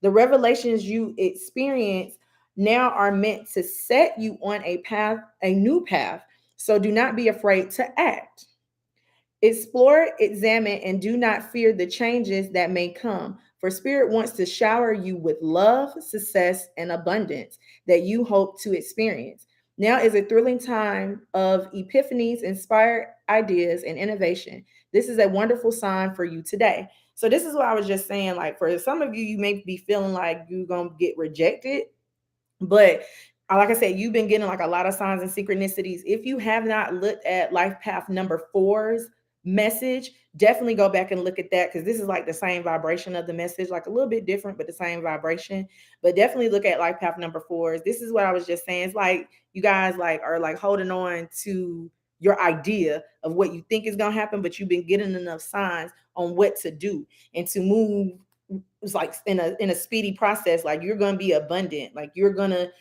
The revelations you experience now are meant to set you on a path, a new path. So do not be afraid to act. Explore, examine, and do not fear the changes that may come. For Spirit wants to shower you with love, success, and abundance that you hope to experience. Now is a thrilling time of epiphanies, inspired ideas, and innovation. This is a wonderful sign for you today. So, this is what I was just saying. Like, for some of you, you may be feeling like you're going to get rejected, but like I said, you've been getting like a lot of signs and synchronicities. If you have not looked at life path number four's message, definitely go back and look at that, because this is like the same vibration of the message, like a little bit different, but the same vibration. But definitely look at life path number four's. This is what I was just saying. It's like you guys like are like holding on to your idea of what you think is gonna happen, but you've been getting enough signs on what to do and to move. It's like in a speedy process. Like you're gonna be abundant. Like you're gonna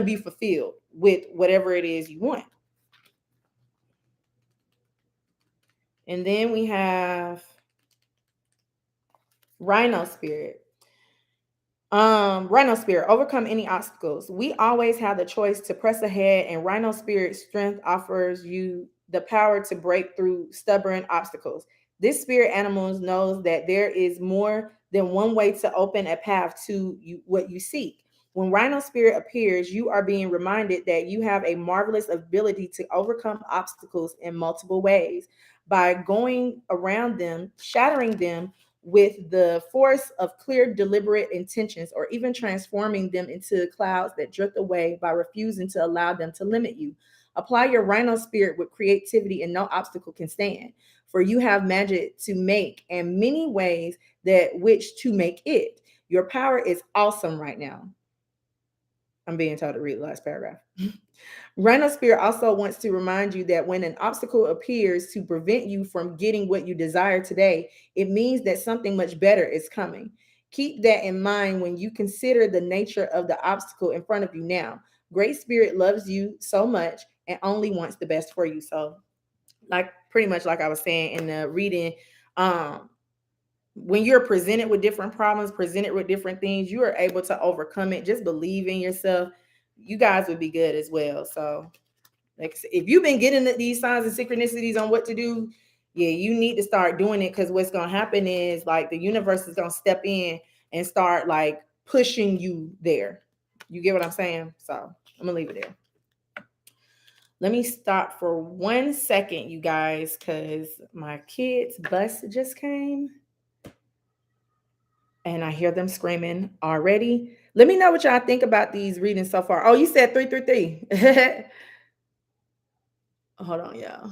be fulfilled with whatever it is you want. And then we have Rhino Spirit. Rhino Spirit, overcome any obstacles. We always have the choice to press ahead, and Rhino Spirit strength offers you the power to break through stubborn obstacles. This spirit animal knows that there is more than one way to open a path to you, what you seek. When Rhino Spirit appears, you are being reminded that you have a marvelous ability to overcome obstacles in multiple ways by going around them, shattering them with the force of clear, deliberate intentions, or even transforming them into clouds that drift away by refusing to allow them to limit you. Apply your rhino spirit with creativity, and no obstacle can stand. For you have magic to make, and many ways that which to make it. Your power is awesome right now. I'm being told to read the last paragraph. Rhino Spirit also wants to remind you that when an obstacle appears to prevent you from getting what you desire today, it means that something much better is coming. Keep that in mind when you consider the nature of the obstacle in front of you now. Great Spirit loves you so much and only wants the best for you. So, like pretty much like I was saying in the reading, um, when you're presented with different problems, presented with different things, you are able to overcome it. Just believe in yourself. You guys would be good as well. So, like, if you've been getting these signs and synchronicities on what to do, yeah, you need to start doing it, because what's going to happen is like the universe is going to step in and start like pushing you there. You get what I'm saying? So I'm going to leave it there. Let me stop for 1 second, you guys, because my kids' bus just came and I hear them screaming already. Let me know what y'all think about these readings so far. Oh, you said 333. Hold on, y'all.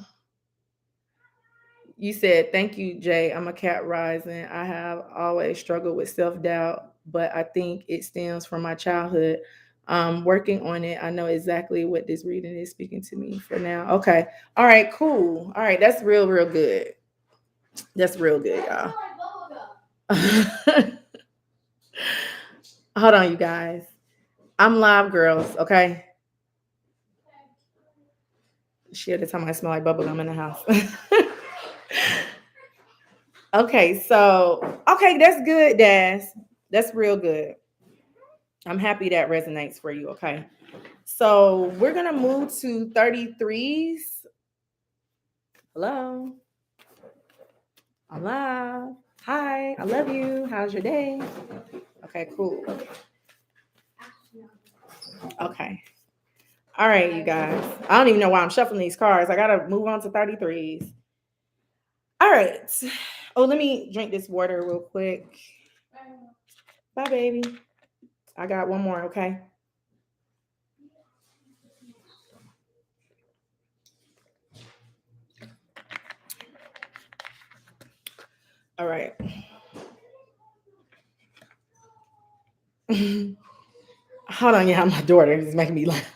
You said, thank you, Jay. I'm a cat rising. I have always struggled with self doubt, but I think it stems from my childhood. Working on it. I know exactly what this reading is speaking to me for now. Okay. All right, cool. All right. That's real, real good. That's real good, y'all. Hold on, you guys. I'm live, girls. Okay. Shit, the time I smell like bubblegum in the house. Okay, so that's good, Daz. That's real good. I'm happy that resonates for you. Okay. So we're gonna move to 33s. Hello. I'm live. Hi, I love you. How's your day? Okay, cool. Okay. All right, you guys. I don't even know why I'm shuffling these cards. I gotta move on to 33s. All right. Oh, let me drink this water real quick. Bye, baby. I got one more, okay? All right. Hold on, yeah, my daughter is making me laugh.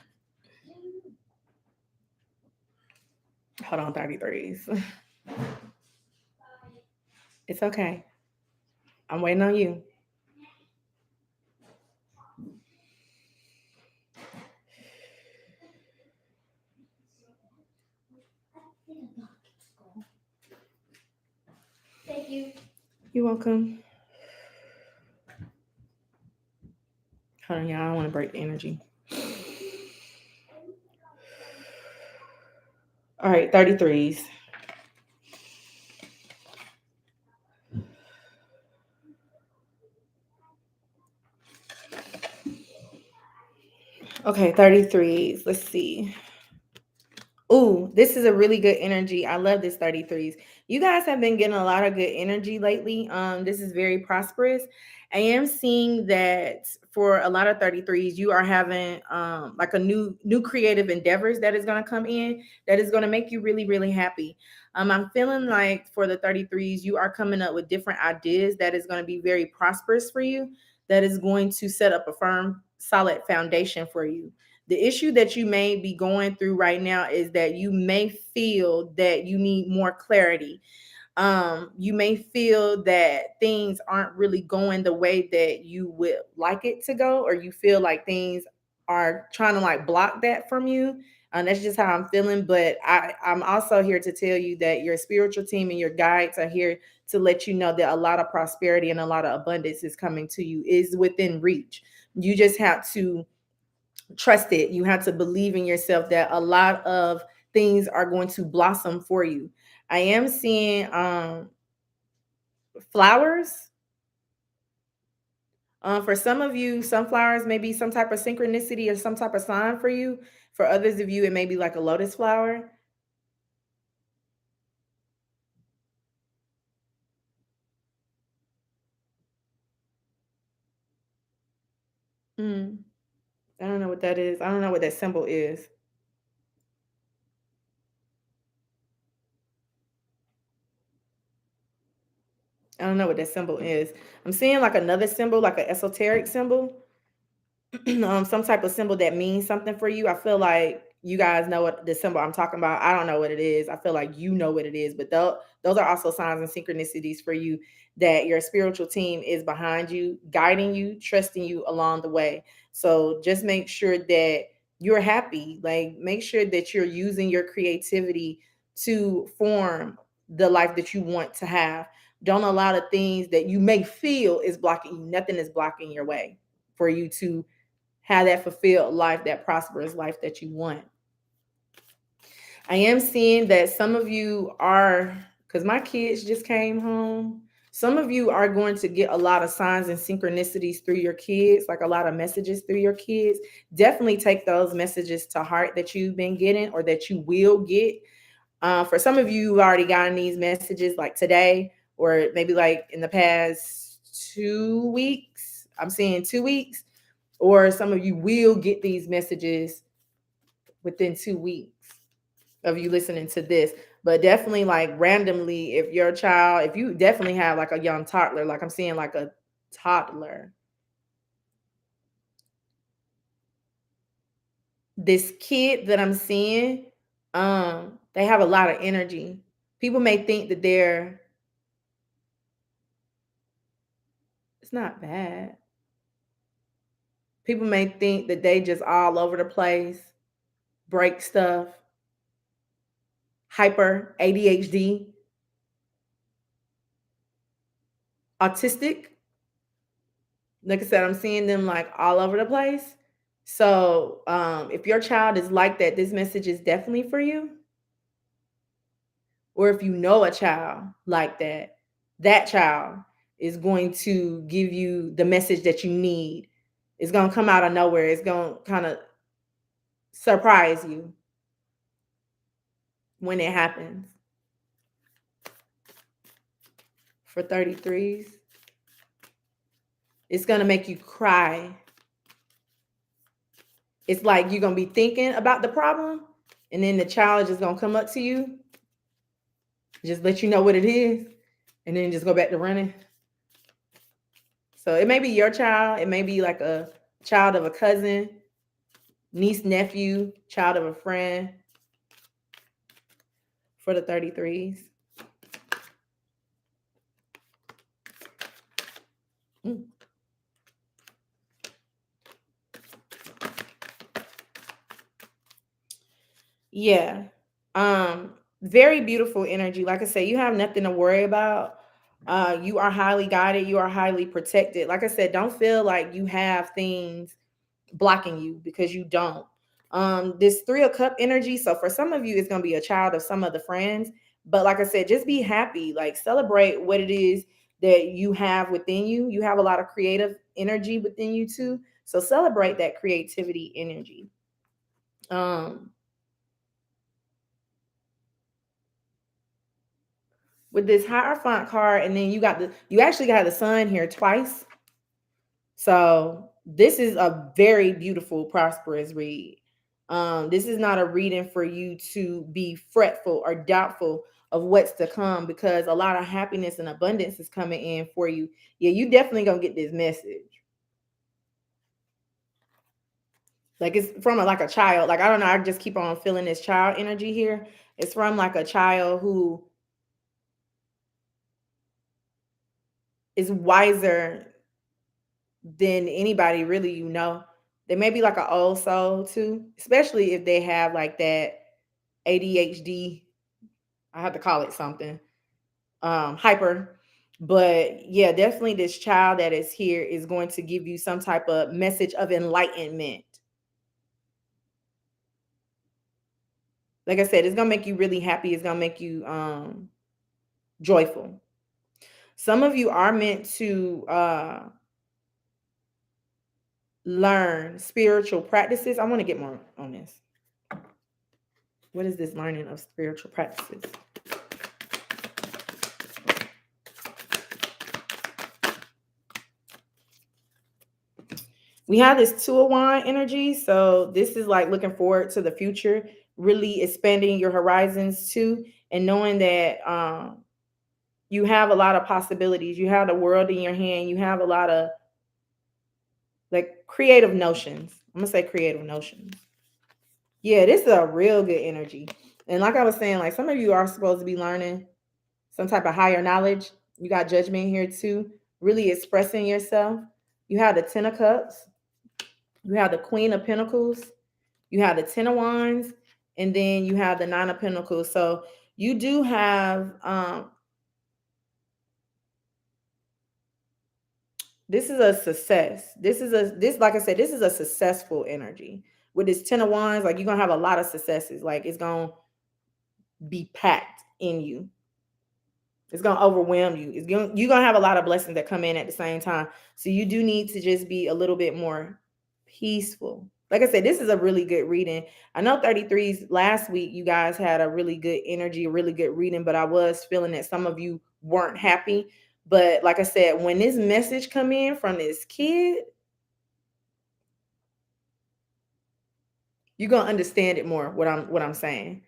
Hold on, 33s. It's okay. I'm waiting on you.
Thank you.
You're welcome. Hold on, y'all. I don't want to break the energy. All right, 33s. Okay, 33s. Let's see. Ooh, this is a really good energy. I love this 33s. You guys have been getting a lot of good energy lately. This is very prosperous. I am seeing that for a lot of 33s, you are having like a new creative endeavors that is going to come in that is going to make you really, really happy. I'm feeling like for the 33s, you are coming up with different ideas that is going to be very prosperous for you, that is going to set up a firm, solid foundation for you. The issue that you may be going through right now is that you may feel that you need more clarity. You may feel that things aren't really going the way that you would like it to go, or you feel like things are trying to like block that from you. And that's just how I'm feeling. But I'm also here to tell you that your spiritual team and your guides are here to let you know that a lot of prosperity and a lot of abundance is coming to you, is within reach. You just have to trust it. You have to believe in yourself that a lot of things are going to blossom for you. I am seeing flowers. For some of you, sunflowers may be some type of synchronicity or some type of sign for you. For others of you, it may be like a lotus flower. Mm, I don't know what that is. I don't know what that symbol is. I don't know what that symbol is. I'm seeing like another symbol, like an esoteric symbol. Some type of symbol that means something for you. I feel like you guys know what the symbol I'm talking about. I don't know what it is. I feel like you know what it is, but those are also signs and synchronicities for you, that your spiritual team is behind you, guiding you, trusting you along the way. So just make sure that you're happy. Like, make sure that you're using your creativity to form the life that you want to have. Don't allow the things that you may feel is blocking you. Nothing is blocking your way for you to have that fulfilled life, that prosperous life that you want. I am seeing that some of you are, because my kids just came home, some of you are going to get a lot of signs and synchronicities through your kids, like a lot of messages through your kids. Definitely take those messages to heart that you've been getting or that you will get. For some of you, you've already gotten these messages like today, or maybe like in the past 2 weeks. I'm saying 2 weeks, or some of you will get these messages within 2 weeks of you listening to this. But definitely, like randomly, if your child, if you definitely have like a young toddler, like I'm seeing like a toddler, this kid that I'm seeing, they have a lot of energy. People may think that it's not bad. People may think that they just all over the place, break stuff, hyper, ADHD, autistic. Like I said, I'm seeing them like all over the place. So if your child is like that, this message is definitely for you. Or if you know a child like that, that child is going to give you the message that you need. It's going to come out of nowhere. It's going to kind of surprise you when it happens. For 33s, it's going to make you cry. It's like you're going to be thinking about the problem, and then the child is going to come up to you, just let you know what it is, and then just go back to running. So it may be your child. It may be like a child of a cousin, niece, nephew, child of a friend. For the 33s. Yeah. Very beautiful energy. Like I said, you have nothing to worry about. You are highly guided, you are highly protected. Like I said, don't feel like you have things blocking you, because you don't. This 3 of Cup energy. So for some of you, it's gonna be a child of some of the friends. But like I said, just be happy, like celebrate what it is that you have within you. You have a lot of creative energy within you too. So celebrate that creativity energy. Um, with this Hierophant card, and then you actually got the sun here twice. So this is a very beautiful, prosperous read. This is not a reading for you to be fretful or doubtful of what's to come, because a lot of happiness and abundance is coming in for you. Yeah, you definitely gonna get this message. Like it's from like a child. Like I don't know, I just keep on feeling this child energy here. It's from like a child who is wiser than anybody really, you know. They may be like an old soul too, especially if they have like that ADHD. I have to call it something. Hyper. But yeah, definitely this child that is here is going to give you some type of message of enlightenment. Like I said, it's gonna make you really happy. It's gonna make you joyful. Some of you are meant to learn spiritual practices. I want to get more on this. What is this learning of spiritual practices? We have this 2 of Wand energy. So this is like looking forward to the future, really expanding your horizons too, and knowing that you have a lot of possibilities. You have the world in your hand. You have a lot of like creative notions. I'm gonna say creative notions. Yeah, this is a real good energy. And like I was saying, like some of you are supposed to be learning some type of higher knowledge. You got Judgment here too, really expressing yourself. You have the 10 of Cups. You have the Queen of Pentacles. You have the 10 of Wands. And then you have the 9 of Pentacles. So you do have This is a success. This like I said, this is a successful energy. With this 10 of wands, like you're gonna have a lot of successes. Like it's gonna be packed in you. It's gonna overwhelm you. You're gonna have a lot of blessings that come in at the same time. So you do need to just be a little bit more peaceful. Like I said, this is a really good reading. I know 33s last week, you guys had a really good energy, a really good reading, but I was feeling that some of you weren't happy. But like I said, when this message come in from this kid, you're gonna understand it more. What I'm saying.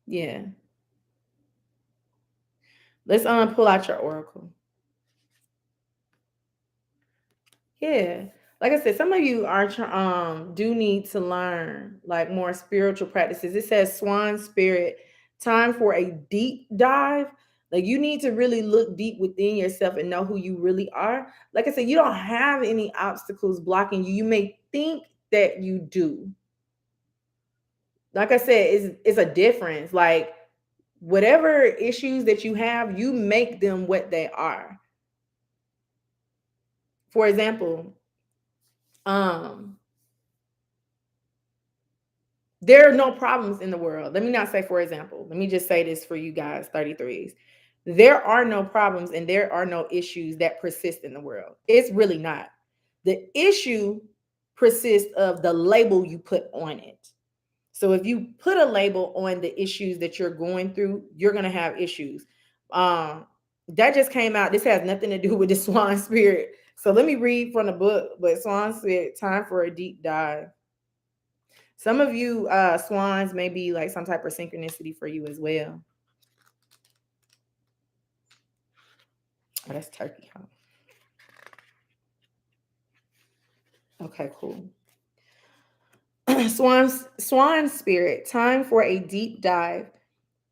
Yeah. Let's pull out your oracle. Yeah. Like I said, some of you are do need to learn like more spiritual practices. It says swan spirit, time for a deep dive. Like you need to really look deep within yourself and know who you really are. Like I said, you don't have any obstacles blocking you. You may think that you do. Like I said, it's a difference. Like whatever issues that you have, you make them what they are. For example, um there are no problems in the world. Let me not say, for example, let me just say this for you guys, 33s. There are no problems and there are no issues that persist in the world. It's really not. The issue persists of the label you put on it. So if you put a label on the issues that you're going through, you're going to have issues. That just came out. This has nothing to do with the swan spirit. So let me read from the book. But swan spirit, time for a deep dive. Some of you swans may be like some type of synchronicity for you as well. Oh, that's turkey, huh? Okay, cool. Swan spirit, time for a deep dive.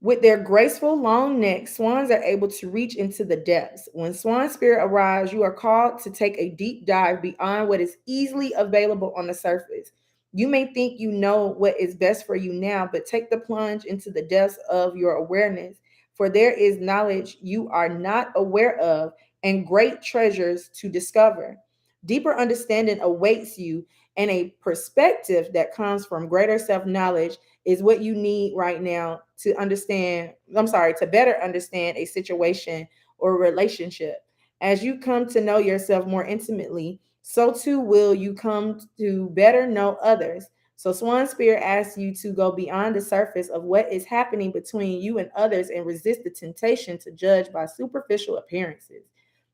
With their graceful long necks, swans are able to reach into the depths. When swan spirit arrives, you are called to take a deep dive beyond what is easily available on the surface. You may think you know what is best for you now, but take the plunge into the depths of your awareness, for there is knowledge you are not aware of and great treasures to discover. Deeper understanding awaits you, and a perspective that comes from greater self knowledge is what you need right now to understand. I'm sorry, to better understand a situation or relationship. As you come to know yourself more intimately, so too will you come to better know others. So, Swan Spirit asks you to go beyond the surface of what is happening between you and others and resist the temptation to judge by superficial appearances.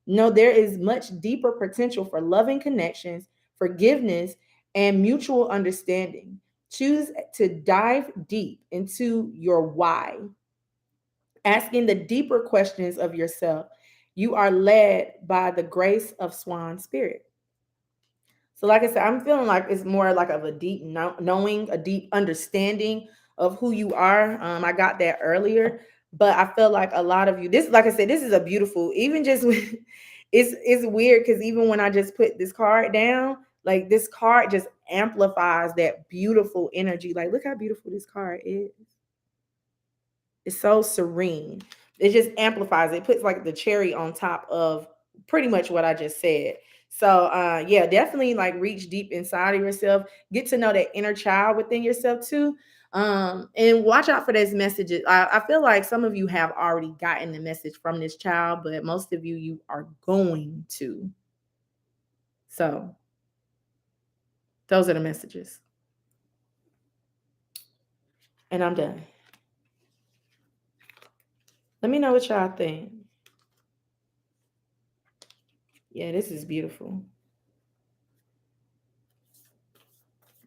No, there is much deeper potential for loving connections, forgiveness, and mutual understanding. Choose to dive deep into your why, asking the deeper questions of yourself. You are led by the grace of Swan Spirit. So, like I said, I'm feeling like it's more like of a deep knowing, a deep understanding of who you are. I got that earlier, but I feel like a lot of you. This, like I said, this is a beautiful. Even just it's weird because even when I just put this card down, like this card just amplifies that beautiful energy. Like, look how beautiful this card is. It's so serene. It just amplifies it. Puts like the cherry on top of pretty much what I just said. So yeah, definitely like reach deep inside of yourself. Get to know that inner child within yourself too. And watch out for those messages. I feel like some of you have already gotten the message from this child, but most of you are going to. So those are the messages. And I'm done. Let me know what y'all think. Yeah, this is beautiful.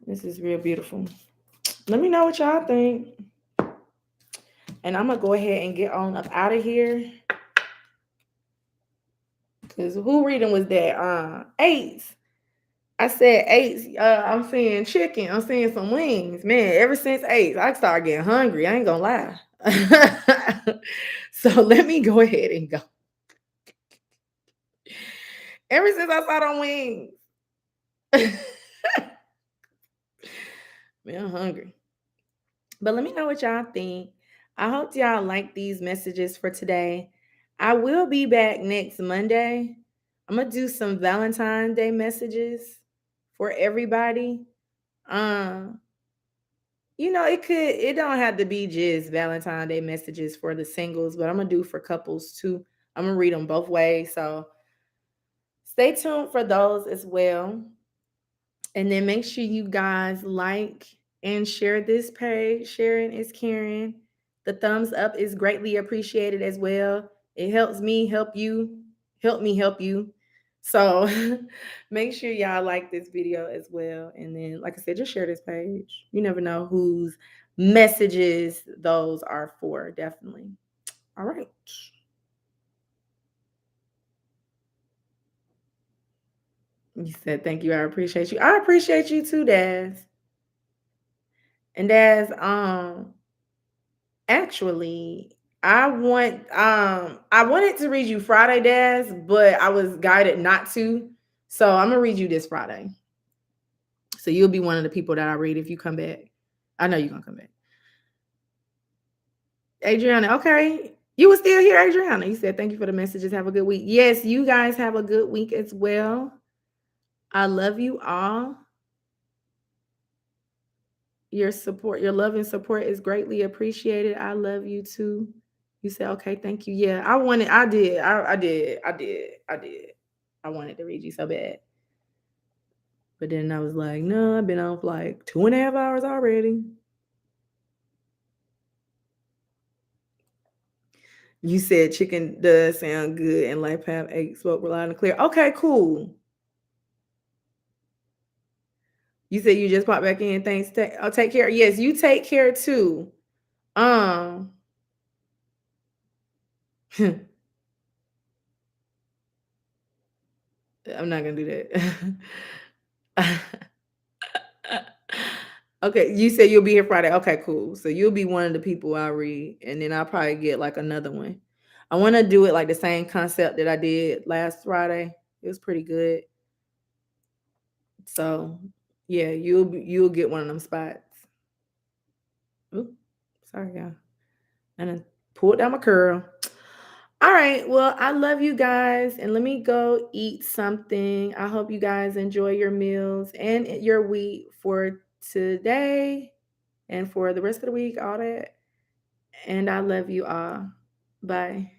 This is real beautiful. Let me know what y'all think. And I'm gonna go ahead and get on up out of here. Cause who reading was that? Eights. I said eights. I'm seeing chicken. I'm seeing some wings. Man, ever since eights, I started getting hungry. I ain't gonna lie. So let me go ahead and go. Ever since I saw them wings. Man, I'm hungry. But let me know what y'all think. I hope y'all like these messages for today. I will be back next Monday. I'm gonna do some Valentine's Day messages for everybody. Um, it don't have to be just Valentine's Day messages for the singles, but I'm gonna do for couples too. I'm gonna read them both ways. So stay tuned for those as well. And then make sure you guys like and share this page. Sharing is caring. The thumbs up is greatly appreciated as well. It helps me help you, help me help you. So make sure y'all like this video as well. And then, like I said, just share this page. You never know whose messages those are for, definitely. All right. You said thank you. I appreciate you. I appreciate you too, Daz. And Daz, actually, I wanted to read you Friday, Daz, but I was guided not to. So I'm gonna read you this Friday. So you'll be one of the people that I read if you come back. I know you're gonna come back. Adriana, okay. You were still here, Adriana. You said thank you for the messages. Have a good week. Yes, you guys have a good week as well. I love you all. Your support, your love and support is greatly appreciated. I love you too. You said, okay, thank you. Yeah, I did. I wanted to read you so bad. But then I was like, no, I've been on for like 2.5 hours already. You said chicken does sound good and like have egg smoke loud and clear. Okay, cool. You said you just popped back in. Thanks. I'll take care. Yes, you take care too. Um, I'm not gonna do that. Okay, you said you'll be here Friday. Okay, cool. So you'll be one of the people I read, and then I'll probably get like another one. I want to do it like the same concept that I did last Friday. It was pretty good. So yeah, you'll get one of them spots. Ooh, sorry, y'all. And then pulled down my curl. All right. Well, I love you guys, and let me go eat something. I hope you guys enjoy your meals and your week for today and for the rest of the week, all that. And I love you all. Bye.